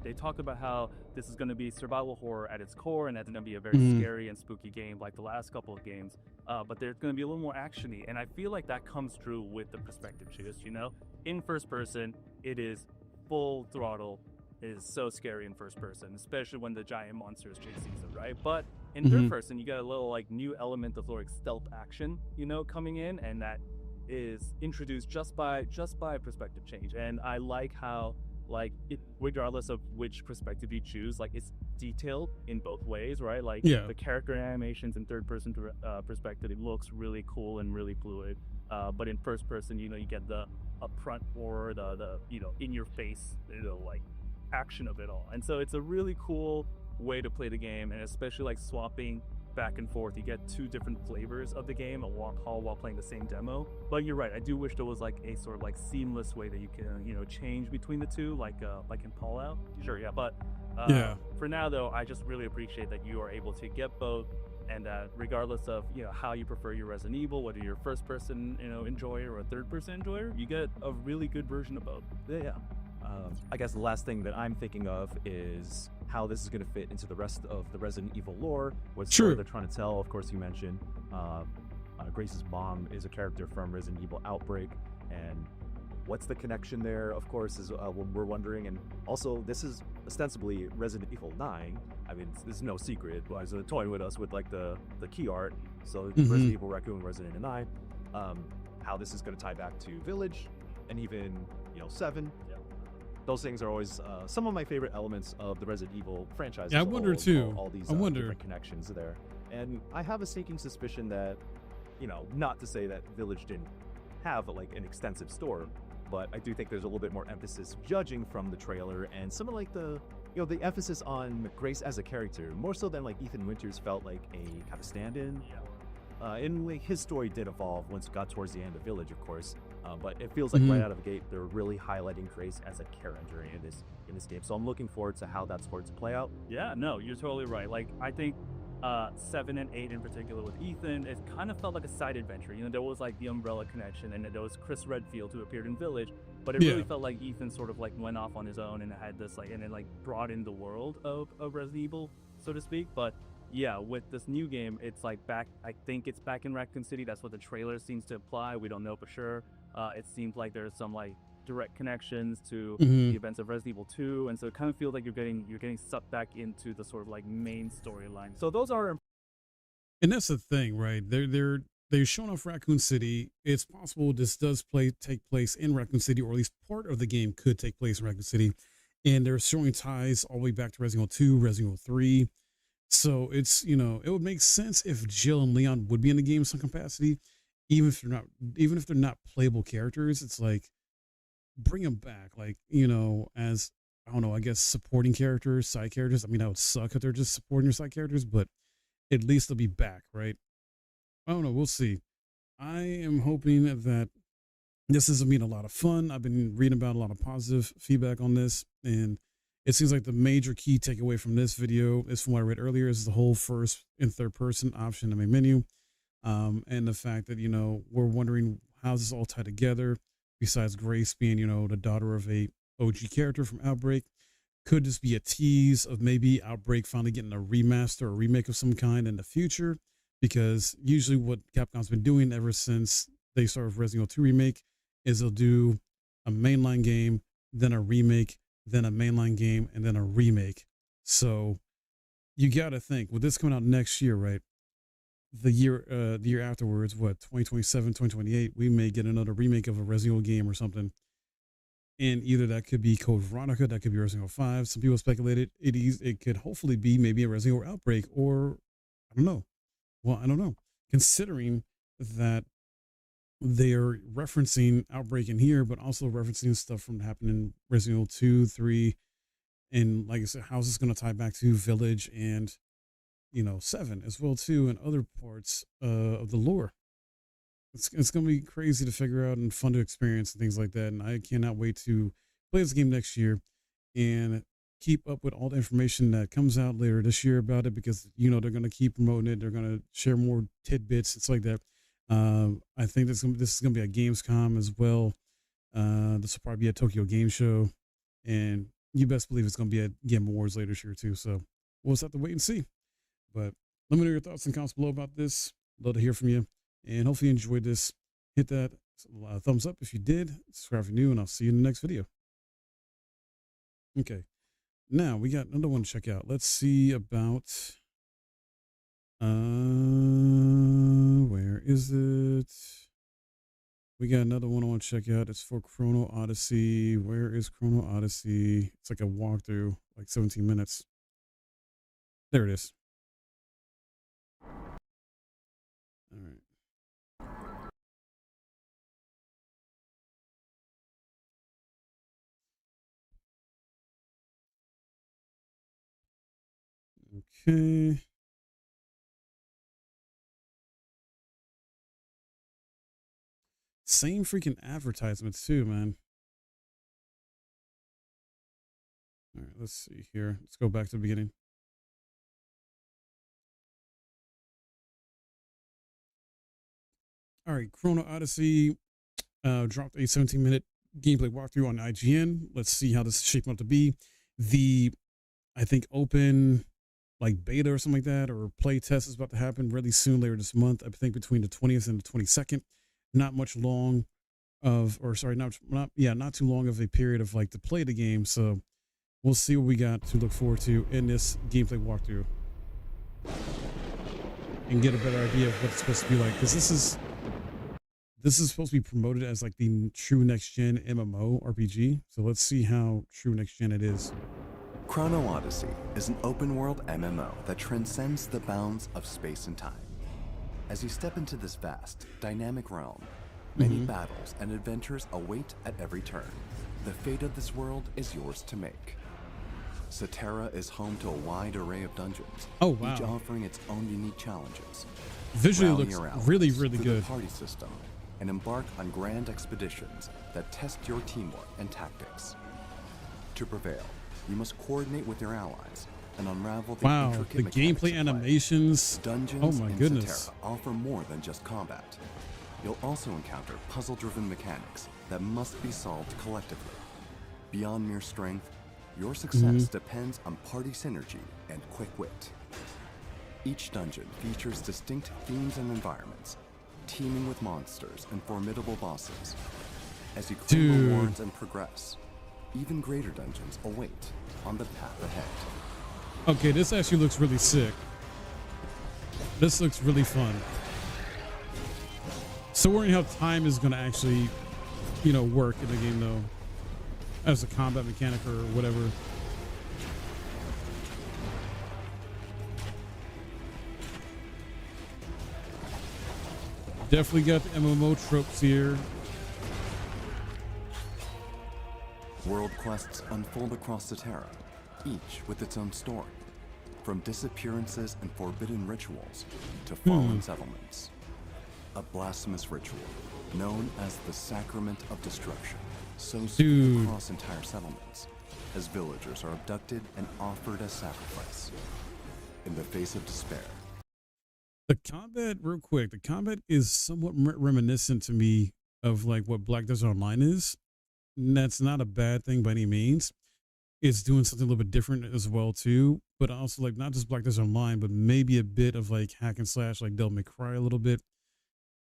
Speaker 20: they talk about how this is going to be survival horror at its core, and that's going to be a very scary and spooky game like the last couple of games. But there's going to be a little more actiony, and I feel like that comes true with the perspective shift. In first person, it is full throttle. It is so scary in first person, especially when the giant monsters chase season, right? But in third person, you get a little like new element of like stealth action, coming in, and that is introduced just by perspective change. And I like how like it, regardless of which perspective you choose, like it's detailed in both ways, right? Like the character animations in third person perspective, it looks really cool and really fluid. But in first person, you get the upfront or the in your face, like action of it all. And so it's a really cool way to play the game, and especially like swapping back and forth, you get two different flavors of the game, a walk hall while playing the same demo. But you're right, I do wish there was like a sort of like seamless way that you can change between the two, like in Fallout. Sure, yeah. But for now though, I just really appreciate that you are able to get both, and that regardless of how you prefer your Resident Evil, whether you're a first person enjoyer or a third person enjoyer, you get a really good version of both.
Speaker 19: Yeah. I guess the last thing that I'm thinking of is how this is going to fit into the rest of the Resident Evil lore. What story they're trying to tell. Of course, you mentioned Grace's mom is a character from Resident Evil Outbreak, and what's the connection there? Of course, is what we're wondering. And also, this is ostensibly Resident Evil 9. I mean, this is no secret. It was toying with us with like the key art. So Resident Evil Raccoon, Resident Evil 9. How this is going to tie back to Village, and even 7. Those things are always some of my favorite elements of the Resident Evil franchise.
Speaker 1: Yeah, I wonder too.
Speaker 19: All these
Speaker 1: I wonder.
Speaker 19: different connections there. And I have a sneaking suspicion that, not to say that Village didn't have like an extensive store, but I do think there's a little bit more emphasis, judging from the trailer, and some of like the emphasis on Grace as a character, more so than like Ethan Winters felt like a kind of stand-in. And like, his story did evolve once it got towards the end of Village, of course. But it feels like right out of the gate, they're really highlighting Grace as a character in this game. So I'm looking forward to how that's going to play out.
Speaker 20: Yeah, no, you're totally right. Like, I think 7 and 8 in particular with Ethan, it kind of felt like a side adventure. There was like the Umbrella connection, and there was Chris Redfield who appeared in Village, but it really felt like Ethan sort of like went off on his own and had this like, and then like brought in the world of Resident Evil, so to speak. But yeah, with this new game, it's like back, I think it's back in Raccoon City. That's what the trailer seems to imply. We don't know for sure. It seems like there's some like direct connections to the events of Resident Evil 2, and so it kind of feels like you're getting sucked back into the sort of like main storyline. So those are,
Speaker 1: and that's the thing, right? They're showing off Raccoon City. It's possible this does take place in Raccoon City, or at least part of the game could take place in Raccoon City, and they're showing ties all the way back to Resident Evil 2, Resident Evil 3. So it's it would make sense if Jill and Leon would be in the game in some capacity. Even if they're not playable characters, it's like bring them back, like, you know, as, I don't know, I guess supporting characters, side characters. I mean, that would suck if they're just supporting your side characters, but at least they'll be back, right? I don't know. We'll see. I am hoping that this has been a lot of fun. I've been reading about a lot of positive feedback on this, and it seems like the major key takeaway from this video is, from what I read earlier, is the whole first and third person option in the main menu, and the fact that, you know, we're wondering how's this all tied together. Besides Grace being, you know, the daughter of a OG character from Outbreak, could this be a tease of maybe Outbreak finally getting a remaster or remake of some kind in the future? Because usually what Capcom's been doing ever since they started Resident Evil 2 remake is they'll do a mainline game, then a remake, then a mainline game, and then a remake. So you got to think, with this coming out next year, right? The year afterwards, what, 2027, 2028, we may get another remake of a Resident Evil game or something. And either that could be Code Veronica, that could be Resident Evil 5. Some people speculated it could hopefully be maybe a Resident Evil Outbreak, or I don't know. Well, I don't know. Considering that they are referencing Outbreak in here, but also referencing stuff from happening in Resident Evil 2, 3, and like I said, how's this going to tie back to Village and, you know, 7 as well too, and other parts of the lore. It's going to be crazy to figure out and fun to experience and things like that. And I cannot wait to play this game next year and keep up with all the information that comes out later this year about it, because, you know, they're going to keep promoting it. They're going to share more tidbits. It's like that. I think this is going to be at Gamescom as well. This will probably be a Tokyo Game Show, and you best believe it's going to be at Game Awards later this year too. So we'll just have to wait and see. But let me know your thoughts and comments below about this. Love to hear from you, and hopefully you enjoyed this. Hit that thumbs up if you did. Subscribe if you're new, and I'll see you in the next video. Okay, now we got another one to check out. Let's see about where is it? We got another one I want to check out. It's for Chrono Odyssey. Where is Chrono Odyssey? It's like a walkthrough, like 17 minutes. There it is. All right. Okay. Same freaking advertisements too, man. All right, let's see here. Let's go back to the beginning. All right, Chrono Odyssey dropped a 17-minute gameplay walkthrough on IGN. Let's see how this is shaping up to be. The, I think, open like beta or something like that, or play test is about to happen really soon, later this month. I think between the 20th and the 22nd. Not much long of, or sorry, not too long of a period of like to play the game. So we'll see what we got to look forward to in this gameplay walkthrough, and get a better idea of what it's supposed to be like. Because this is supposed to be promoted as like the true next gen MMO RPG. So let's see how true next gen it is.
Speaker 21: Chrono Odyssey is an open world MMO that transcends the bounds of space and time. As you step into this vast, dynamic realm, many battles and adventures await at every turn. The fate of this world is yours to make. Satera is home to a wide array of dungeons, each offering its own unique challenges.
Speaker 1: Visually
Speaker 21: Rally
Speaker 1: looks
Speaker 21: your allies
Speaker 1: really
Speaker 21: through
Speaker 1: good.
Speaker 21: The party system, and embark on grand expeditions that test your teamwork and tactics. To prevail, you must coordinate with your allies and unravel the intricate
Speaker 1: the
Speaker 21: mechanics
Speaker 1: gameplay
Speaker 21: of play.
Speaker 1: animations.
Speaker 21: Dungeons
Speaker 1: Oh my
Speaker 21: in
Speaker 1: goodness.
Speaker 21: Satera offer more than just combat. You'll also encounter puzzle-driven mechanics that must be solved collectively. Beyond mere strength, your success depends on party synergy and quick wit. Each dungeon features distinct themes and environments, teeming with monsters and formidable bosses. As you claim rewards and progress, even greater dungeons await on the path ahead.
Speaker 1: Okay, this actually looks really sick. This looks really fun. So wondering how time is going to actually, you know, work in the game though, as a combat mechanic or whatever. Definitely got the MMO tropes here.
Speaker 21: World quests unfold across Cetera, each with its own story, from disappearances and forbidden rituals to fallen settlements. A blasphemous ritual known as the Sacrament of Destruction sows fear across entire settlements as villagers are abducted and offered as sacrifice. In the face of despair,
Speaker 1: the combat, real quick, the combat is somewhat reminiscent to me of like what Black Desert Online is. And that's not a bad thing by any means. It's doing something a little bit different as well too, but also like not just Black Desert Online, but maybe a bit of like hack and slash, like Devil May Cry a little bit,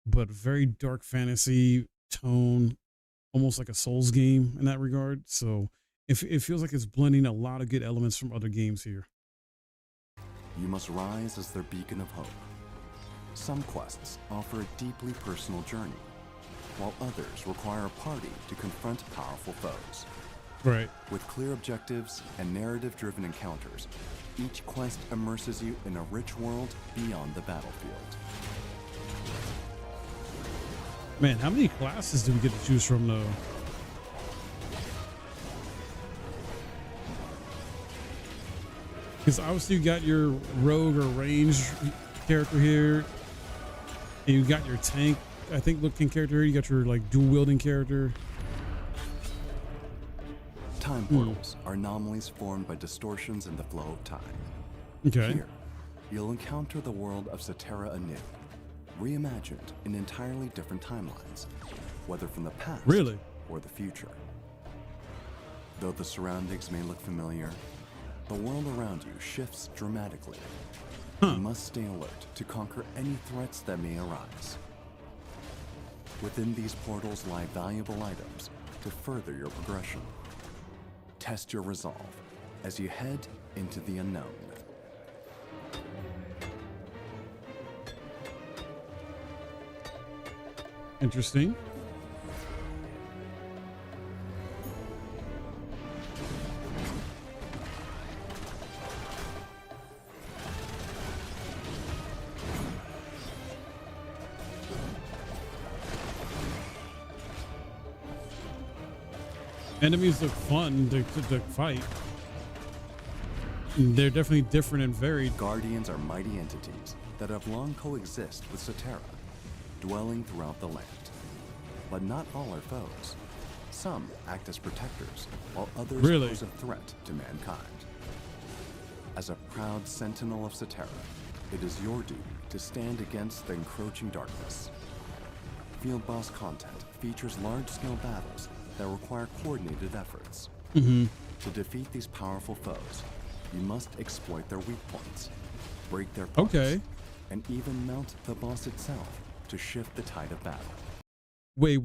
Speaker 1: but very dark fantasy tone, almost like a Souls game in that regard. So it feels like it's blending a lot of good elements from other games here.
Speaker 21: you must rise as their beacon of hope. Some quests offer a deeply personal journey, while others require a party to confront powerful foes.
Speaker 1: Right.
Speaker 21: With clear objectives and narrative-driven encounters, each quest immerses you in a rich world beyond the battlefield.
Speaker 1: Man, how many classes do we get to choose from, though? Because obviously you got your rogue or range character here, and you got your tank, I think, looking character here. You got your like dual-wielding character.
Speaker 21: Time portals are anomalies formed by distortions in the flow of time.
Speaker 1: Okay.
Speaker 21: Here, you'll encounter the world of Cetera anew, reimagined in entirely different timelines, whether from the past or the future. Though the surroundings may look familiar, the world around you shifts dramatically. You must stay alert to conquer any threats that may arise. Within these portals lie valuable items to further your progression. Test your resolve as you head into the unknown.
Speaker 1: Interesting. Enemies look fun to fight. They're definitely different and varied.
Speaker 21: Guardians are mighty entities that have long coexist with Cetera, dwelling throughout the land. But not all are foes. Some act as protectors, while others pose a threat to mankind. As a proud sentinel of Cetera, it is your duty to stand against the encroaching darkness. Field boss content features large-scale battles that require coordinated efforts. To defeat these powerful foes, you must exploit their weak points, break their parts, and even mount the boss itself to shift the tide of battle.
Speaker 1: Wait.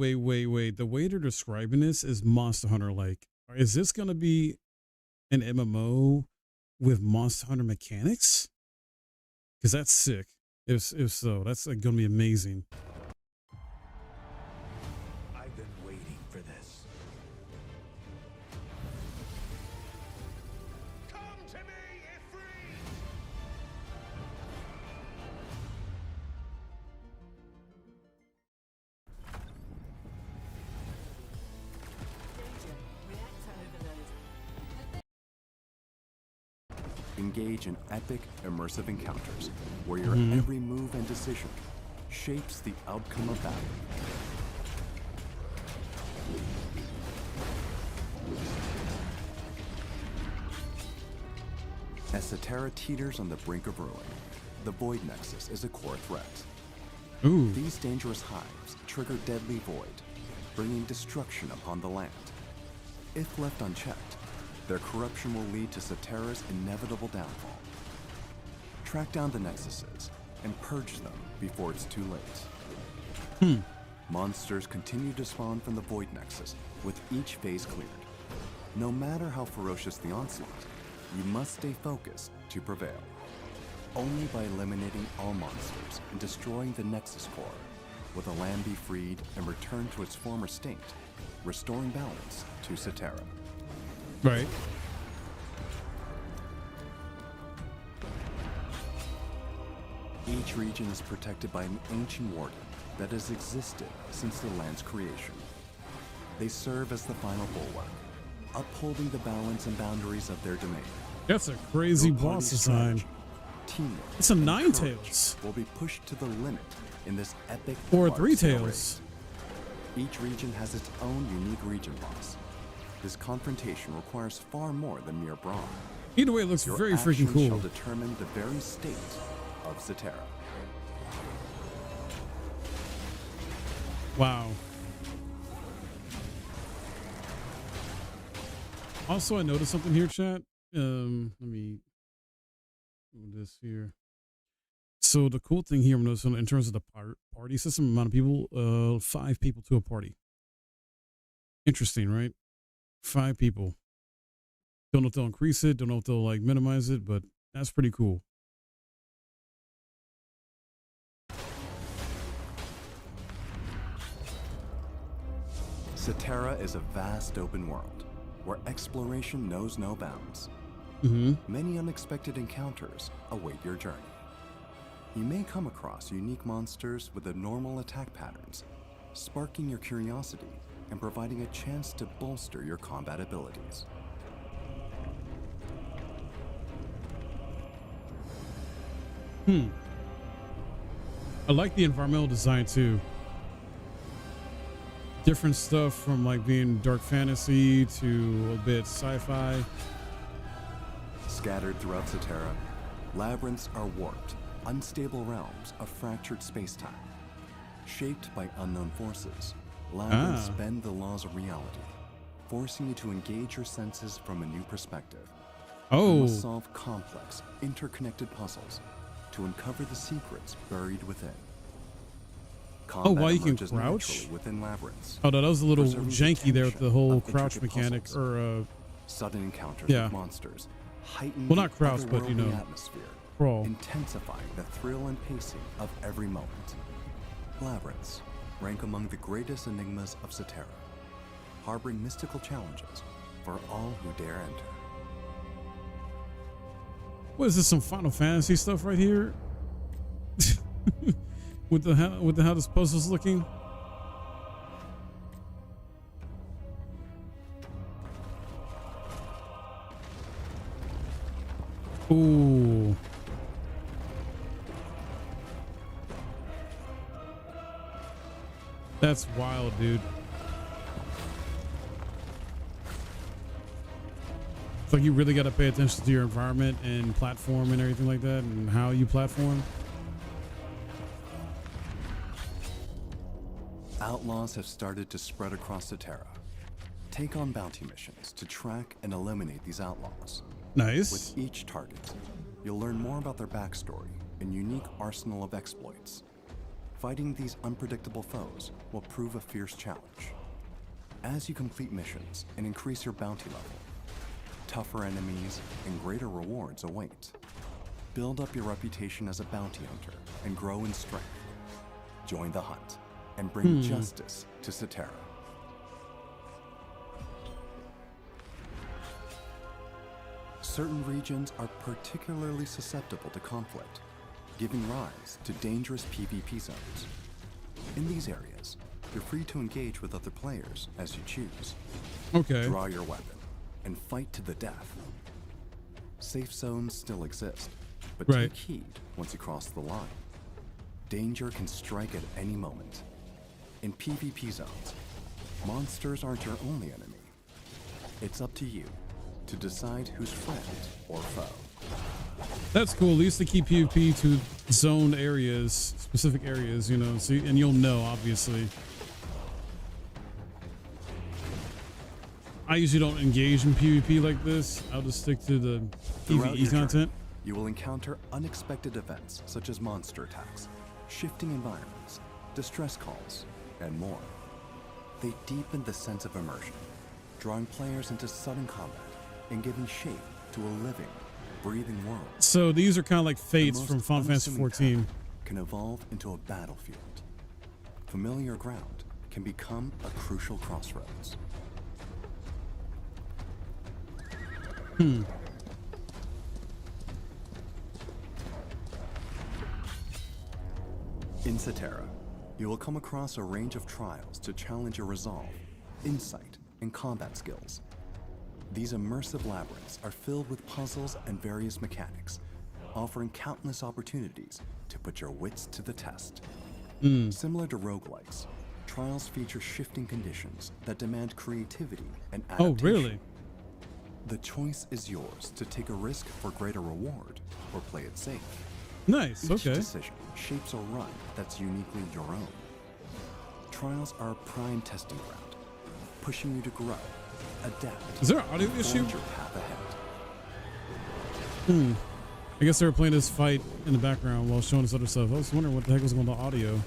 Speaker 1: The way they're describing this is Monster Hunter-like. Is this going to be an MMO with Monster Hunter mechanics? Because that's sick. If so, that's like going to be amazing.
Speaker 9: I've been waiting for this.
Speaker 21: Engage in epic, immersive encounters where your every move and decision shapes the outcome of battle. As Cetera teeters on the brink of ruin, the Void Nexus is a core threat. These dangerous hives trigger deadly void, bringing destruction upon the land. If left unchecked, their corruption will lead to Cetera's inevitable downfall. Track down the Nexuses and purge them before it's too late. Monsters continue to spawn from the Void Nexus with each phase cleared. No matter how ferocious the onslaught, you must stay focused to prevail. Only by eliminating all monsters and destroying the Nexus core will the land be freed and return to its former state, restoring balance to Cetera.
Speaker 1: Right.
Speaker 21: Each region is protected by an ancient warden that has existed since the land's creation. They serve as the final bulwark, upholding the balance and boundaries of their domain.
Speaker 1: That's a crazy
Speaker 21: Your
Speaker 1: boss
Speaker 21: party's
Speaker 1: design.
Speaker 21: strategy, teamwork,
Speaker 1: It's a
Speaker 21: and
Speaker 1: Nine
Speaker 21: courage
Speaker 1: Tails.
Speaker 21: will be pushed to the limit in this epic
Speaker 1: Or a
Speaker 21: large
Speaker 1: Three
Speaker 21: scale
Speaker 1: Tails.
Speaker 21: race. Each region has its own unique region boss. This confrontation requires far more than mere brawn.
Speaker 1: Either way, it looks
Speaker 21: Your
Speaker 1: very freaking
Speaker 21: actions
Speaker 1: cool.
Speaker 21: shall determine the very state of Zatera.
Speaker 1: Wow. Also, I noticed something here, chat. Let me do this here. So the cool thing here, I'm noticing in terms of the party system, amount of people, 5 people to a party. Interesting, right? 5 people. Don't know if they'll increase it. Don't know if they'll like minimize it, but that's pretty cool.
Speaker 21: Zatera is a vast open world where exploration knows no bounds.
Speaker 1: Mm-hmm.
Speaker 21: Many unexpected encounters await your journey. You may come across unique monsters with abnormal attack patterns, sparking your curiosity and providing a chance to bolster your combat abilities.
Speaker 1: I like the environmental design too. Different stuff from like being dark fantasy to a bit sci-fi.
Speaker 21: Scattered throughout Zatera, labyrinths are warped, unstable realms of fractured spacetime. Shaped by unknown forces, labyrinths bend the laws of reality, forcing you to engage your senses from a new perspective. You must solve complex, interconnected puzzles to uncover the secrets buried within.
Speaker 1: Wow, you can
Speaker 21: emerges
Speaker 1: crouch?
Speaker 21: naturally within labyrinths,
Speaker 1: Oh, no, that was a little
Speaker 21: preserving the
Speaker 1: janky there with the
Speaker 21: tension
Speaker 1: whole
Speaker 21: of
Speaker 1: crouch
Speaker 21: intricate
Speaker 1: mechanic,
Speaker 21: puzzles.
Speaker 1: or
Speaker 21: Sudden encounters
Speaker 1: yeah.
Speaker 21: with monsters heighten
Speaker 1: Well, not
Speaker 21: the
Speaker 1: crouch, but, you
Speaker 21: otherworldly
Speaker 1: know,
Speaker 21: atmosphere,
Speaker 1: crawl.
Speaker 21: intensifying the thrill and pacing of every moment. Labyrinths rank among the greatest enigmas of Zatera, harboring mystical challenges for all who dare enter.
Speaker 1: What is this? Some Final Fantasy stuff right here? with the how this puzzle's looking. Ooh. That's wild, dude. It's like you really got to pay attention to your environment and platform and everything like that, and how you platform.
Speaker 21: Outlaws have started to spread across Zatera. Take on bounty missions to track and eliminate these outlaws.
Speaker 1: Nice.
Speaker 21: With each target, you'll learn more about their backstory and unique arsenal of exploits. Fighting these unpredictable foes will prove a fierce challenge. As you complete missions and increase your bounty level, tougher enemies and greater rewards await. Build up your reputation as a bounty hunter and grow in strength. Join the hunt and bring justice to Zatera. Certain regions are particularly susceptible to conflict, giving rise to dangerous PvP zones. In these areas, you're free to engage with other players as you choose.
Speaker 1: Okay.
Speaker 21: Draw your weapon and fight to the death. Safe zones still exist, but take heed once you cross the line. Danger can strike at any moment. In PvP zones, monsters aren't your only enemy. It's up to you to decide who's friend or foe.
Speaker 1: That's cool. At least to keep PvP to zoned areas, specific areas, you know, so, and you'll know, obviously. I usually don't engage in PvP like this. I'll just stick to the
Speaker 21: Throughout
Speaker 1: PvE
Speaker 21: your
Speaker 1: content.
Speaker 21: journey, you will encounter unexpected events such as monster attacks, shifting environments, distress calls, and more. They deepen the sense of immersion, drawing players into sudden combat and giving shape to a living, breathing world.
Speaker 1: So these are kind of like fates
Speaker 21: The
Speaker 1: from
Speaker 21: most
Speaker 1: Final Fantasy
Speaker 21: unassuming
Speaker 1: 14.
Speaker 21: path can evolve into a battlefield. Familiar ground can become a crucial crossroads. In Zatera, you will come across a range of trials to challenge your resolve, insight, and combat skills. These immersive labyrinths are filled with puzzles and various mechanics, offering countless opportunities to put your wits to the test. Similar to roguelikes, Trials feature shifting conditions that demand creativity and adaptation.
Speaker 1: Oh, really?
Speaker 21: The choice is yours to take a risk for greater reward or play it safe.
Speaker 1: Nice,
Speaker 21: Each
Speaker 1: okay.
Speaker 21: decision shapes a run that's uniquely your own. Trials are a prime testing ground, pushing you to grow, adapt.
Speaker 1: Is there an audio
Speaker 21: and
Speaker 1: issue?
Speaker 21: forge your path ahead.
Speaker 1: I guess they were playing this fight in the background while showing us other stuff. I was wondering what the heck was going on with the audio.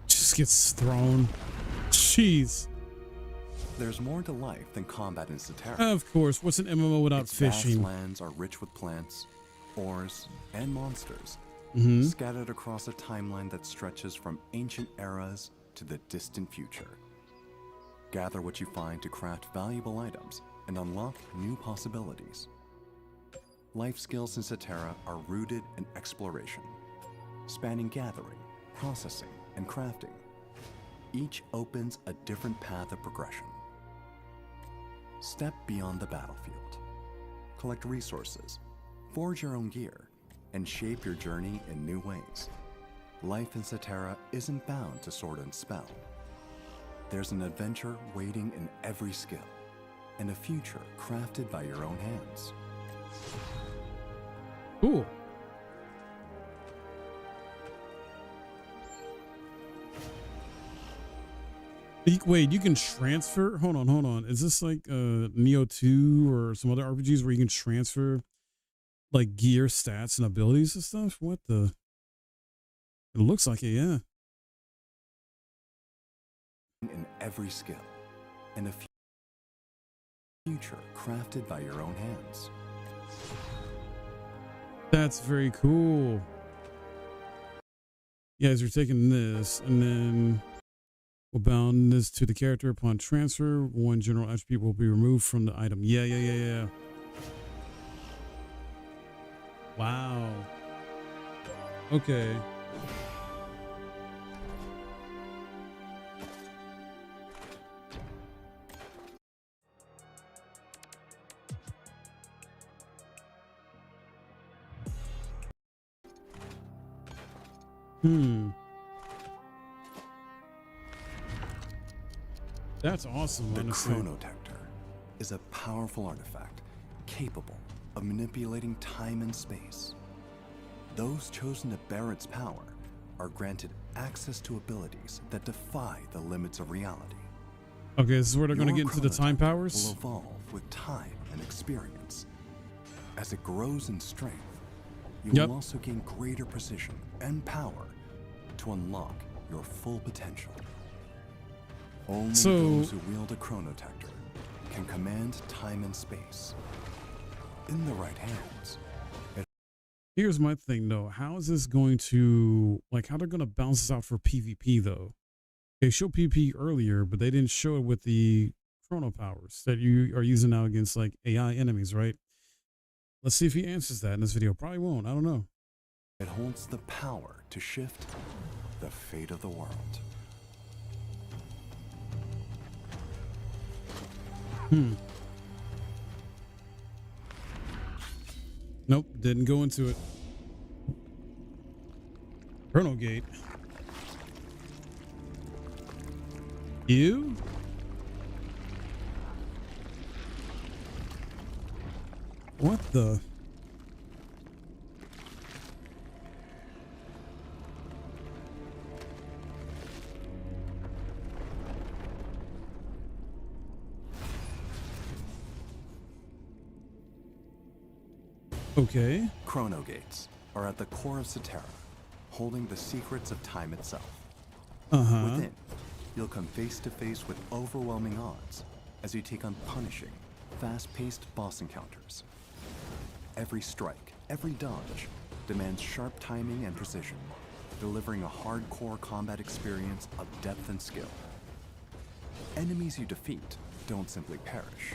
Speaker 1: Just gets thrown. Jeez.
Speaker 21: There's more to life than combat in Cetera.
Speaker 1: Of course. What's an MMO without
Speaker 21: Its
Speaker 1: fishing?
Speaker 21: vast lands are rich with plants, ores, and monsters, scattered across a timeline that stretches from ancient eras to the distant future. Gather what you find to craft valuable items and unlock new possibilities. Life skills in Cetera are rooted in exploration, spanning gathering, processing, and crafting. Each opens a different path of progression. Step beyond the battlefield. Collect resources, forge your own gear, and shape your journey in new ways. Life in Cetera isn't bound to sword and spell. There's an adventure waiting in every skill, and a future crafted by your own hands.
Speaker 1: Cool. Wait, you can transfer? Hold on. Is this like Neo 2 or some other RPGs where you can transfer like gear, stats, and abilities and stuff? What the? It looks like it, yeah.
Speaker 21: In every skill, and a future crafted by your own hands.
Speaker 1: That's very cool. You guys are taking this, and then we'll bound this to the character upon transfer. One general attribute will be removed from the item. Yeah. Wow. Okay. That's awesome,
Speaker 21: The
Speaker 1: honestly.
Speaker 21: Chronotector is a powerful artifact capable of manipulating time and space. Those chosen to bear its power are granted access to abilities that defy the limits of reality.
Speaker 1: Okay, this is where they're going to
Speaker 21: Your
Speaker 1: get into the time
Speaker 21: Chronotector
Speaker 1: powers?
Speaker 21: will evolve with time and experience. As it grows in strength, you
Speaker 1: Yep.
Speaker 21: will also gain greater precision and power to unlock your full potential. Only those who wield a Chronotector can command time and space. In the right hands,
Speaker 1: Here's my thing though. How is this going to, like, how they're going to balance this out for PvP though? They showed PvP earlier, but they didn't show it with the chrono powers that you are using now against like AI enemies, right? Let's see if he answers that in this video. Probably won't. I don't know.
Speaker 21: it holds the power to shift the fate of the world.
Speaker 1: Nope, didn't go into it. Chrono Gate. You? What the? Okay.
Speaker 21: Chrono gates are at the core of Cetera, holding the secrets of time itself. Within, you'll come face to face with overwhelming odds as you take on punishing, fast-paced boss encounters. Every strike, every dodge demands sharp timing and precision, delivering a hardcore combat experience of depth and skill. Enemies you defeat don't simply perish.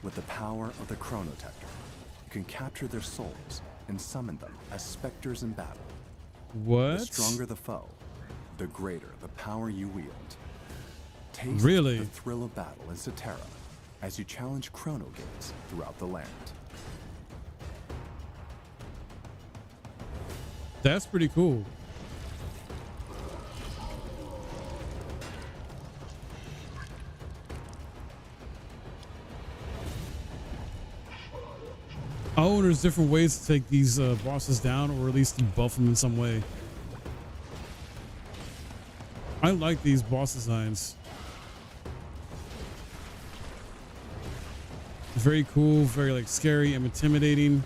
Speaker 21: With the power of the Chronotector, you can capture their souls and summon them as specters in battle,
Speaker 1: What?
Speaker 21: The stronger the foe, the greater the power you wield. Taste
Speaker 1: Really?
Speaker 21: the thrill of battle in Cetera as you challenge chrono gates throughout the land.
Speaker 1: That's pretty cool. Oh, there's different ways to take these bosses down, or at least buff them in some way. I like these boss designs. Very cool, very like scary and intimidating.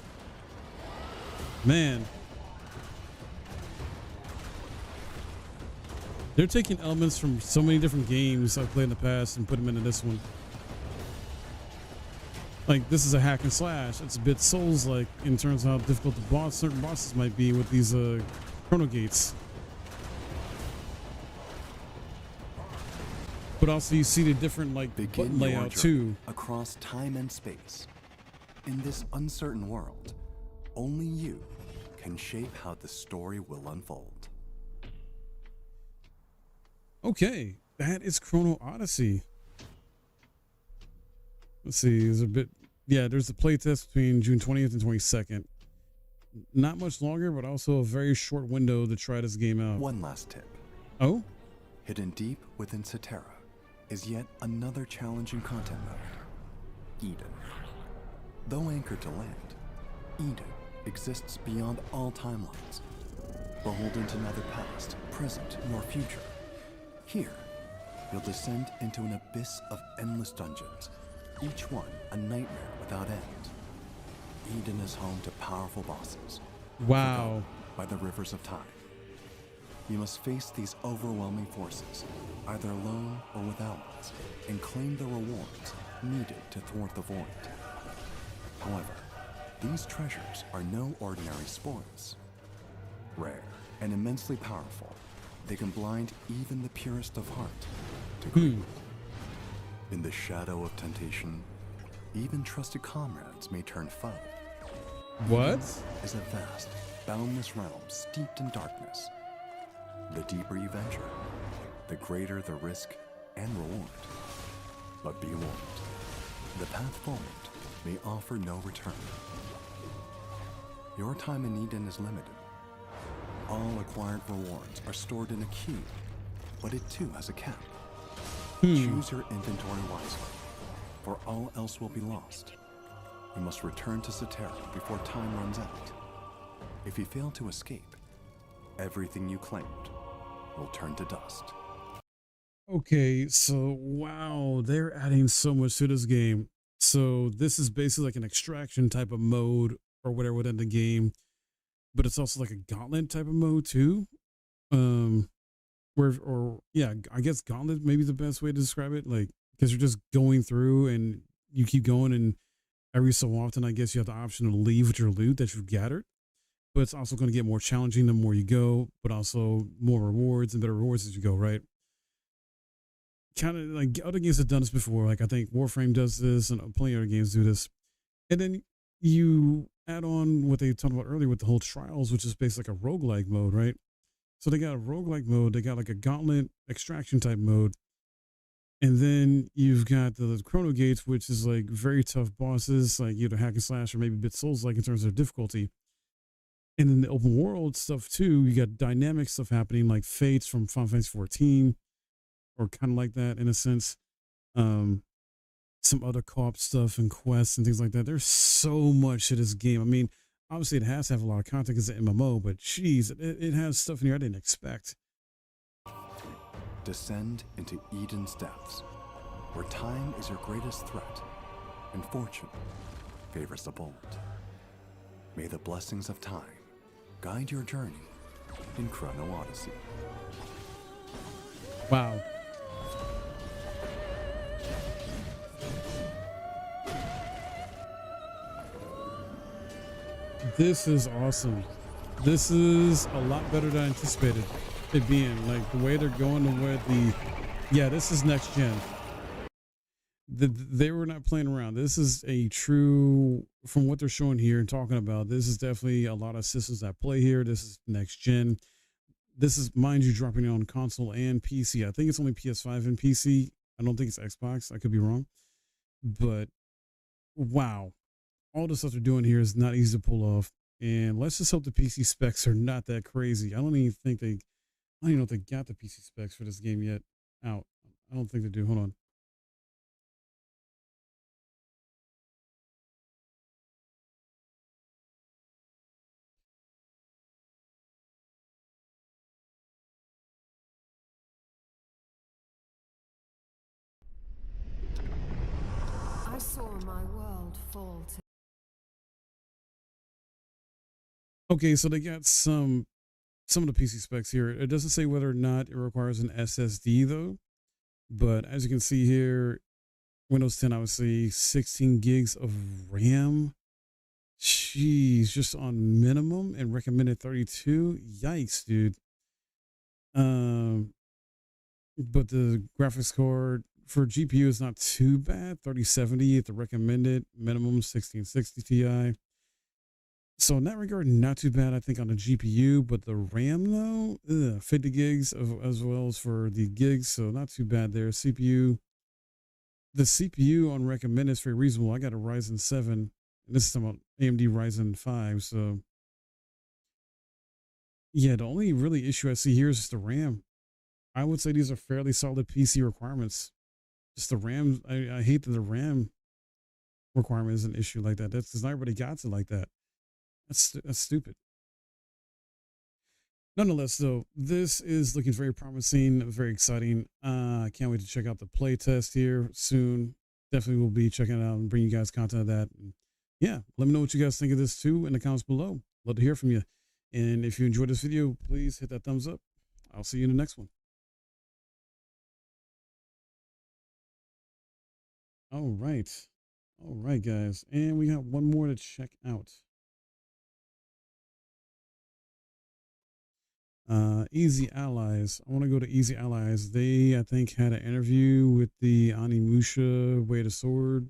Speaker 1: Man. They're taking elements from so many different games I've played in the past and put them into this one. Like, this is a hack and slash. It's a bit Souls-like in terms of how difficult certain bosses might be with these chrono gates. But also you see the different like button layout too.
Speaker 21: Across time and space. In this uncertain world, only you can shape how the story will unfold.
Speaker 1: Okay, that is Chrono Odyssey. Let's see, there's a bit, yeah, there's a playtest between June 20th and 22nd. Not much longer, but also a very short window to try this game out.
Speaker 21: One last tip.
Speaker 1: Oh?
Speaker 21: Hidden deep within Cetera is yet another challenging content mode, Eden. Though anchored to land, Eden exists beyond all timelines, beholden to neither past, present, nor future. Here, you'll descend into an abyss of endless dungeons, each one a nightmare without end. Eden is home to powerful bosses.
Speaker 1: Wow.
Speaker 21: By the rivers of time. You must face these overwhelming forces, either alone or with allies, and claim the rewards needed to thwart the void. However, these treasures are no ordinary spoils. Rare and immensely powerful, they can blind even the purest of heart to greed. In the shadow of temptation, even trusted comrades may turn foe.
Speaker 1: What?
Speaker 21: Is a vast, boundless realm steeped in darkness. The deeper you venture, the greater the risk and reward. But be warned, the path forward may offer no return. Your time in Eden is limited. All acquired rewards are stored in a queue, but it too has a cap. Choose your inventory wisely, for all else will be lost. You must return to Cetera before time runs out. If you fail to escape, everything you claimed will turn to dust.
Speaker 1: Okay, so wow, they're adding so much to this game. So this is basically like an extraction type of mode or whatever within the game, but it's also like a gauntlet type of mode too. I guess gauntlet may be the best way to describe it, like because you're just going through and you keep going, and every so often I guess you have the option to leave with your loot that you've gathered. But it's also going to get more challenging the more you go, but also more rewards and better rewards as you go, right? Kind of like other games have done this before. Like I think Warframe does this and plenty of other games do this. And then you add on what they talked about earlier with the whole Trials, which is basically like a roguelike mode, right? So they got a roguelike mode, they got like a gauntlet extraction type mode. And then you've got the Chrono Gates, which is like very tough bosses, like either hack and slash or maybe a bit Souls-like in terms of difficulty. And then the open world stuff too, you got dynamic stuff happening like Fates from Final Fantasy 14, or kind of like that in a sense. Some other co-op stuff and quests and things like that. There's so much to this game. I mean, obviously it has to have a lot of content because it's an MMO, but geez, it has stuff in here I didn't expect.
Speaker 21: Descend into Eden's depths, where time is your greatest threat, and fortune favors the bold. May the blessings of time guide your journey in Chrono Odyssey.
Speaker 1: Wow. This is awesome. This is a lot better than I anticipated it being. Like the way they're going to where this is next gen. They were not playing around. This is a true, from what they're showing here and talking about, this is definitely a lot of systems that play here. This is next gen. this is, mind you, dropping it on console and PC. I think it's only PS5 and PC. I don't think it's Xbox. I could be wrong. But wow, all the stuff they're doing here is not easy to pull off. And let's just hope the PC specs are not that crazy. I don't even know if they got the PC specs for this game yet out. I don't think they do. Hold on.
Speaker 2: I saw my world fall to.
Speaker 1: Okay, so they got some of the PC specs here. It doesn't say whether or not it requires an SSD though, but as you can see here, Windows 10 obviously 16 gigs of RAM. Jeez, just on minimum, and recommended 32. Yikes, dude. But the graphics card for GPU is not too bad. 3070 at the recommended, minimum 1660 Ti. So in that regard, not too bad, I think, on the GPU, but the RAM though, 50 gigs as well as for the gigs, so not too bad there. CPU, the CPU on recommended is very reasonable. I got a Ryzen 7, and this is about AMD Ryzen 5, so yeah, the only really issue I see here is just the RAM. I would say these are fairly solid PC requirements. Just the RAM, I hate that the RAM requirement is an issue like that. That's because not everybody got it like that. That's stupid. Nonetheless, though, this is looking very promising, very exciting. I can't wait to check out the play test here soon. Definitely will be checking it out and bring you guys content of that. And yeah, let me know what you guys think of this too in the comments below. Love to hear from you. And if you enjoyed this video, please hit that thumbs up. I'll see you in the next one. All right, guys. And we got one more to check out. Easy Allies. I want to go to Easy Allies. They, I think, had an interview with the Onimusha Way of the Sword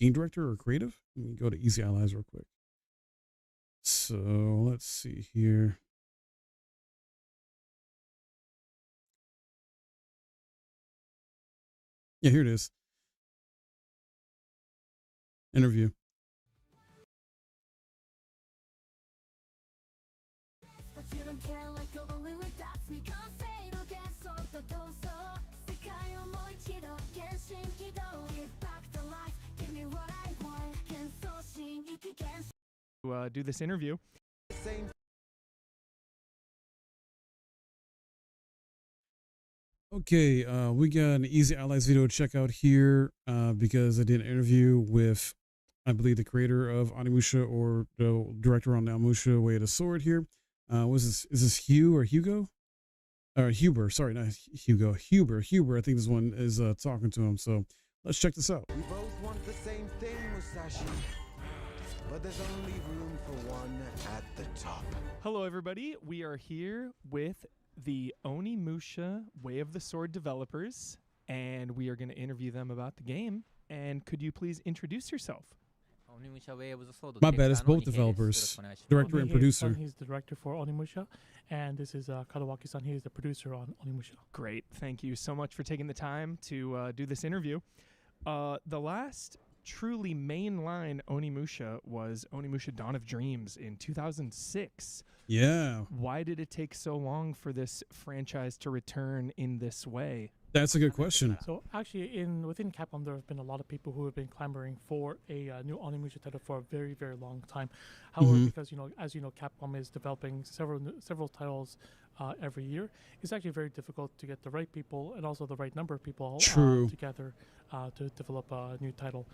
Speaker 1: game director or creative. Let me go to Easy Allies real quick. So let's see here. Yeah, here it is. Interview.
Speaker 22: Do this interview.
Speaker 1: Okay, we got an Easy Allies video to check out here because I did an interview with, I believe, the creator of Onimusha or the director on the Onimusha Way of the Sword here. Is this Hugh or Hugo? Or Huber, sorry, not Hugo. Huber, I think this one is talking to him. So let's check this out.
Speaker 23: We both want the same thing, Musashi. But there's only room for one at the top.
Speaker 22: Hello, everybody. We are here with the Onimusha Way of the Sword developers, and we are going to interview them about the game. And could you please introduce yourself?
Speaker 1: My bad, it's both developers, director and producer.
Speaker 24: He's the director for Onimusha, and this is Kadawaki-san. He is the producer on Onimusha.
Speaker 22: Great. Thank you so much for taking the time to do this interview. The last truly mainline Onimusha was Onimusha Dawn of Dreams in 2006.
Speaker 1: Yeah.
Speaker 22: Why did it take so long for this franchise to return in this way?
Speaker 1: That's a good question.
Speaker 24: So actually, within Capcom, there have been a lot of people who have been clamoring for a new Onimusha title for a very, very long time. However, because as you know, Capcom is developing several titles every year, it's actually very difficult to get the right people and also the right number of people together to develop a new title.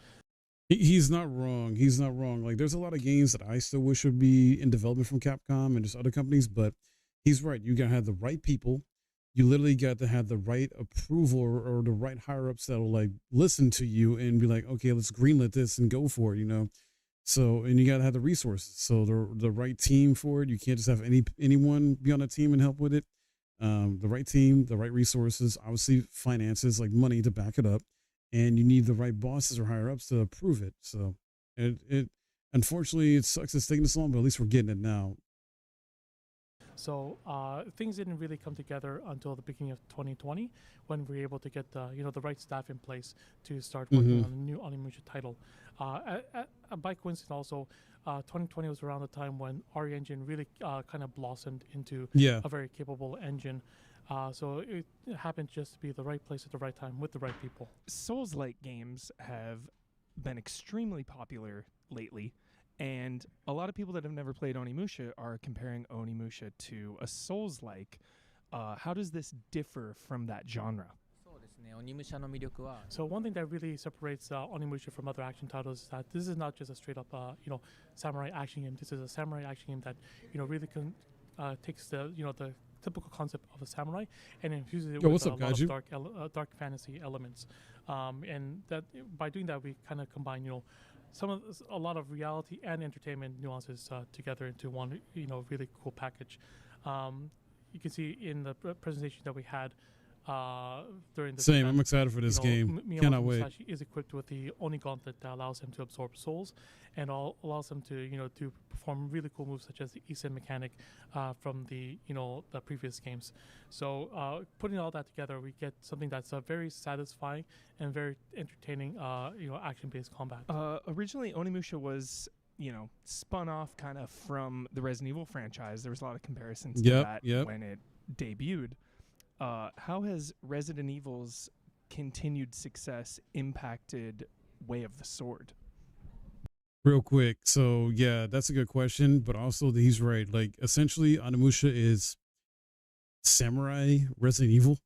Speaker 1: He's not wrong. He's not wrong. Like, there's a lot of games that I still wish would be in development from Capcom and just other companies, but he's right. You gotta have the right people. You literally got to have the right approval or the right higher ups that'll like listen to you and be like, okay, let's greenlit this and go for it, So, and you got to have the resources. So the right team for it. You can't just have anyone be on a team and help with it. The right team, the right resources, obviously finances, like money to back it up. And you need the right bosses or higher ups to approve it. So it unfortunately, it sucks it's taking this long, but at least we're getting it now.
Speaker 24: So things didn't really come together until the beginning of 2020 when we were able to get the the right staff in place to start working on a new Onimusha title. By coincidence, also 2020 was around the time when RE Engine really kind of blossomed into a very capable engine. So it happened just to be the right place at the right time with the right people.
Speaker 22: Souls-like games have been extremely popular lately, and a lot of people that have never played Onimusha are comparing Onimusha to a Souls-like. How does this differ from that genre?
Speaker 24: So one thing that really separates Onimusha from other action titles is that this is not just a straight up samurai action game. This is a samurai action game that really takes the the typical concept of a samurai and infuses it with a lot of dark fantasy elements. And that by doing that, we kind of combine a lot of reality and entertainment nuances together into one really cool package. You can see in the presentation that we had during the
Speaker 1: Same. I'm excited for this game. Cannot wait.
Speaker 24: Musashi is equipped with the Oni Gauntlet that allows him to absorb souls, and allows him to to perform really cool moves such as the Isen mechanic from the the previous games. So putting all that together, we get something that's very satisfying and very entertaining action-based combat.
Speaker 22: Originally, Onimusha was spun off kind of from the Resident Evil franchise. There was a lot of comparisons to that when it debuted. How has Resident Evil's continued success impacted Way of the Sword?
Speaker 1: Real quick. So, yeah, that's a good question. But also, he's right. Like, essentially, Onimusha is samurai Resident Evil.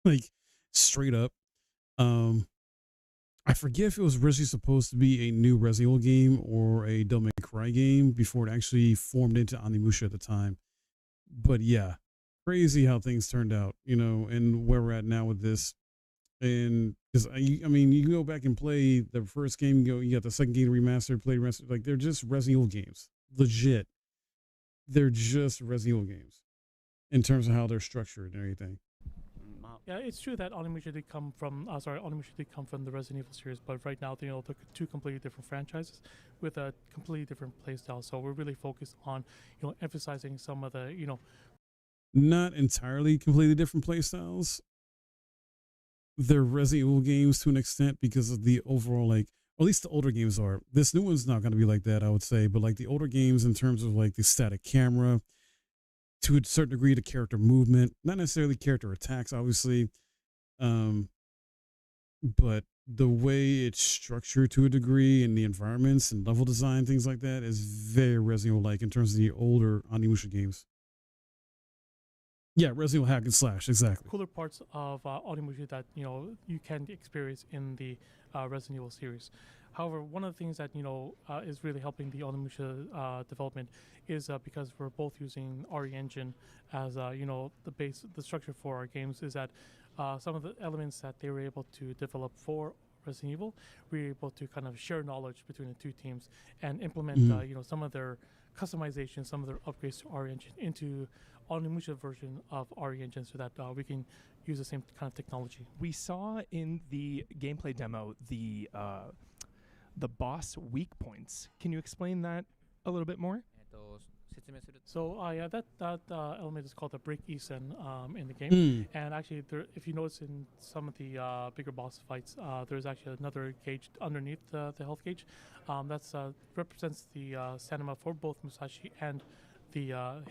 Speaker 1: Like, straight up. I forget if it was originally supposed to be a new Resident Evil game or a Devil May Cry game before it actually formed into Onimusha at the time. But, yeah. Crazy how things turned out, and where we're at now with this. And because I mean, you can go back and play the first game, you got the second game remastered, like they're just Resident Evil games, legit. They're just Resident Evil games in terms of how they're structured and everything.
Speaker 24: Yeah, it's true that Onimusha did come from the Resident Evil series, but right now they're two completely different franchises with a completely different playstyle. So we're really focused on emphasizing some of the
Speaker 1: not entirely completely different playstyles. They're Resident Evil games to an extent because of the overall, like, or at least the older games are. This new one's not going to be like that, I would say, but like the older games in terms of like the static camera, to a certain degree, the character movement, not necessarily character attacks, obviously, but the way it's structured to a degree and the environments and level design, things like that, is very Resident Evil-like in terms of the older Onimusha games. Yeah, Resident Evil hack and slash, exactly.
Speaker 24: Cooler parts of Onimusha that you can experience in the Resident Evil series. However, one of the things that is really helping the Onimusha development is because we're both using RE Engine as the structure for our games. Is that some of the elements that they were able to develop for Resident Evil, we were able to kind of share knowledge between the two teams and implement some of their customization, some of their upgrades to RE Engine into Onimusha version of RE Engine so that we can use the same kind of technology.
Speaker 22: We saw in the gameplay demo the boss weak points. Can you explain that a little bit more?
Speaker 24: So that element is called the break Isen in the game. And actually, if you notice in some of the bigger boss fights, there's actually another gauge underneath the health gauge. That's represents the stamina for both Musashi and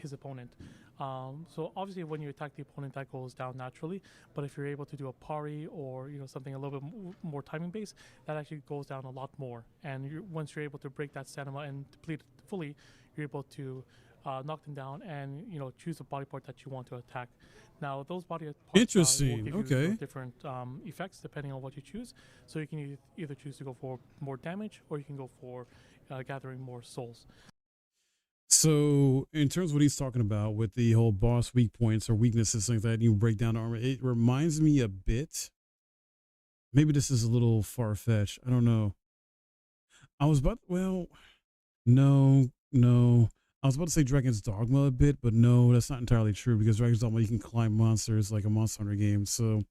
Speaker 24: his opponent. So obviously when you attack the opponent, that goes down naturally, but if you're able to do a parry or something a little bit more timing based, that actually goes down a lot more. And once you're able to break that stamina and deplete it fully, you're able to knock them down and choose the body part that you want to attack. Now those body parts will give you different effects depending on what you choose. So you can either choose to go for more damage or you can go for gathering more souls.
Speaker 1: So in terms of what he's talking about with the whole boss weak points or weaknesses, things like that, you break down the armor, it reminds me a bit. Maybe this is a little far-fetched. I don't know. I was about no. I was about to say Dragon's Dogma a bit, but no, that's not entirely true because Dragon's Dogma, you can climb monsters like a Monster Hunter game. So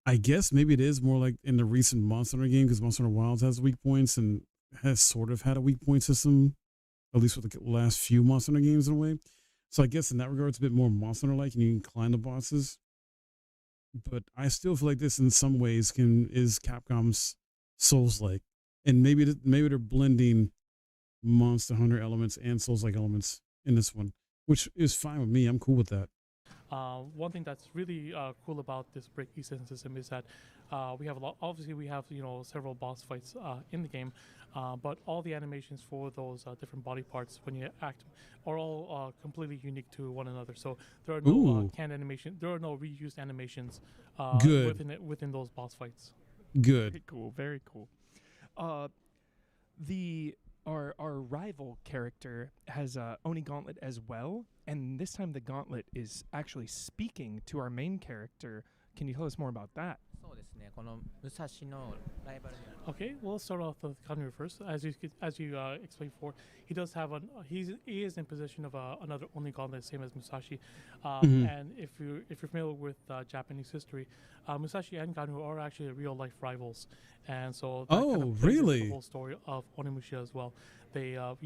Speaker 1: I guess maybe it is more like in the recent Monster Hunter game because Monster Hunter Wilds has weak points and has sort of had a weak point system, at least with the last few Monster Hunter games in a way. So I guess in that regard, it's a bit more Monster Hunter-like, and you can climb the bosses. But I still feel like this, in some ways, is Capcom's Souls-like, and maybe they're blending Monster Hunter elements and Souls-like elements in this one, which is fine with me. I'm cool with that.
Speaker 24: One thing that's really cool about this break Eastern system is that we have obviously we have several boss fights in the game, but all the animations for those different body parts when you act are all completely unique to one another. So there are no canned animation, there are no reused animations within those boss fights.
Speaker 1: Good.
Speaker 22: Very cool. Very cool. Our rival character has Oni Gauntlet as well, and this time the Gauntlet is actually speaking to our main character. Can you tell us more about that?
Speaker 24: Okay, we'll start off with Kanryu first. As you explained before, he does have he is in possession of another Oni Gauntlet, same as Musashi. And if you're familiar with Japanese history, Musashi and Kanryu are actually real life rivals, and so that kind of plays into the whole story of Onimusha as well. They are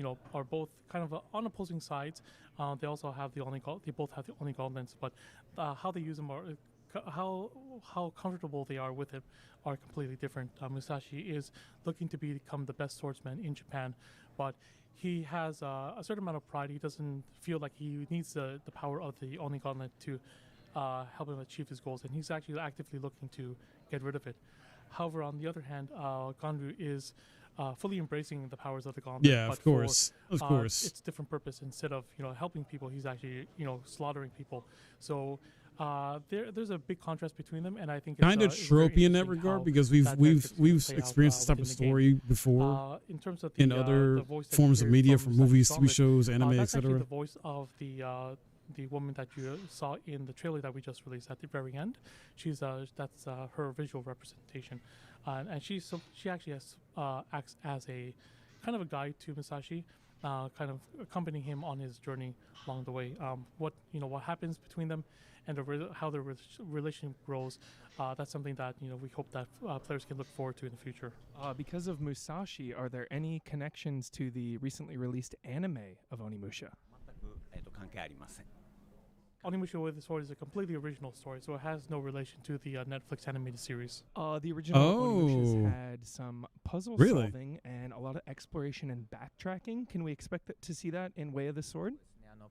Speaker 24: both kind of on opposing sides. They also have they both have the Oni Gauntlets, but how they use them are. How comfortable they are with it are completely different. Musashi is looking to become the best swordsman in Japan, but he has a certain amount of pride. He doesn't feel like he needs the power of the Oni Gauntlet to help him achieve his goals, and he's actually actively looking to get rid of it. However, on the other hand, Ganryu is fully embracing the powers of the Gauntlet.
Speaker 1: Yeah,
Speaker 24: but
Speaker 1: of course.
Speaker 24: It's different purpose. Instead of helping people, he's actually slaughtering people. So there's a big contrast between them, and I think
Speaker 1: kind of tropey in that regard, because we've experienced this type of story before
Speaker 24: in terms of
Speaker 1: other forms of media, from movies, TV shows, anime, etc.
Speaker 24: The voice of the woman that you saw in the trailer that we just released at the very end. That's her visual representation, and she actually acts as a kind of a guide to Musashi, kind of accompanying him on his journey along the way. What happens between them, and how their relationship grows. That's something that we hope that players can look forward to in the future.
Speaker 22: Because of Musashi, are there any connections to the recently released anime of Onimusha?
Speaker 24: Onimusha with the Sword is a completely original story, so it has no relation to the Netflix animated series.
Speaker 22: The original Onimusha's had some puzzle solving and a lot of exploration and backtracking. Can we expect to see that in Way of the Sword?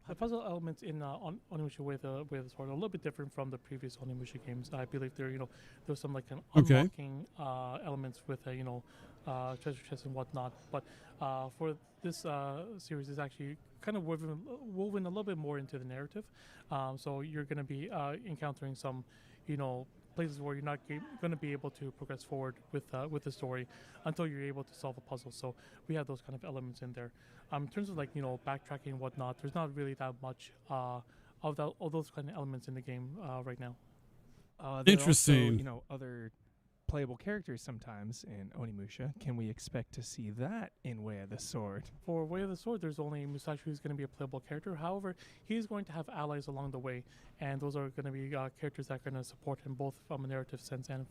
Speaker 24: The puzzle elements in Onimusha Way of the Sword are a little bit different from the previous Onimusha games. I believe there's some like unlocking elements with treasure chests and whatnot. But for this series, is actually kind of woven a little bit more into the narrative. So you're going to be encountering some, places where you're not going to be able to progress forward with the story until you're able to solve a puzzle. So we have those kind of elements in there. In terms of backtracking and whatnot, there's not really that much of those kind of elements in the game right now.
Speaker 1: Interesting.
Speaker 22: Also, other playable characters sometimes in Onimusha. Can we expect to see that in Way of the Sword?
Speaker 24: For Way of the Sword, there's only Musashi who's going to be a playable character. However, he's going to have allies along the way, and those are going to be characters that are going to support him both from a narrative sense and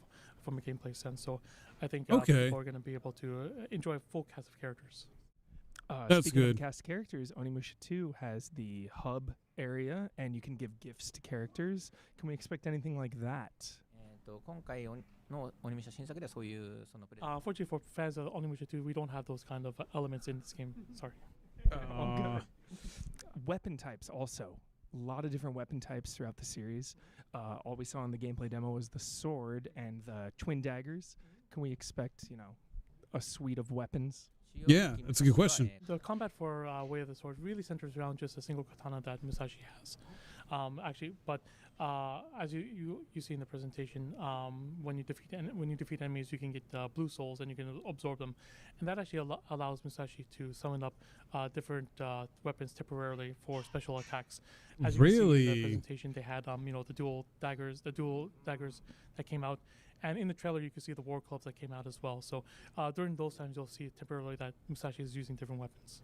Speaker 24: from a gameplay sense. So I think people are going to be able to enjoy a full cast of characters.
Speaker 1: That's
Speaker 22: speaking
Speaker 1: good.
Speaker 22: Of cast characters, Onimusha 2 has the hub area, and you can give gifts to characters. Can we expect anything like that?
Speaker 24: Unfortunately for fans of Onimusha 2, we don't have those kind of elements in this game. Sorry.
Speaker 22: Good. Weapon types also. A lot of different weapon types throughout the series. All we saw in the gameplay demo was the sword and the twin daggers. Can we expect, a suite of weapons?
Speaker 1: Yeah, that's a good question.
Speaker 24: The combat for Way of the Sword really centers around just a single katana that Musashi has. But as you see in the presentation, when you defeat enemies, you can get blue souls and you can absorb them, and that actually allows Musashi to summon up different weapons temporarily for special attacks. As you can see in the presentation, they had the dual daggers that came out. And in the trailer, you can see the war clubs that came out as well. So during those times, you'll see temporarily that Musashi is using different weapons.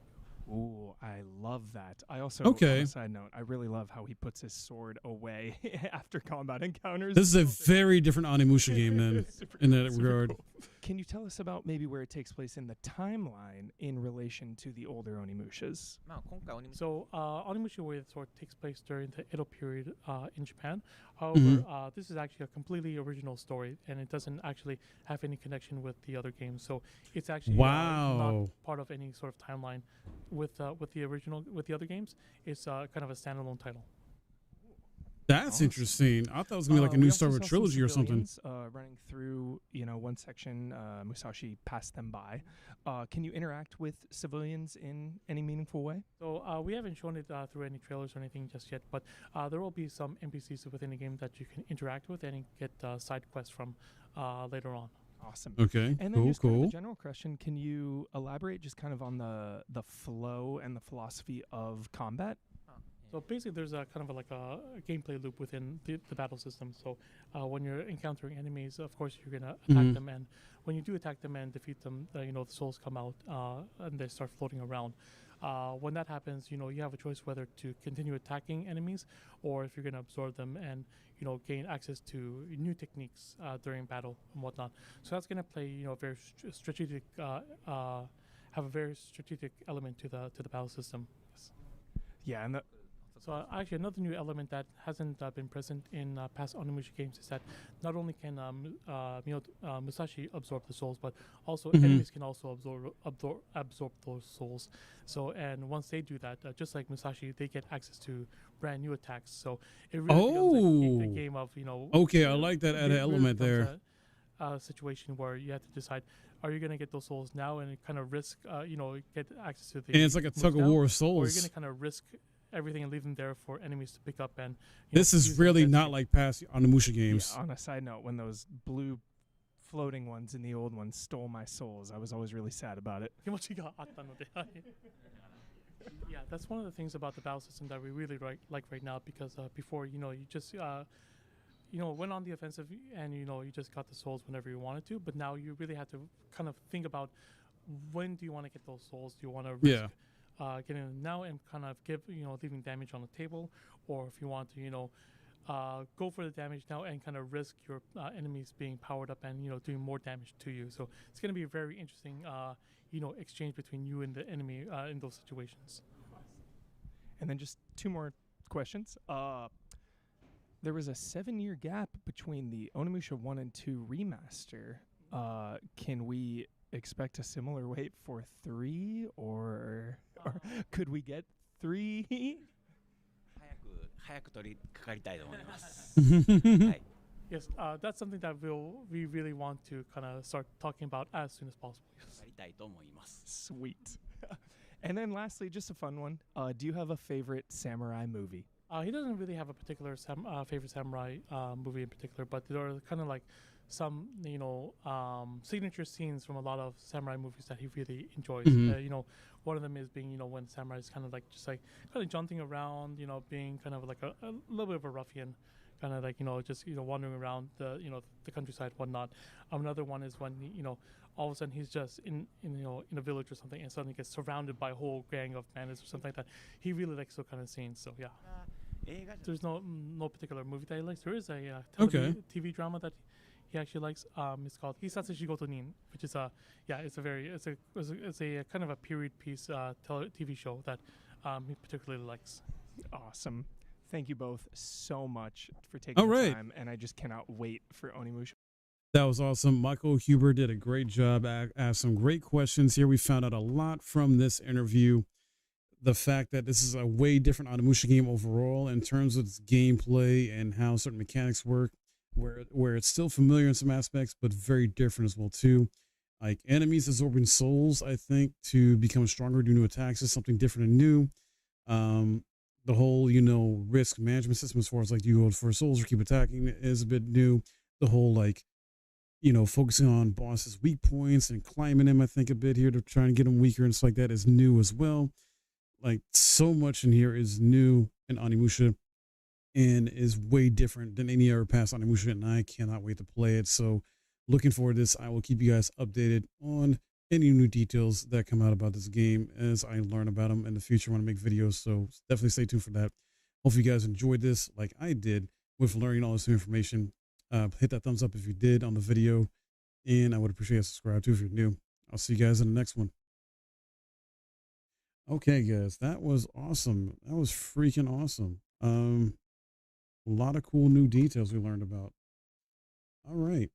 Speaker 22: Ooh, I love that. I also, on a side note, I really love how he puts his sword away after combat encounters.
Speaker 1: This is a very different Onimusha game then, in that regard.
Speaker 22: Cool. Can you tell us about maybe where it takes place in the timeline in relation to the older Onimushas?
Speaker 24: So, Onimusha Way of the Sword takes place during the Edo period in Japan. However, this is actually a completely original story, and it doesn't actually have any connection with the other games. So, it's actually not part of any sort of timeline with the other games. It's kind of a standalone title.
Speaker 1: That's interesting. I thought it was gonna be like a new Star Wars trilogy or something.
Speaker 22: Running through, one section, Musashi passed them by. Can you interact with civilians in any meaningful way?
Speaker 24: So we haven't shown it through any trailers or anything just yet, but there will be some NPCs within the game that you can interact with and get side quests from later on.
Speaker 22: Awesome.
Speaker 1: Okay.
Speaker 22: And then just kind of a general question: can you elaborate just kind of on the flow and the philosophy of combat?
Speaker 24: So basically, there's a kind of like a gameplay loop within the battle system. So when you're encountering enemies, of course you're gonna attack them, and when you do attack them and defeat them, the souls come out and they start floating around. When that happens, you have a choice whether to continue attacking enemies or if you're gonna absorb them and gain access to new techniques during battle and whatnot. So that's gonna play very strategic, have a very strategic element to the battle system. Yes.
Speaker 22: Yeah, and
Speaker 24: so actually another new element that hasn't been present in past Onimusha games is that not only can Musashi absorb the souls, but also enemies can also absorb those souls. So and once they do that, just like Musashi, they get access to brand new attacks. So it really becomes a game of
Speaker 1: Okay, I like that added element there.
Speaker 24: A situation where you have to decide: are you going to get those souls now and kind of risk, get access to the?
Speaker 1: And it's like a tug of war of souls.
Speaker 24: Or are you going to kind of risk everything and leave them there for enemies to pick up and
Speaker 1: this is really not like past Onimusha games.
Speaker 22: Yeah, on a side note, when those blue floating ones in the old ones stole my souls, I was always really sad about it.
Speaker 24: Yeah, that's one of the things about the battle system that we really like right now, because before you just went on the offensive and you just got the souls whenever you wanted to, but now you really have to kind of think about when do you want to get those souls. Do you want to risk getting them now and kind of leaving damage on the table, or if you want to go for the damage now and kind of risk your enemies being powered up and doing more damage to you. So it's going to be a very interesting exchange between you and the enemy in those situations.
Speaker 22: And then just two more questions. There was a 7-year gap between the Onimusha 1 and 2 remaster. Can we expect a similar wait for 3, or could we get 3?
Speaker 24: Yes, that's something that we really want to kind of start talking about as soon as possible. Yes.
Speaker 22: Sweet. And then lastly, just a fun one. Do you have a favorite samurai movie?
Speaker 24: He doesn't really have a particular favorite samurai movie in particular, but there are kind of like some signature scenes from a lot of samurai movies that he really enjoys. One of them is being when samurai is kind of like just like kind of jaunting around, being kind of like a little bit of a ruffian, kind of like just wandering around the countryside, whatnot. Another one is when all of a sudden he's just in a village or something and suddenly gets surrounded by a whole gang of bandits or something like that. He really likes those kind of scenes. So yeah, there's no particular movie that he likes. There is a TV drama that he actually likes. It's called Hisatsu Shigoto Nin, which is it's a kind of a period piece TV show that he particularly likes.
Speaker 22: Awesome. Thank you both so much for taking the time, and I just cannot wait for Onimusha.
Speaker 1: That was awesome. Michael Huber did a great job, asked some great questions here. We found out a lot from this interview. The fact that this is a way different Onimusha game overall in terms of its gameplay and how certain mechanics work, where it's still familiar in some aspects, but very different as well too. Like enemies absorbing souls, I think, to become stronger, do new attacks is something different and new. The whole, risk management system as far as like do you hold for souls or keep attacking is a bit new. The whole like, focusing on bosses' weak points and climbing them, I think a bit here to try and get them weaker and stuff like that is new as well. Like so much in here is new in Onimusha and is way different than any other past Onimusha, and I cannot wait to play it. So looking forward to this. I will keep you guys updated on any new details that come out about this game as I learn about them in the future when I make videos. So definitely stay tuned for that. Hopefully you guys enjoyed this like I did with learning all this new information. Hit that thumbs up if you did on the video. and I would appreciate a subscribe too if you're new. I'll see you guys in the next one. Okay, guys, that was awesome. That was freaking awesome. A lot of cool new details we learned about. All right.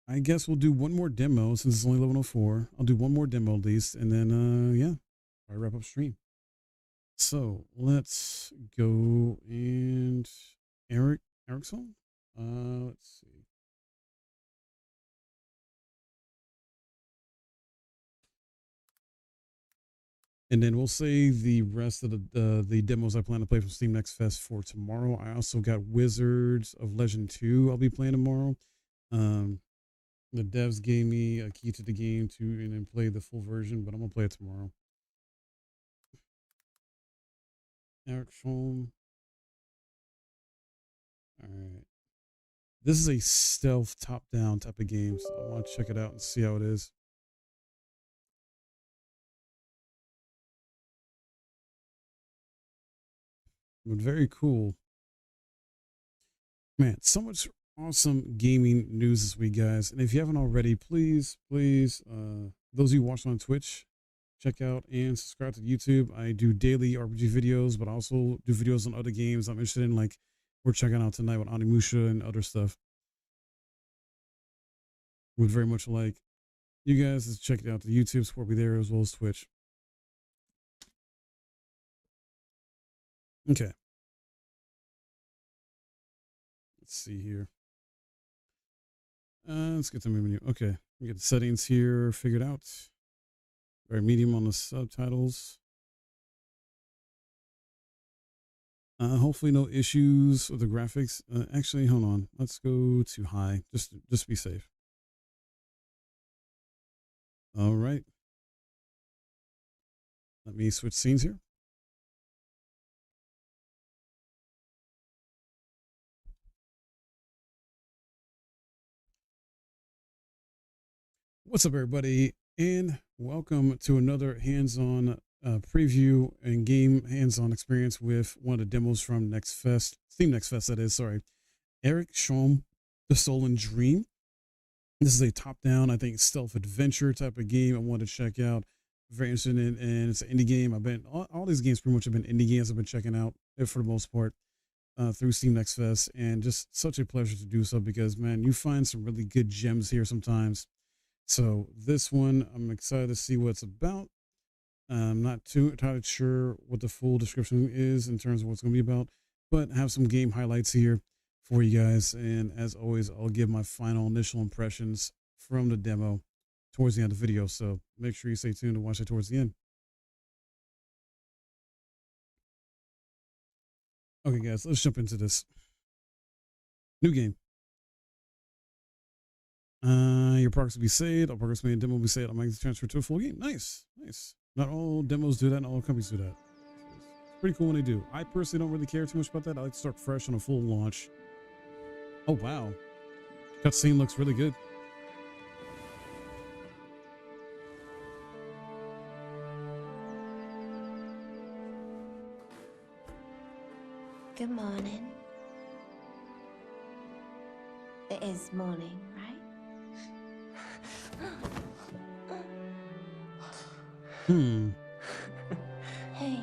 Speaker 1: I guess we'll do one more demo since it's only 11:04. I'll do one more demo at least, and then yeah, I wrap up stream. So let's go and Eric's home. Let's see. And then we'll save the rest of the demos I plan to play from Steam Next Fest for tomorrow. I also got Wizards of Legend 2 I'll be playing tomorrow. The devs gave me a key to the game to and then play the full version, but I'm gonna play it tomorrow. Eric's home. All right. This is a stealth top-down type of game, so I want to check it out and see how it is. But very cool. Man, so much awesome gaming news this week, guys. And if you haven't already, please, those of you watching on Twitch, check out and subscribe to YouTube. I do daily RPG videos, but I also do videos on other games I'm interested in, like we're checking out tonight with Onimusha and other stuff. Would very much like you guys to check it out. The YouTube support be there as well as Twitch. Okay. Let's see here. Let's get to the menu. Okay. We get the settings here figured out. Very medium on the subtitles. Hopefully no issues with the graphics. Actually, hold on. Let's go to high. Just be safe. All right. Let me switch scenes here. What's up, everybody, and welcome to another hands-on preview and game hands-on experience with one of the demos from Next Fest, Steam Next Fest, that is, sorry. Eric Schom, The Stolen Dream. This is a top-down, I think, stealth adventure type of game I wanted to check out. Very interested in, and it's an indie game. I've been all these games pretty much have been indie games I've been checking out for the most part through Steam Next Fest, and just such a pleasure to do so because, man, you find some really good gems here sometimes. So this one, I'm excited to see what it's about. I'm not too entirely sure what the full description is in terms of what it's going to be about, but have some game highlights here for you guys. And as always, I'll give my final initial impressions from the demo towards the end of the video. So make sure you stay tuned to watch it towards the end. Okay, guys, let's jump into this. New game. Your progress will be saved. All progress made in demo will be saved. I'll make the transfer to a full game. Nice. Not all demos do that, and all companies do that. It's pretty cool when they do. I personally don't really care too much about that. I like to start fresh on a full launch. Oh, wow. Cutscene looks really good.
Speaker 4: Good morning. It is morning, right? Hey.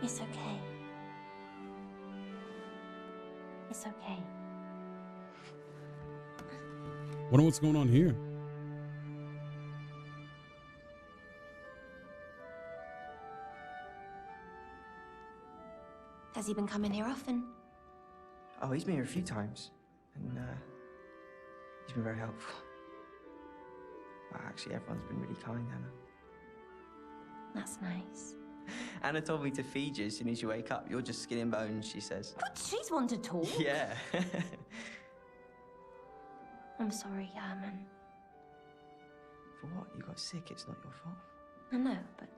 Speaker 4: It's okay. It's okay.
Speaker 1: Wonder what's going on here.
Speaker 4: Has he been coming here often?
Speaker 5: Oh, he's been here a few times, and he's been very helpful. Well, actually, everyone's been really kind, Anna.
Speaker 4: That's nice.
Speaker 5: Anna told me to feed you as soon as you wake up. You're just skin and bones, she says.
Speaker 4: But she's one to talk.
Speaker 5: Yeah.
Speaker 4: I'm sorry, Herman.
Speaker 5: For what? You got sick. It's not your fault.
Speaker 4: I know, but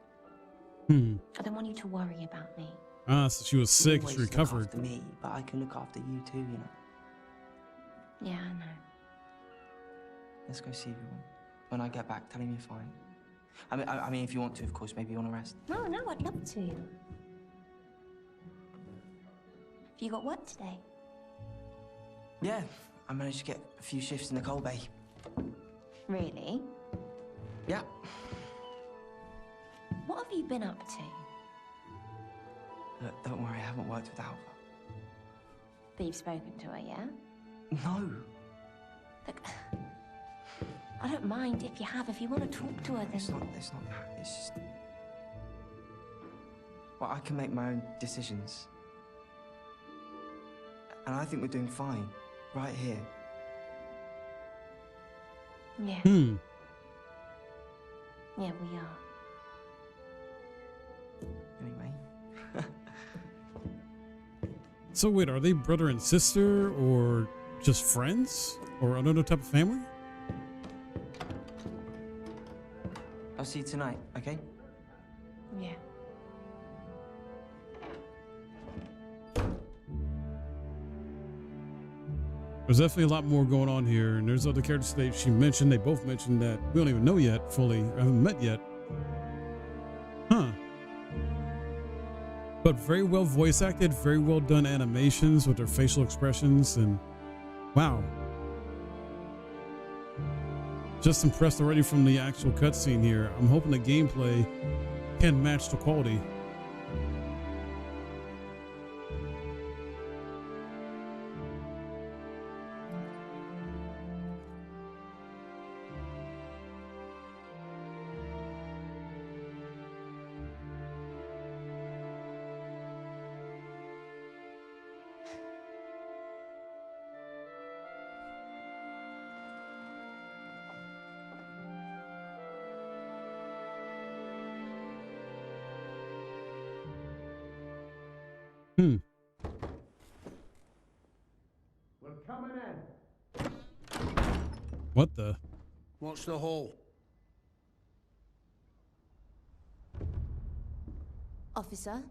Speaker 4: I don't want you to worry about me.
Speaker 1: Ah, so she was sick.
Speaker 5: You always
Speaker 1: She recovered.
Speaker 5: Look after me, but I can look after you too, you know.
Speaker 4: Yeah, I know.
Speaker 5: Let's go see everyone. When I get back, tell him you're fine. I mean, if you want to, of course. Maybe you want to rest.
Speaker 4: No, I'd love to. Have you got work today?
Speaker 5: Yeah, I managed to get a few shifts in the coal bay.
Speaker 4: Really?
Speaker 5: Yeah.
Speaker 4: What have you been up to?
Speaker 5: Look, don't worry, I haven't worked with Alva.
Speaker 4: But you've spoken to her, yeah?
Speaker 5: No.
Speaker 4: Look, I don't mind if you have. If you want to talk to her, then...
Speaker 5: It's not that. It's just... Well, I can make my own decisions. And I think we're doing fine. Right here.
Speaker 4: Yeah.
Speaker 1: Hmm.
Speaker 4: Yeah, we are.
Speaker 5: Anyway.
Speaker 1: So wait, are they brother and sister, or just friends, or another type of family?
Speaker 5: I'll see you tonight, okay?
Speaker 4: Yeah.
Speaker 1: There's definitely a lot more going on here, and there's other characters that she mentioned. They both mentioned that we don't even know yet fully. I haven't met yet. Huh. But very well voice acted, very well done animations with their facial expressions, and wow. Just impressed already from the actual cutscene here. I'm hoping the gameplay can match the quality. Hmm.
Speaker 3: We're coming in.
Speaker 1: What the?
Speaker 3: What's the hole?
Speaker 18: Officer?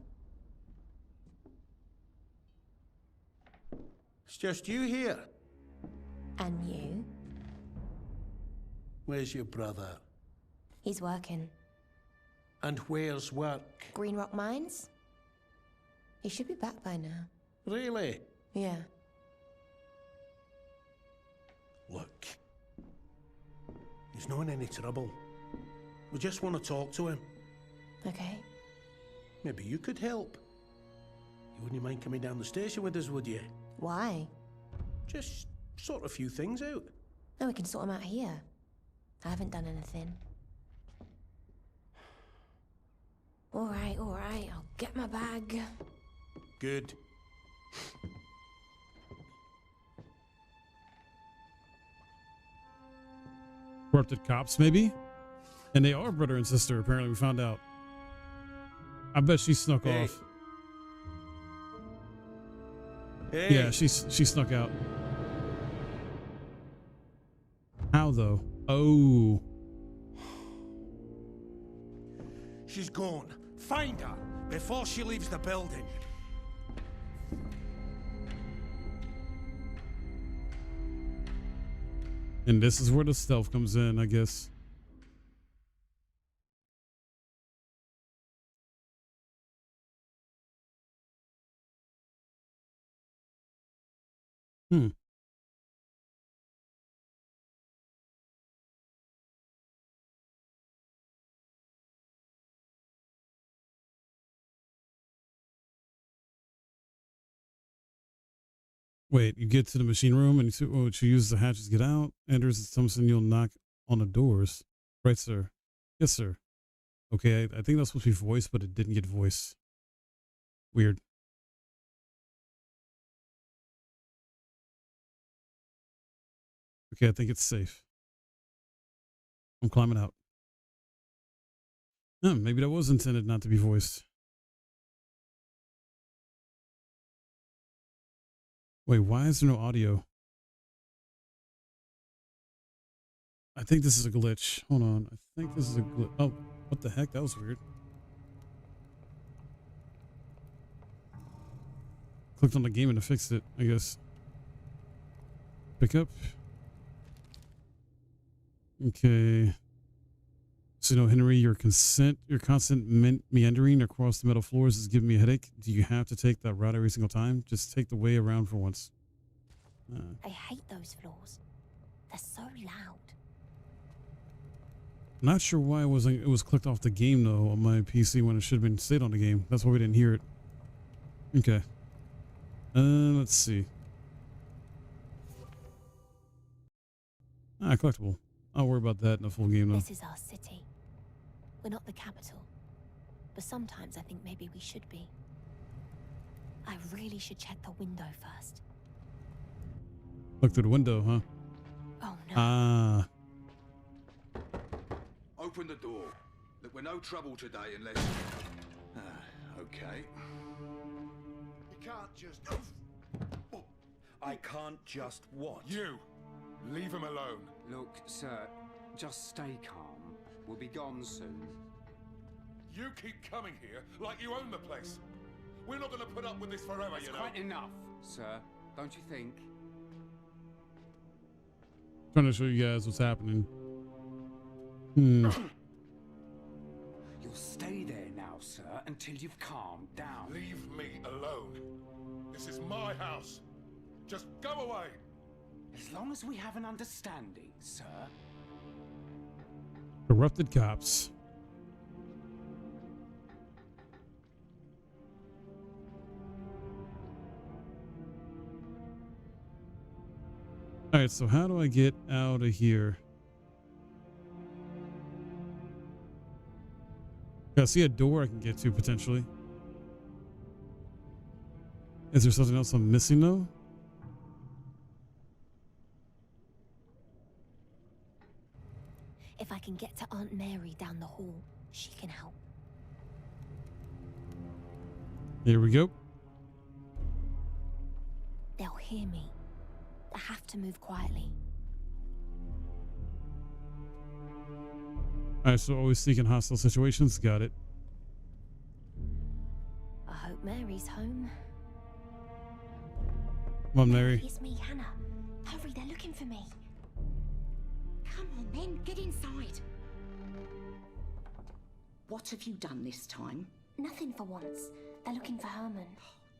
Speaker 3: It's just you here.
Speaker 18: And you?
Speaker 3: Where's your brother?
Speaker 18: He's working.
Speaker 3: And where's work?
Speaker 18: Green Rock Mines? He should be back by now.
Speaker 3: Really?
Speaker 18: Yeah.
Speaker 3: Look. He's not in any trouble. We just want to talk to him.
Speaker 18: Okay.
Speaker 3: Maybe you could help. You wouldn't mind coming down the station with us, would you?
Speaker 18: Why?
Speaker 3: Just sort a few things out.
Speaker 18: No, we can sort him out here. I haven't done anything. All right, I'll get my bag.
Speaker 3: Good.
Speaker 1: Corrupted cops, maybe? And they are brother and sister, apparently, we found out. I bet she snuck off.
Speaker 3: Hey.
Speaker 1: Yeah, she snuck out. How, though? Oh.
Speaker 3: She's gone. Find her before she leaves the building.
Speaker 1: And this is where the stealth comes in, I guess. Hmm. Wait, you get to the machine room and she uses the hatches to get out. Enters something you'll knock on the doors. Right, sir. Yes, sir. Okay, I think that's supposed to be voice, but it didn't get voice. Weird. Okay, I think it's safe. I'm climbing out. No, maybe that was intended not to be voiced. Wait, why is there no audio? I think this is a glitch. Hold on. I think this is a glitch. Oh, what the heck? That was weird. Clicked on the game and it fixed it, I guess. Pick up. Okay. So, no, Henry, your constant meandering across the metal floors is giving me a headache. Do you have to take that route every single time? Just take the way around for once.
Speaker 4: I hate those floors. They're so loud.
Speaker 1: Not sure why it was clicked off the game though on my PC when it should have been stayed on the game. That's why we didn't hear it. Okay. Let's see. Collectible. I'll worry about that in the full game though.
Speaker 4: This is our city. We're not the capital. But sometimes I think maybe we should be. I really should check the window first.
Speaker 1: Look through the window, huh?
Speaker 4: Oh no.
Speaker 1: Ah.
Speaker 11: Open the door. Look, we're no trouble today unless... okay.
Speaker 10: You can't just...
Speaker 11: I can't just what?
Speaker 10: You! Leave him alone.
Speaker 12: Look, sir, just stay calm. We'll be gone soon.
Speaker 10: You keep coming here like you own the place. We're not going to put up with this forever,
Speaker 12: That's quite enough, sir. Don't you think?
Speaker 1: Trying to show you guys what's happening.
Speaker 12: You'll stay there now, sir, until you've calmed down.
Speaker 10: Leave me alone. This is my house. Just go away.
Speaker 12: As long as we have an understanding, sir.
Speaker 1: Corrupted cops. All right, so how do I get out of here? I see a door I can get to potentially. Is there something else I'm missing though?
Speaker 4: If I can get to Aunt Mary down the hall, she can help.
Speaker 1: Here we go.
Speaker 4: They'll hear me. I have to move quietly.
Speaker 1: All right, so always seeking hostile situations. Got it.
Speaker 4: I hope Mary's home.
Speaker 1: Come on, Mary.
Speaker 4: It's me, Hannah. Hurry, they're looking for me.
Speaker 14: Come on then, get inside. What have you done this time?
Speaker 4: Nothing for once. They're looking for Herman.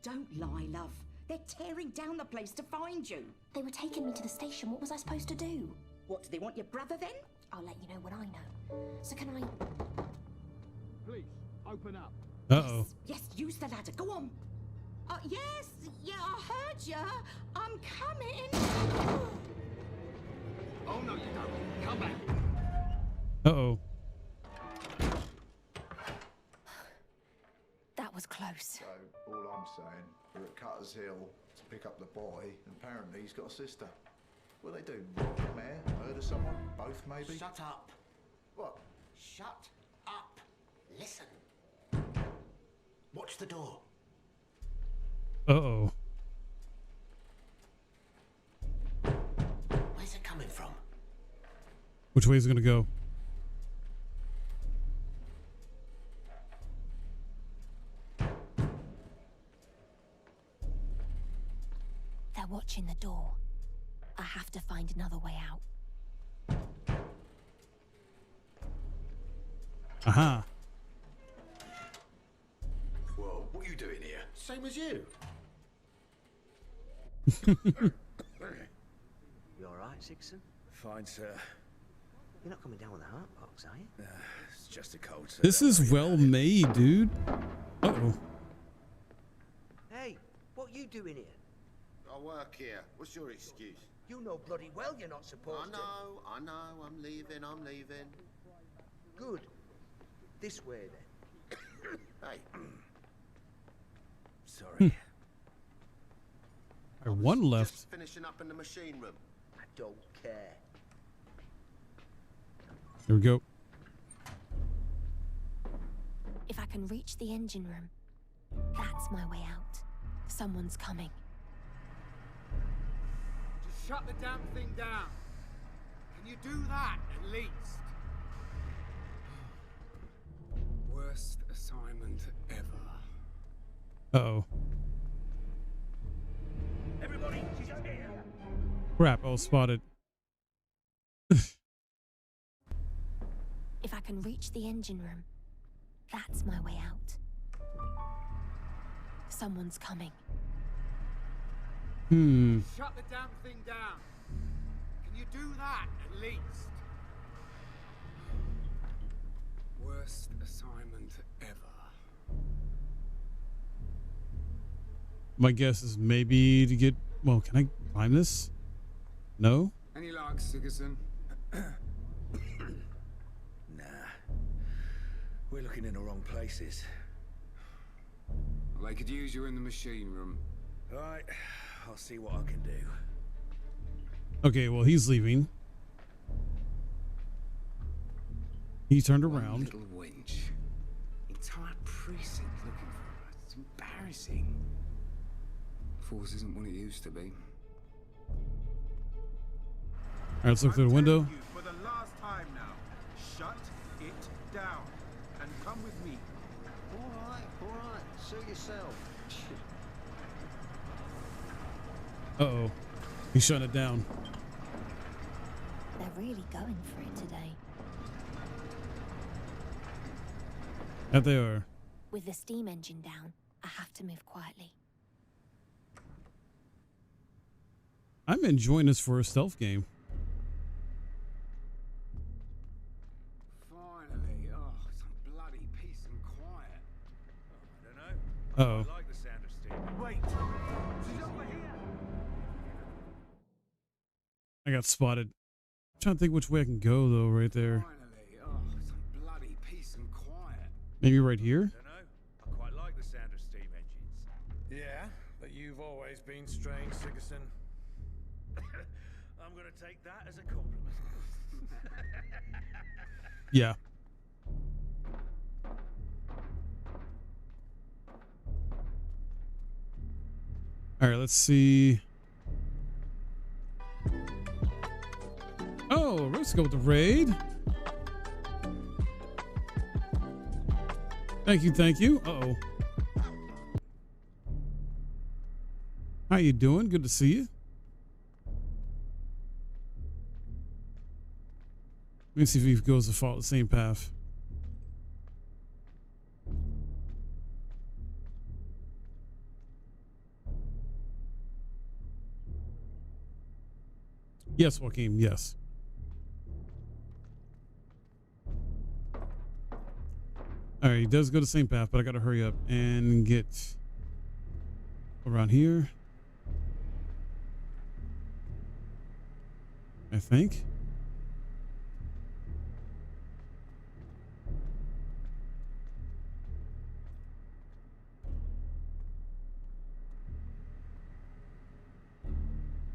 Speaker 14: Don't lie, love. They're tearing down the place to find you.
Speaker 4: They were taking me to the station. What was I supposed to do?
Speaker 14: What, do they want your brother then?
Speaker 4: I'll let you know when I know. So can I...
Speaker 12: Please, open up.
Speaker 1: Uh-oh.
Speaker 14: Yes, use the ladder. Go on. Yes, yeah, I heard ya. I'm coming.
Speaker 12: Oh, no, you don't. Come back.
Speaker 1: Uh-oh.
Speaker 4: That was close.
Speaker 16: So, all I'm saying, we're at Cutter's Hill to pick up the boy, and apparently he's got a sister. What do they do? Rob the mayor? Murder someone? Both, maybe?
Speaker 3: Shut up.
Speaker 16: What?
Speaker 3: Shut up. Listen. Watch the door.
Speaker 1: Uh-oh.
Speaker 3: Where's it coming from?
Speaker 1: Which way is it gonna go?
Speaker 4: They're watching the door. I have to find another way out.
Speaker 1: Aha.
Speaker 11: Well, what are you doing here?
Speaker 3: Same as you.
Speaker 25: You alright, Sixon?
Speaker 11: Fine, sir.
Speaker 25: You're not coming down with a heart box, are you?
Speaker 11: It's just a cold, sir.
Speaker 1: This is well made, dude. Uh-oh.
Speaker 25: Hey, what you doing here?
Speaker 26: I work here. What's your excuse?
Speaker 25: You know bloody well you're not supposed to.
Speaker 26: I know. I'm leaving.
Speaker 25: Good. This way, then.
Speaker 26: Hey.
Speaker 11: Sorry.
Speaker 1: All right, one left.
Speaker 26: Just finishing up in the machine room.
Speaker 25: I don't care.
Speaker 1: Here we go.
Speaker 4: If I can reach the engine room, that's my way out. Someone's coming.
Speaker 12: Just shut the damn thing down. Can you do that, at least? Worst assignment ever.
Speaker 1: Uh-oh.
Speaker 12: Everybody, she's here.
Speaker 1: Crap, I was spotted.
Speaker 4: If I can reach the engine room, that's my way out. Someone's coming.
Speaker 12: Shut the damn thing down. Can you do that at least? Worst assignment ever.
Speaker 1: My guess is maybe to get. Well, can I climb this? No.
Speaker 12: Any luck, Sigerson?
Speaker 11: Nah. We're looking in the wrong places.
Speaker 12: Well, they could use you in the machine room.
Speaker 11: Right. I'll see what I can do.
Speaker 1: Okay, well, he's leaving. He turned around.
Speaker 12: Little wench. Entire precinct looking for her. It's embarrassing. Force isn't what it used to be.
Speaker 1: All right, let's look through the window.
Speaker 12: For the last time now, shut it down and come with me.
Speaker 26: All right. Suit yourself.
Speaker 1: Uh-oh. He's shutting it down.
Speaker 4: They're really going for it today.
Speaker 1: That they are.
Speaker 4: With the steam engine down, I have to move quietly.
Speaker 1: I'm enjoying this for a stealth game.
Speaker 12: Finally. Oh, some bloody peace and quiet.
Speaker 11: I don't know.
Speaker 1: Uh-oh.
Speaker 11: I like the sound of steam.
Speaker 12: Wait. She's over here.
Speaker 1: I got spotted. I'm trying to think which way I can go, though, right there.
Speaker 12: Finally. Oh, some bloody peace and quiet.
Speaker 1: Maybe right here?
Speaker 11: I don't know. I quite like the sound of steam engines.
Speaker 3: Yeah, but you've always been strange, Sigerson.
Speaker 11: I'm gonna take that as a compliment.
Speaker 1: Yeah. All right, let's see. Oh, let's go with the raid. Thank you, thank you. Uh-oh. How you doing? Good to see you. Let me see if he goes to follow the same path. Yes, Joaquin, yes. All right, he does go the same path, but I got to hurry up and get around here. I think.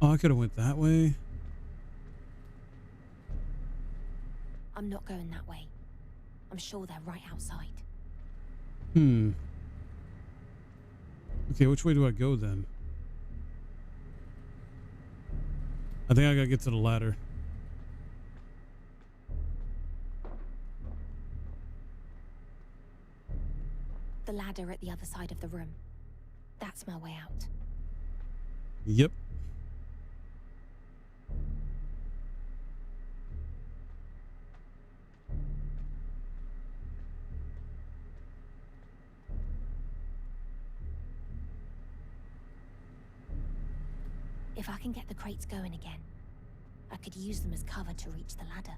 Speaker 1: Oh, I could have went that way.
Speaker 4: I'm not going that way. I'm sure they're right outside.
Speaker 1: Okay, which way do I go then? I think I gotta get to the ladder.
Speaker 4: The ladder at the other side of the room. That's my way out.
Speaker 1: Yep.
Speaker 4: If I can get the crates going again, I could use them as cover to reach the ladder.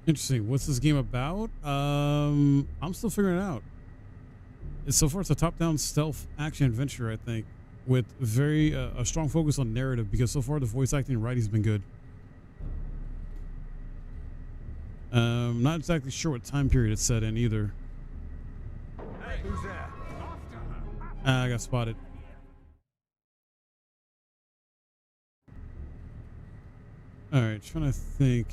Speaker 1: Interesting. What's this game about? I'm still figuring it out. So far, it's a top-down stealth action adventure, I think, with very a strong focus on narrative, because so far the voice acting and writing's been good. Not exactly sure what time period it's set in either.
Speaker 11: Hey, who's there?
Speaker 1: I got spotted. All right, trying to think.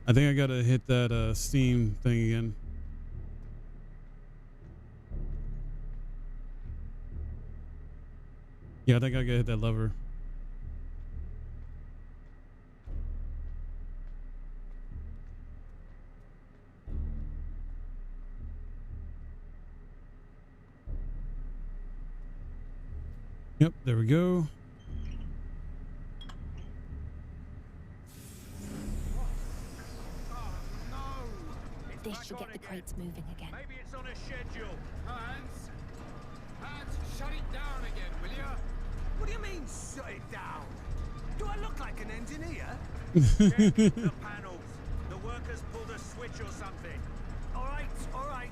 Speaker 1: I think I gotta hit that Steam thing again. Yeah, I think I gotta hit that lever. Yep, there we go.
Speaker 4: This This should get the crates moving again.
Speaker 10: Maybe it's on a schedule.
Speaker 11: Hands, shut it down again, will you? What do you mean, shut it down? Do I look like an engineer?
Speaker 10: Check the panels. The workers pulled a switch or something.
Speaker 11: All right, all right.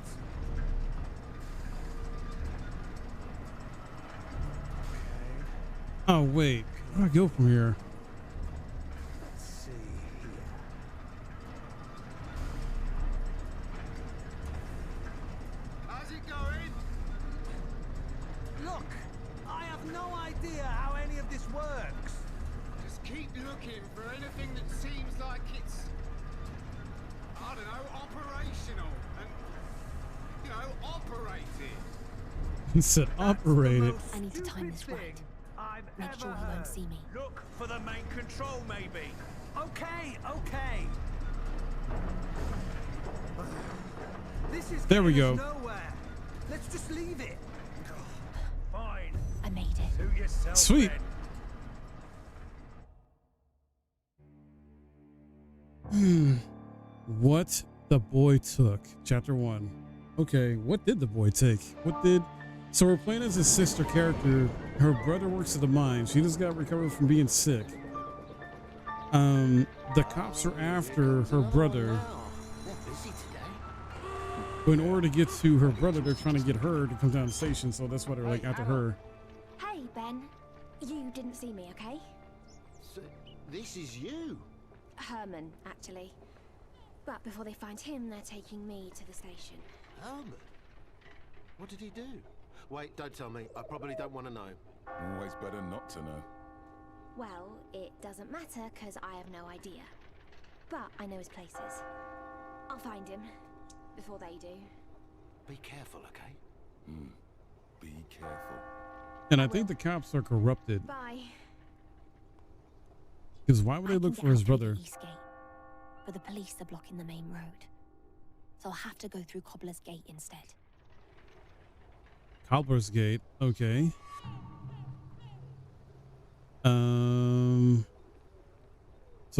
Speaker 1: Oh wait, where do I go from here?
Speaker 11: Let's see here. How's it going? Look, I have no idea how any of this works. Just keep looking for anything that seems like it's, I don't know, operational and, you know, operated.
Speaker 1: He said operated.
Speaker 4: I need to time this right. Make sure he won't see me.
Speaker 10: Look for the main control, maybe.
Speaker 11: Okay, okay. This is
Speaker 1: There we
Speaker 11: getting
Speaker 1: go.
Speaker 11: us nowhere. Let's just leave it.
Speaker 10: Fine.
Speaker 4: I made it.
Speaker 10: Suit yourself,
Speaker 1: Sweet.
Speaker 10: then.
Speaker 1: What the boy took. Chapter 1. Okay, what did the boy take? What did... So we're playing as his sister character. Her brother works at the mine. She just got recovered from being sick. The cops are after her brother. But in order to get to her brother, they're trying to get her to come down the station. So that's why they're like after her.
Speaker 4: Hey, Ben. You didn't see me, okay?
Speaker 26: So, this is you?
Speaker 4: Herman, actually. But before they find him, they're taking me to the station.
Speaker 26: Herman? What did he do? Wait, don't tell me. I probably don't want to know.
Speaker 6: Always better not to know.
Speaker 4: Well, it doesn't matter, because I have no idea. But I know his places. I'll find him. Before they do.
Speaker 26: Be careful, okay?
Speaker 6: Be careful.
Speaker 1: And I think the cops are corrupted.
Speaker 4: Bye.
Speaker 1: Because why would they look for his brother?
Speaker 4: East Gate, but the police are blocking the main road. So I'll have to go through Cobbler's Gate instead.
Speaker 1: Cobbler's Gate. Okay. So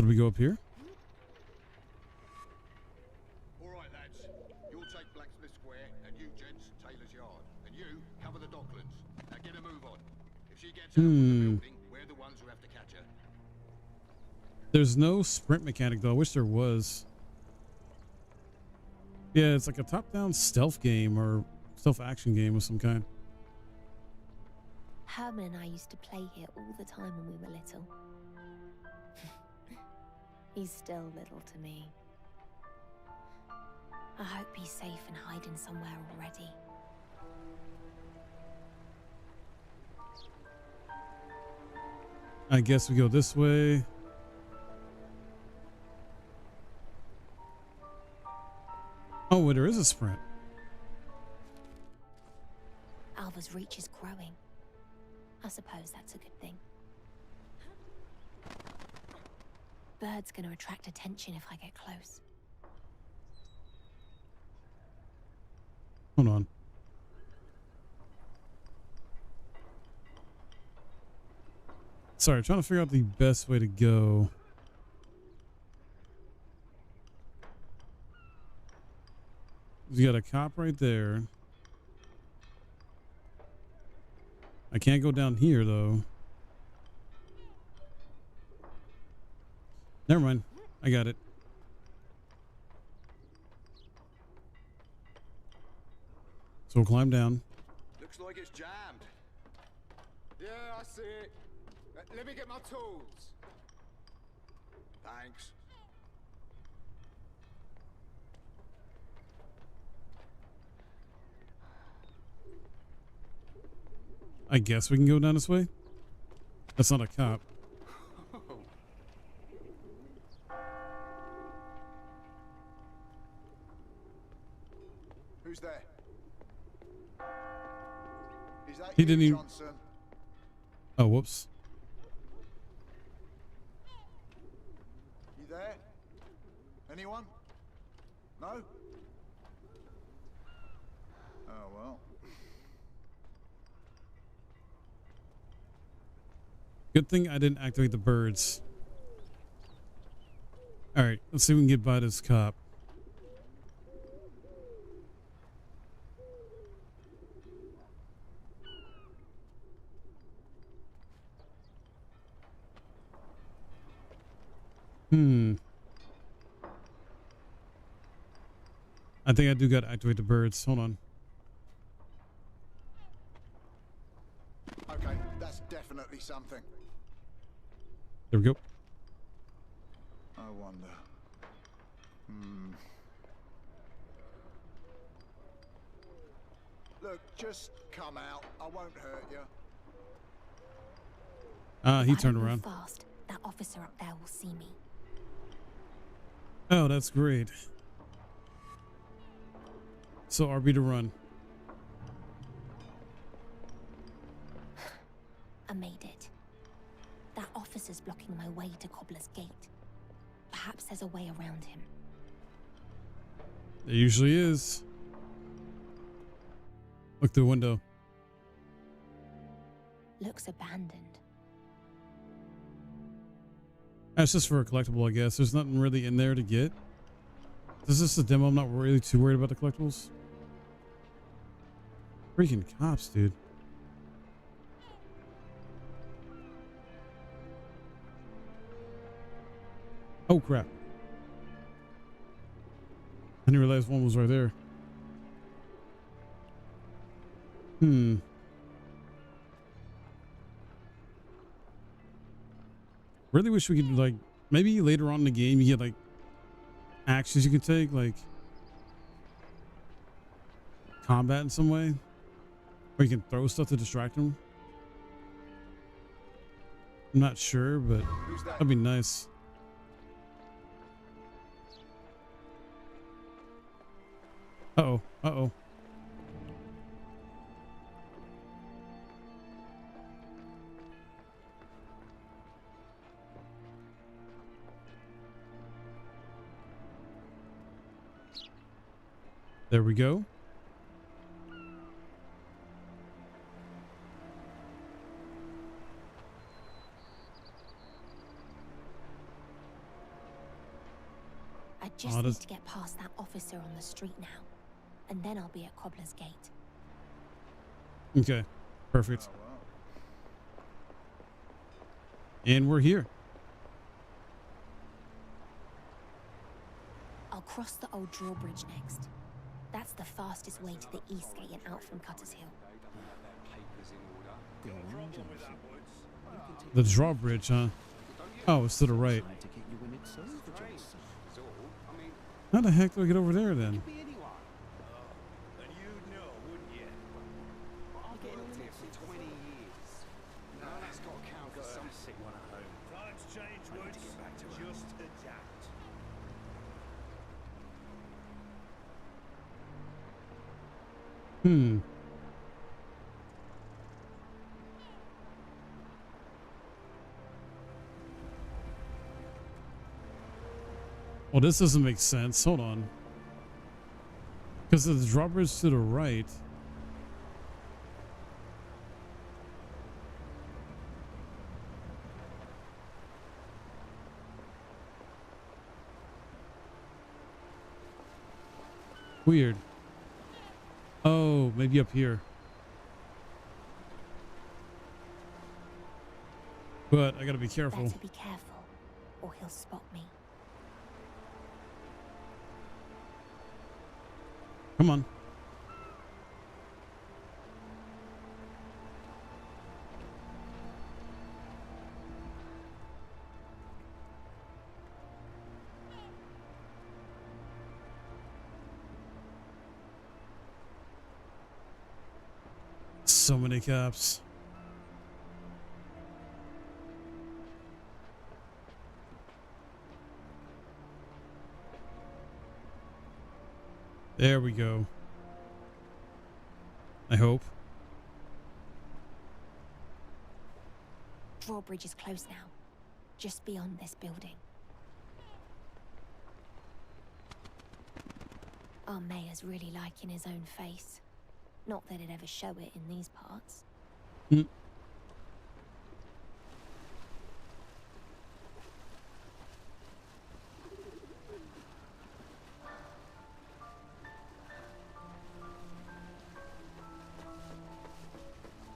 Speaker 1: do we go up here?
Speaker 16: All right, lads. You'll take Blacksmith Square, and you gents, Taylor's Yard. And you, cover the Docklands. Now get a move on. If she gets out of the building, we're the ones who have to catch her.
Speaker 1: There's no sprint mechanic, though. I wish there was. Yeah, it's like a top-down stealth game or stealth action game of some kind.
Speaker 4: Herman and I used to play here all the time when we were little. He's still little to me. I hope he's safe and hiding somewhere already.
Speaker 1: I guess we go this way. Oh, well, there is a sprint.
Speaker 4: Alva's reach is growing. I suppose that's a good thing. Bird's gonna attract attention if I get close.
Speaker 1: Hold on. Sorry, I'm trying to figure out the best way to go. You got a cop right there. I can't go down here, though. Never mind. I got it. So we'll climb down.
Speaker 11: Looks like it's jammed. Yeah, I see it. Let me get my tools. Thanks.
Speaker 1: I guess we can go down this way. That's not a cop.
Speaker 16: Who's there? Is that
Speaker 1: He
Speaker 16: you,
Speaker 1: didn't even...
Speaker 16: Johnson?
Speaker 1: Oh, whoops.
Speaker 16: You there? Anyone? No? Oh, well.
Speaker 1: Good thing I didn't activate the birds. Alright, let's see if we can get by this cop. I think I do got to activate the birds. Hold on.
Speaker 16: Okay, that's definitely something.
Speaker 1: There we go.
Speaker 16: I wonder. Look, just come out. I won't hurt you.
Speaker 1: He
Speaker 4: If I
Speaker 1: turned
Speaker 4: don't move
Speaker 1: around.
Speaker 4: fast, that officer up there will see me.
Speaker 1: Oh, that's great. So RB to run.
Speaker 4: I made it. That officer's blocking my way to Cobbler's Gate. Perhaps there's a way around him.
Speaker 1: There usually is. Look through the window.
Speaker 4: Looks abandoned.
Speaker 1: That's just for a collectible, I guess. There's nothing really in there to get. This is a demo. I'm not really too worried about the collectibles. Freaking cops, dude. Oh, crap. I didn't realize one was right there. Really wish we could, like, maybe later on in the game you get, like, actions you could take, like combat in some way. Or you can throw stuff to distract them. I'm not sure, but that'd be nice. Uh-oh. Uh-oh. There we go.
Speaker 4: I just need to get past that officer on the street now, and then I'll be at Cobbler's Gate.
Speaker 1: Okay, perfect. And we're here.
Speaker 4: I'll cross the old drawbridge next. That's the fastest way to the east gate and out from Cutter's Hill.
Speaker 1: The drawbridge, huh? Oh, it's to the right. How the heck do I get over there then? Well, this doesn't make sense. Hold on. Because the drawbridge to the right. Weird. Oh, maybe up here. But I gotta be careful.
Speaker 4: Better be careful, or he'll spot me.
Speaker 1: Come on. So many cops. There we go. I hope.
Speaker 4: Drawbridge is close now, just beyond this building. Our mayor's really liking his own face. Not that he'd ever show it in these parts.
Speaker 1: At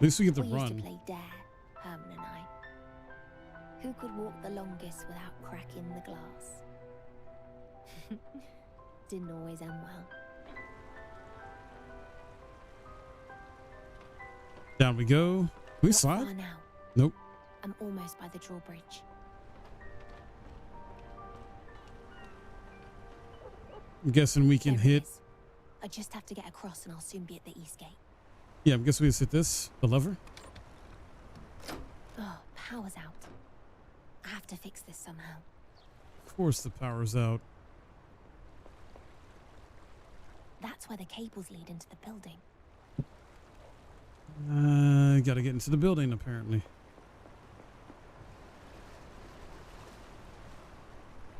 Speaker 1: least we get to
Speaker 4: we
Speaker 1: run.
Speaker 4: used to play Dare, Herman and I. Who could walk the longest without cracking the glass? Didn't always end well.
Speaker 1: Down we go. Can we
Speaker 4: Not
Speaker 1: slide?
Speaker 4: far now.
Speaker 1: Nope.
Speaker 4: I'm almost by the drawbridge.
Speaker 1: I'm guessing we can hit.
Speaker 4: I just have to get across and I'll soon be at the east gate.
Speaker 1: Yeah, I'm guessing we just hit this, the lever.
Speaker 4: Oh, power's out. I have to fix this somehow.
Speaker 1: Of course the power's out.
Speaker 4: That's where the cables lead into the building.
Speaker 1: Gotta get into the building apparently.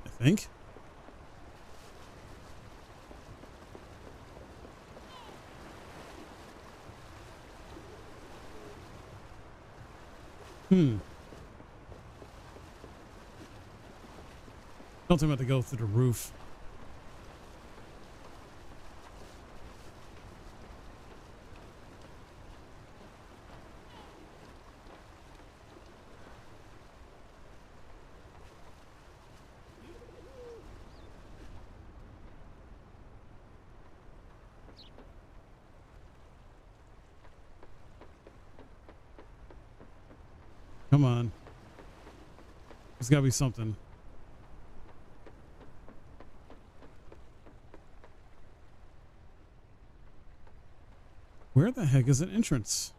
Speaker 1: I think. Don't think I'm about to go through the roof. Come on. There's got to be something. Where the heck is an entrance?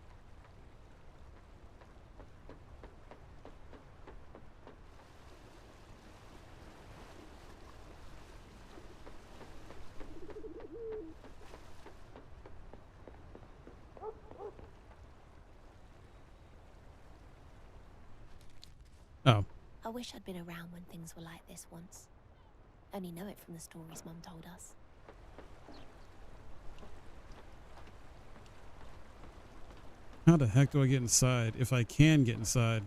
Speaker 1: Oh.
Speaker 4: I wish I'd been around when things were like this once. Only know it from the stories Mum told us.
Speaker 1: How the heck do I get inside? If I can get inside.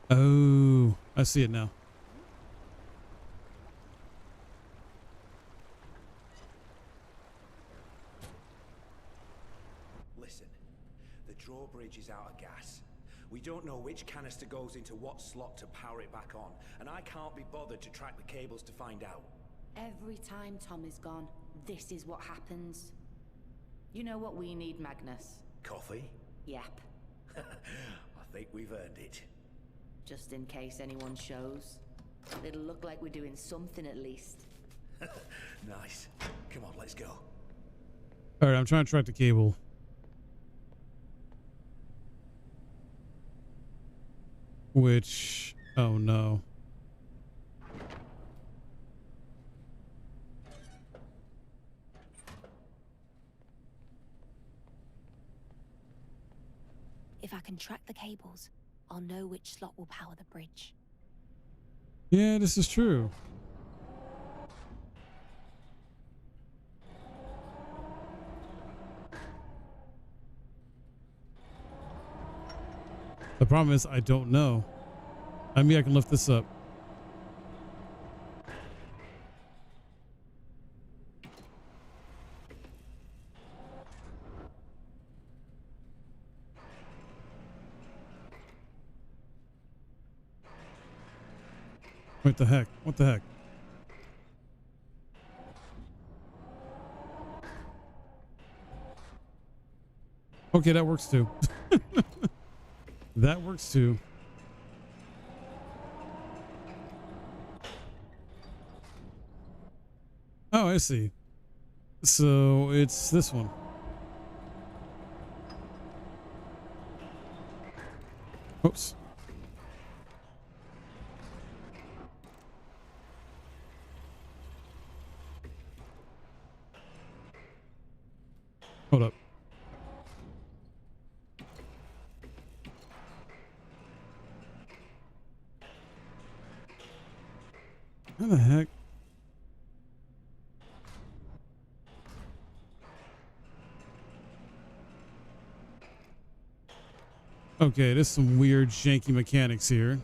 Speaker 1: Oh, I see it now.
Speaker 7: Listen, the drawbridge is out of gas. We don't know which canister goes into what slot to power it back on, and I can't be bothered to track the cables to find out.
Speaker 8: Every time Tom is gone, this is what happens. You know what we need, Magnus?
Speaker 7: Coffee?
Speaker 8: Yep.
Speaker 7: I think we've earned it.
Speaker 8: Just in case anyone shows. It'll look like we're doing something at least.
Speaker 7: Nice. Come on, let's go.
Speaker 1: All right, I'm trying to track the cable. Which, oh no.
Speaker 4: If I can track the cables, I'll know which slot will power the bridge.
Speaker 1: Yeah, this is true. The problem is I don't know. I mean, I can lift this up. What the heck? What the heck? Okay, that works too. That works too. Oh, I see. So it's this one. Oops. Hold up. How the heck? Okay, there's some weird janky mechanics here.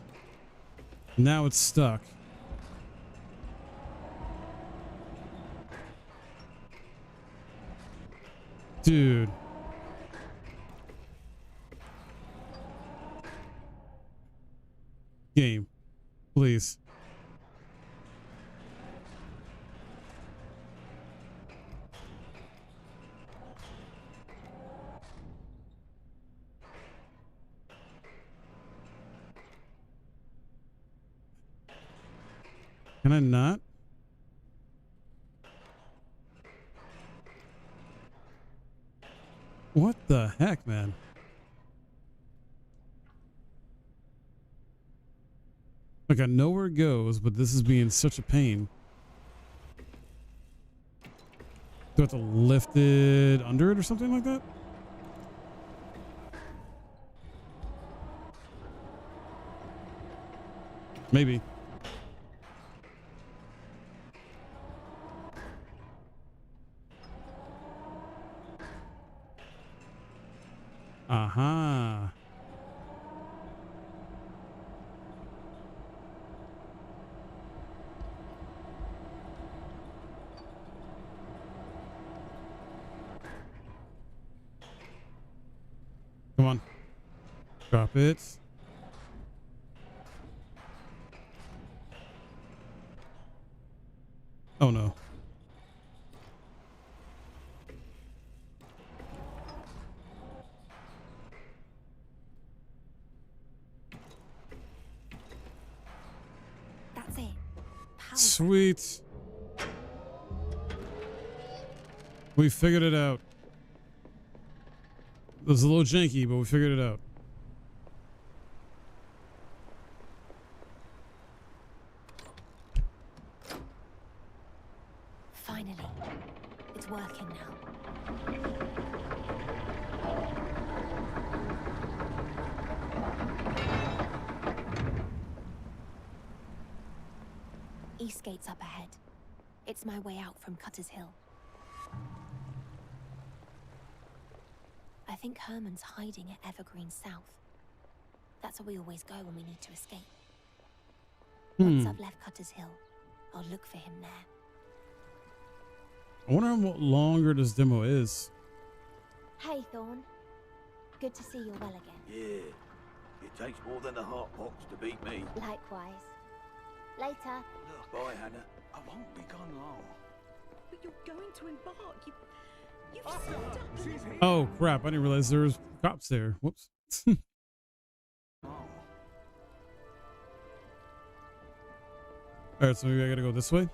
Speaker 1: Now it's stuck. Dude. Game, please. Can I not? What the heck, man? Like, I know where it goes, but this is being such a pain. Do I have to lift it under it or something like that? Maybe. Aha. Come on. Drop it. Oh no.
Speaker 4: That's it.
Speaker 1: Sweet. We figured it out. It was a little janky, but we figured it out.
Speaker 4: Finally. It's working now. East Gate's up ahead. It's my way out from Cutter's Hill. I think Herman's hiding at Evergreen South. That's where we always go when we need to escape. Once I've left Cutter's Hill, I'll look for him there.
Speaker 1: I wonder how much longer this demo is.
Speaker 4: Hey, Thorn. Good to see you're well again.
Speaker 9: Yeah, it takes more than a heart box to beat me.
Speaker 4: Likewise. Later.
Speaker 9: Bye, Hannah. I won't be gone long.
Speaker 14: But you're going to embark. You've set up.
Speaker 9: She's here.
Speaker 1: Oh crap, I didn't realize there was cops there. Whoops. Alright, so maybe I gotta go this way.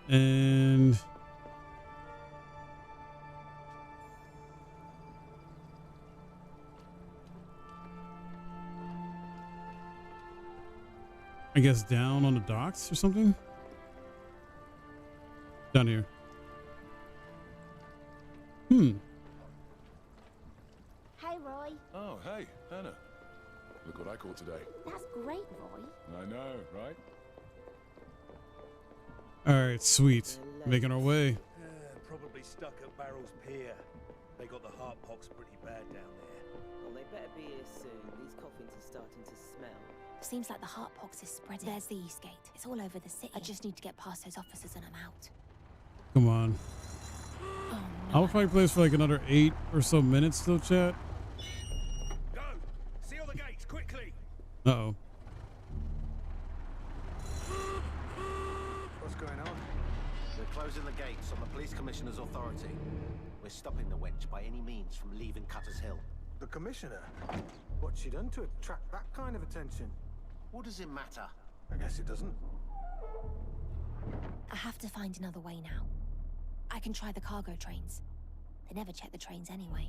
Speaker 1: And I guess down on the docks or something? Down here.
Speaker 4: Hey, Roy.
Speaker 6: Oh, hey, Hannah. Look what I caught today.
Speaker 4: That's great, Roy.
Speaker 6: I know, right?
Speaker 1: Alright, sweet. Making our way.
Speaker 7: Probably stuck at Barrel's Pier. They got the heart pox pretty bad down there.
Speaker 13: Well, they better be here soon. These coffins are starting to smell.
Speaker 4: Seems like the heart pox is spreading. There's the East Gate. It's all over the city. I just need to get past those officers and I'm out.
Speaker 1: Come on.
Speaker 4: Oh, no.
Speaker 1: I'll probably play this for like another 8 or so minutes still, chat.
Speaker 7: Go! Seal the gates, quickly!
Speaker 1: Uh-oh.
Speaker 26: What's going on?
Speaker 9: We're closing the gates on the police commissioner's authority. We're stopping the wench by any means from leaving Cutter's Hill.
Speaker 26: The commissioner? What's she done to attract that kind of attention?
Speaker 9: What does it matter?
Speaker 26: I guess it doesn't.
Speaker 4: I have to find another way now. I can try the cargo trains. They never check the trains anyway.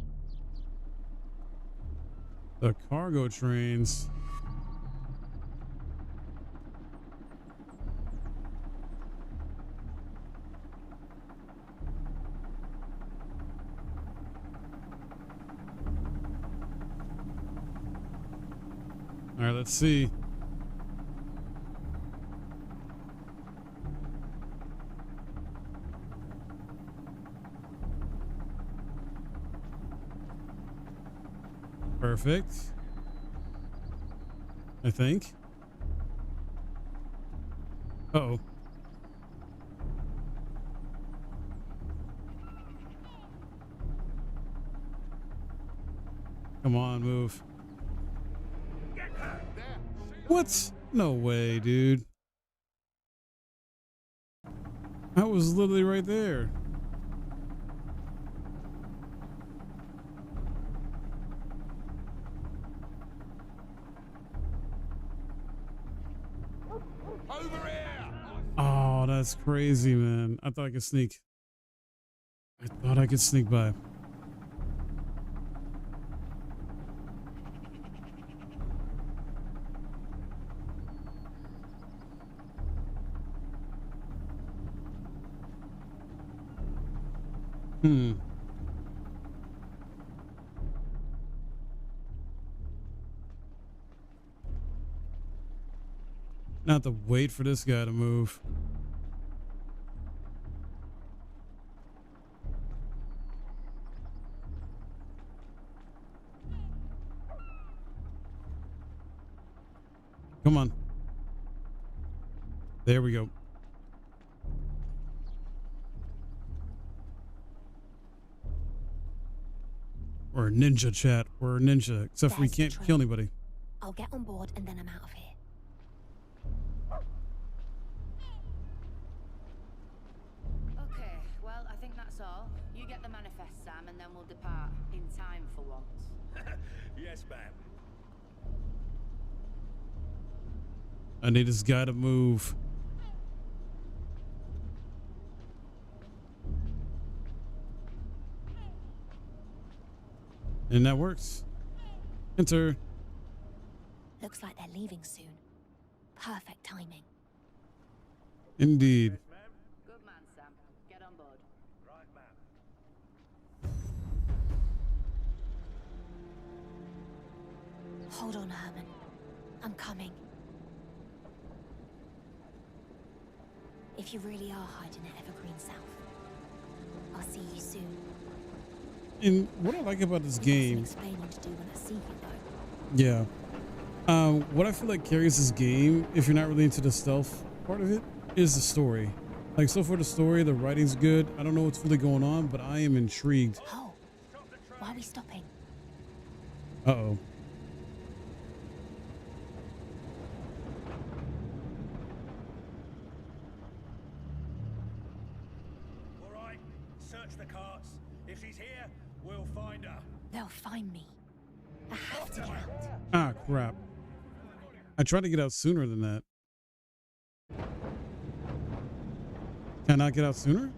Speaker 1: The cargo trains. All right, let's see. Perfect. I think. Uh-oh. Come on, move. What? No way, dude. I was literally right there.
Speaker 16: Over here!
Speaker 1: Oh, that's crazy, man. I thought I could sneak. I thought I could sneak by. Now I have to wait for this guy to move. Come on. There we go. We're a ninja, chat. We're a ninja, except for we can't kill anybody.
Speaker 4: I'll get on board and then I'm out of here.
Speaker 8: Okay, well, I think that's all. You get the manifest, Sam, and then we'll depart in time for once.
Speaker 7: Yes, ma'am.
Speaker 1: I need this guy to move. And that works. Enter.
Speaker 4: Looks like they're leaving soon. Perfect timing.
Speaker 1: Indeed.
Speaker 8: Good man, Sam. Get on board.
Speaker 7: Right, ma'am.
Speaker 4: Hold on, Herman. I'm coming. If you really are hiding at Evergreen South, I'll see you soon.
Speaker 1: And what I like about this game,
Speaker 4: Explaining to do when I see you, though.
Speaker 1: yeah. What I feel like carries this game, if you're not really into the stealth part of it, is the story. Like, so far the story, the writing's good. I don't know what's really going on, but I am intrigued.
Speaker 4: Oh, why are we stopping?
Speaker 1: Uh-oh.
Speaker 7: All right, search the carts. If she's here, we'll find her.
Speaker 4: They'll find me. I have to get out.
Speaker 1: Ah, crap. I tried to get out sooner than that. Can I not get out sooner?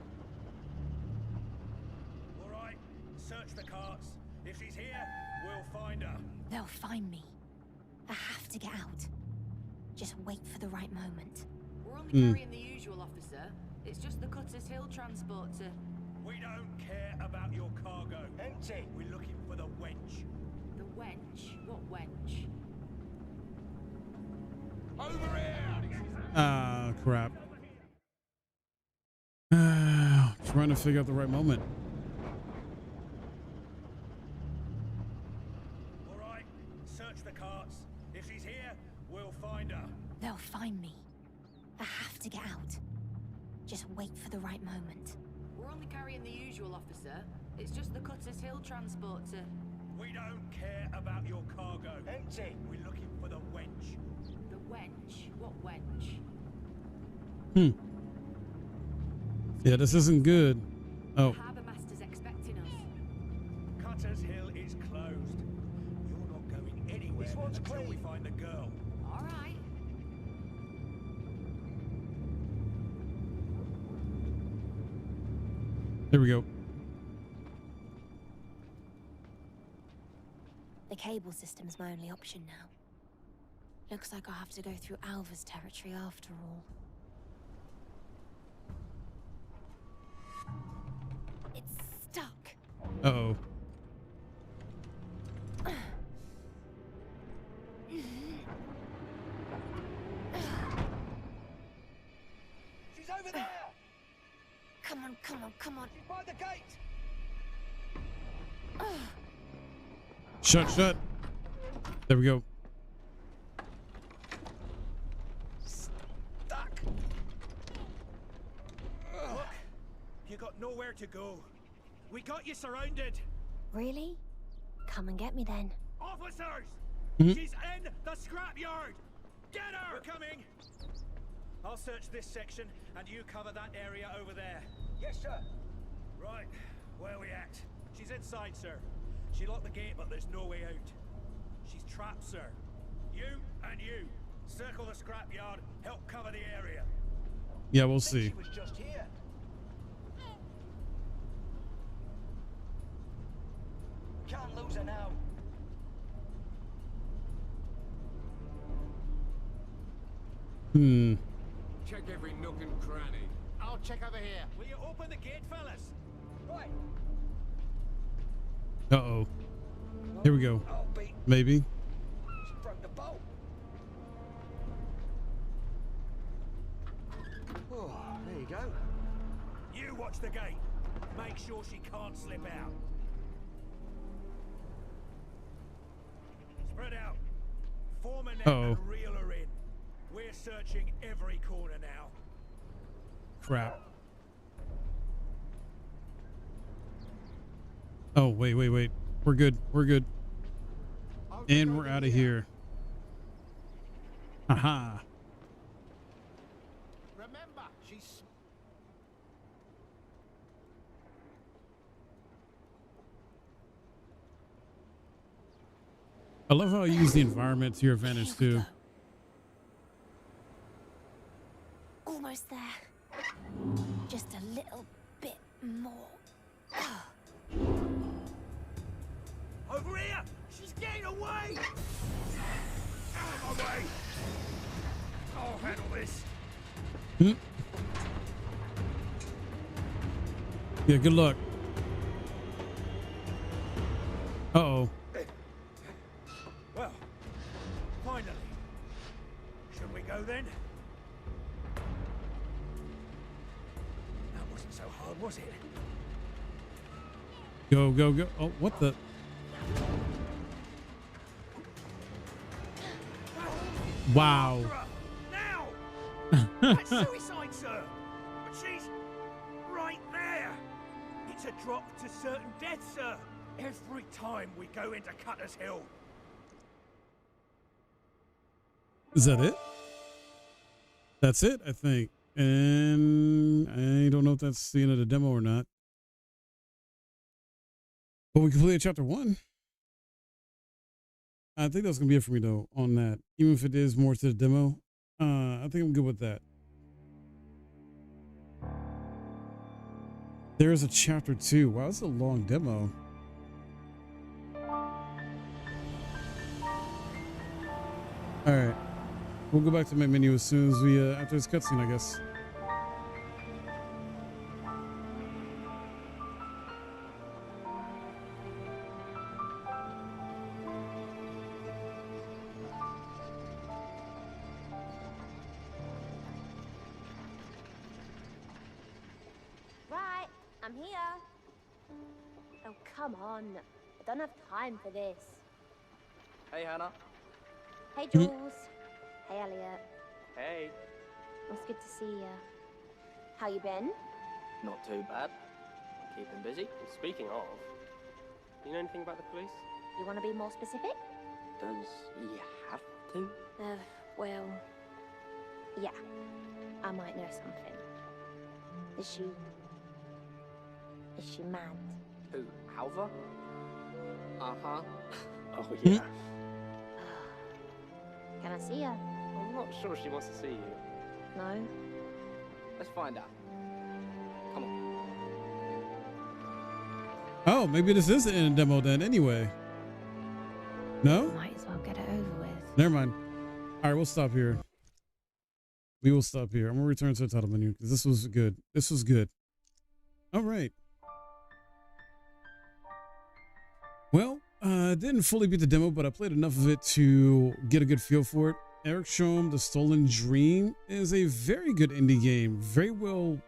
Speaker 7: All right, search the carts. If she's here, we'll find her.
Speaker 4: They'll find me. I have to get out. Just wait for the right moment.
Speaker 8: We're only carrying the usual, officer. It's just the Cutters Hill transport to...
Speaker 7: We don't care about your cargo. Empty. We're looking for the wench.
Speaker 8: The wench? What wench?
Speaker 16: Over here!
Speaker 1: Ah, crap. Trying to figure out the right moment.
Speaker 7: All right, search the carts. If she's here, we'll find her.
Speaker 4: They'll find me. I have to get out. Just wait for the right moment.
Speaker 8: We're only carrying the usual, officer. It's just the Cutters Hill transport to...
Speaker 7: We don't care about your cargo. Empty. We're looking for the wench.
Speaker 8: The wench? What wench?
Speaker 1: Yeah, this isn't good. Oh.
Speaker 8: The harbour master's expecting us.
Speaker 7: Cutters Hill is closed. You're not going anywhere until we find the girl.
Speaker 8: All right.
Speaker 1: Here we go.
Speaker 4: The cable system's my only option now. Looks like I'll have to go through Alva's territory after all. It's stuck.
Speaker 1: Uh-oh.
Speaker 7: She's over there!
Speaker 4: Come on, come on, come on.
Speaker 7: She's by the gate!
Speaker 1: Shut, shut. There we go.
Speaker 7: Stuck! Look, you got nowhere to go. We got you surrounded.
Speaker 4: Really? Come and get me then.
Speaker 7: Officers!
Speaker 1: Mhm.
Speaker 7: She's in the scrapyard! Get her! We're coming! I'll search this section, and you cover that area over there. Yes, sir. Right, where are we at? She's inside, sir. She locked the gate, but there's no way out. She's trapped, sir. You and you. Circle the scrapyard, help cover the area.
Speaker 1: Yeah, we'll see.
Speaker 7: She was just here.
Speaker 2: Can't lose her now.
Speaker 11: Check every nook and cranny.
Speaker 16: I'll check over here.
Speaker 7: Will you open the gate, fellas?
Speaker 2: Right.
Speaker 1: Uh-oh. Here we go.
Speaker 2: I'll be.
Speaker 1: Maybe.
Speaker 2: She broke the bolt. Oh, there you go.
Speaker 7: You watch the gate. Make sure she can't slip out. Spread out. Form a net and reel her in. We're searching every corner now.
Speaker 1: Crap. Oh, wait. We're good. And we're out of here. Aha.
Speaker 16: Remember, she's...
Speaker 1: I love how you use the environment to your advantage too.
Speaker 4: Almost there. Just a little bit more.
Speaker 7: Over here! She's getting away! Out of my way! I'll handle this.
Speaker 1: Yeah, good luck. Uh-oh.
Speaker 7: Well, finally. Should we go then? That wasn't so hard, was it?
Speaker 1: Go. Oh, what the? Wow.
Speaker 7: Now! That's suicide, sir! But she's right there! It's a drop to certain death, sir! Every time we go into Cutter's Hill.
Speaker 1: Is that it? That's it, I think. And I don't know if that's the end of the demo or not. But we completed chapter 1. I think that's going to be it for me, though, on that. Even if it is more to the demo, I think I'm good with that. There's a chapter 2. Wow, that's a long demo. All right. We'll go back to my menu as soon as we, after this cutscene, I guess.
Speaker 4: Right, I'm here. Oh, come on. I don't have time for this.
Speaker 13: Hey, Hannah.
Speaker 4: Hey, Jules. Hey, Elliot.
Speaker 13: Hey.
Speaker 4: It's good to see you. How you been?
Speaker 13: Not too bad. I'm keeping busy. And speaking of, you know anything about the police?
Speaker 4: You want to be more specific?
Speaker 13: Does he have to?
Speaker 4: Well, yeah. I might know something. Is she mad?
Speaker 13: Who, Alva? Uh-huh. Oh, yeah.
Speaker 4: Can I see her?
Speaker 13: I'm not sure she wants to see you.
Speaker 4: No?
Speaker 13: Let's find out. Come on.
Speaker 1: Oh, maybe this is the end of the demo then anyway. No?
Speaker 4: Might as well get it over with.
Speaker 1: Never mind. All right, we'll stop here. We will stop here. I'm going to return to the title menu because this was good. This was good. All right. Well, I didn't fully beat the demo, but I played enough of it to get a good feel for it. Eric Shome, The Stolen Dream is a very good indie game. Very well,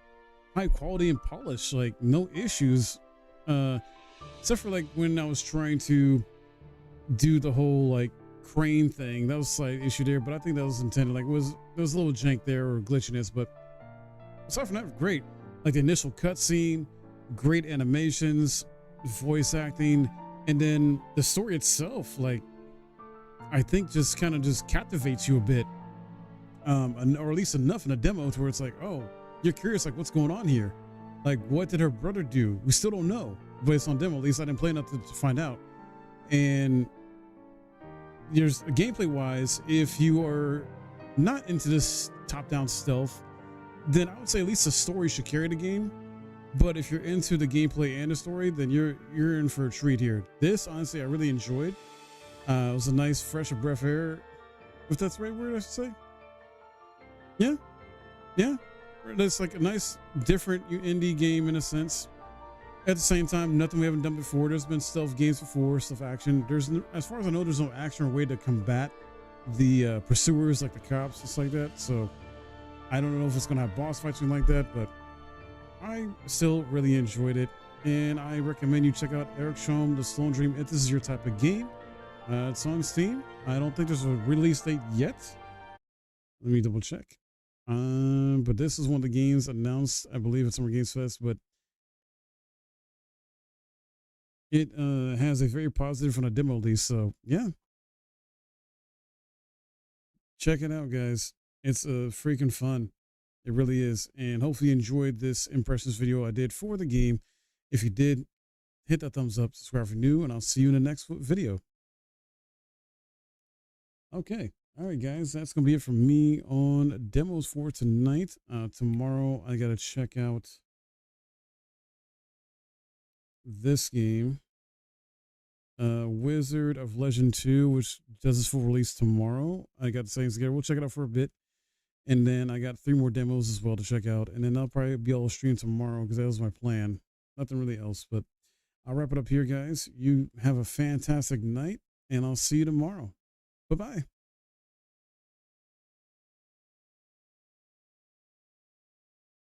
Speaker 1: high quality and polished. Like, no issues. Except for, like, when I was trying to do the whole, like, crane thing. That was a slight issue there, but I think that was intended. Like, there was a little jank there or glitchiness, but aside from that, great. Like, the initial cutscene, great animations, voice acting, And then the story itself, like, I think just kind of just captivates you a bit, or at least enough in a demo to where it's like, oh, you're curious, like, what's going on here? Like, what did her brother do? We still don't know, but it's on demo. At least I didn't play enough to find out. And there's gameplay wise, if you are not into this top-down stealth, then I would say at least the story should carry the game. But if you're into the gameplay and the story, then you're in for a treat here. This, honestly, I really enjoyed. It was a nice, fresh breath of air, if that's the right word I should say. Yeah, yeah. That's like a nice, different indie game in a sense. At the same time, nothing we haven't done before. There's been stealth games before, stealth action. There's, as far as I know, there's no action or way to combat the pursuers, like the cops, just like that. So I don't know if it's gonna have boss fights or like that, but I still really enjoyed it, and I recommend you check out Eric Shom, The Sloan Dream, if this is your type of game. It's on Steam. I don't think there's a release date yet. Let me double check. But this is one of the games announced, I believe, at Summer Games Fest, but it has a very positive from a demo release. So yeah, check it out, guys. It's freaking fun. It really is. And hopefully you enjoyed this impressions video I did for the game. If you did, hit that thumbs up, subscribe for new, and I'll see you in the next video. Okay. All right, guys. That's going to be it from me on demos for tonight. Tomorrow, I got to check out this game, Wizard of Legend 2, which does its full release tomorrow. I got the settings together. We'll check it out for a bit. And then I got 3 more demos as well to check out. And then I'll probably be able to stream tomorrow because that was my plan. Nothing really else. But I'll wrap it up here, guys. You have a fantastic night, and I'll see you tomorrow. Bye-bye.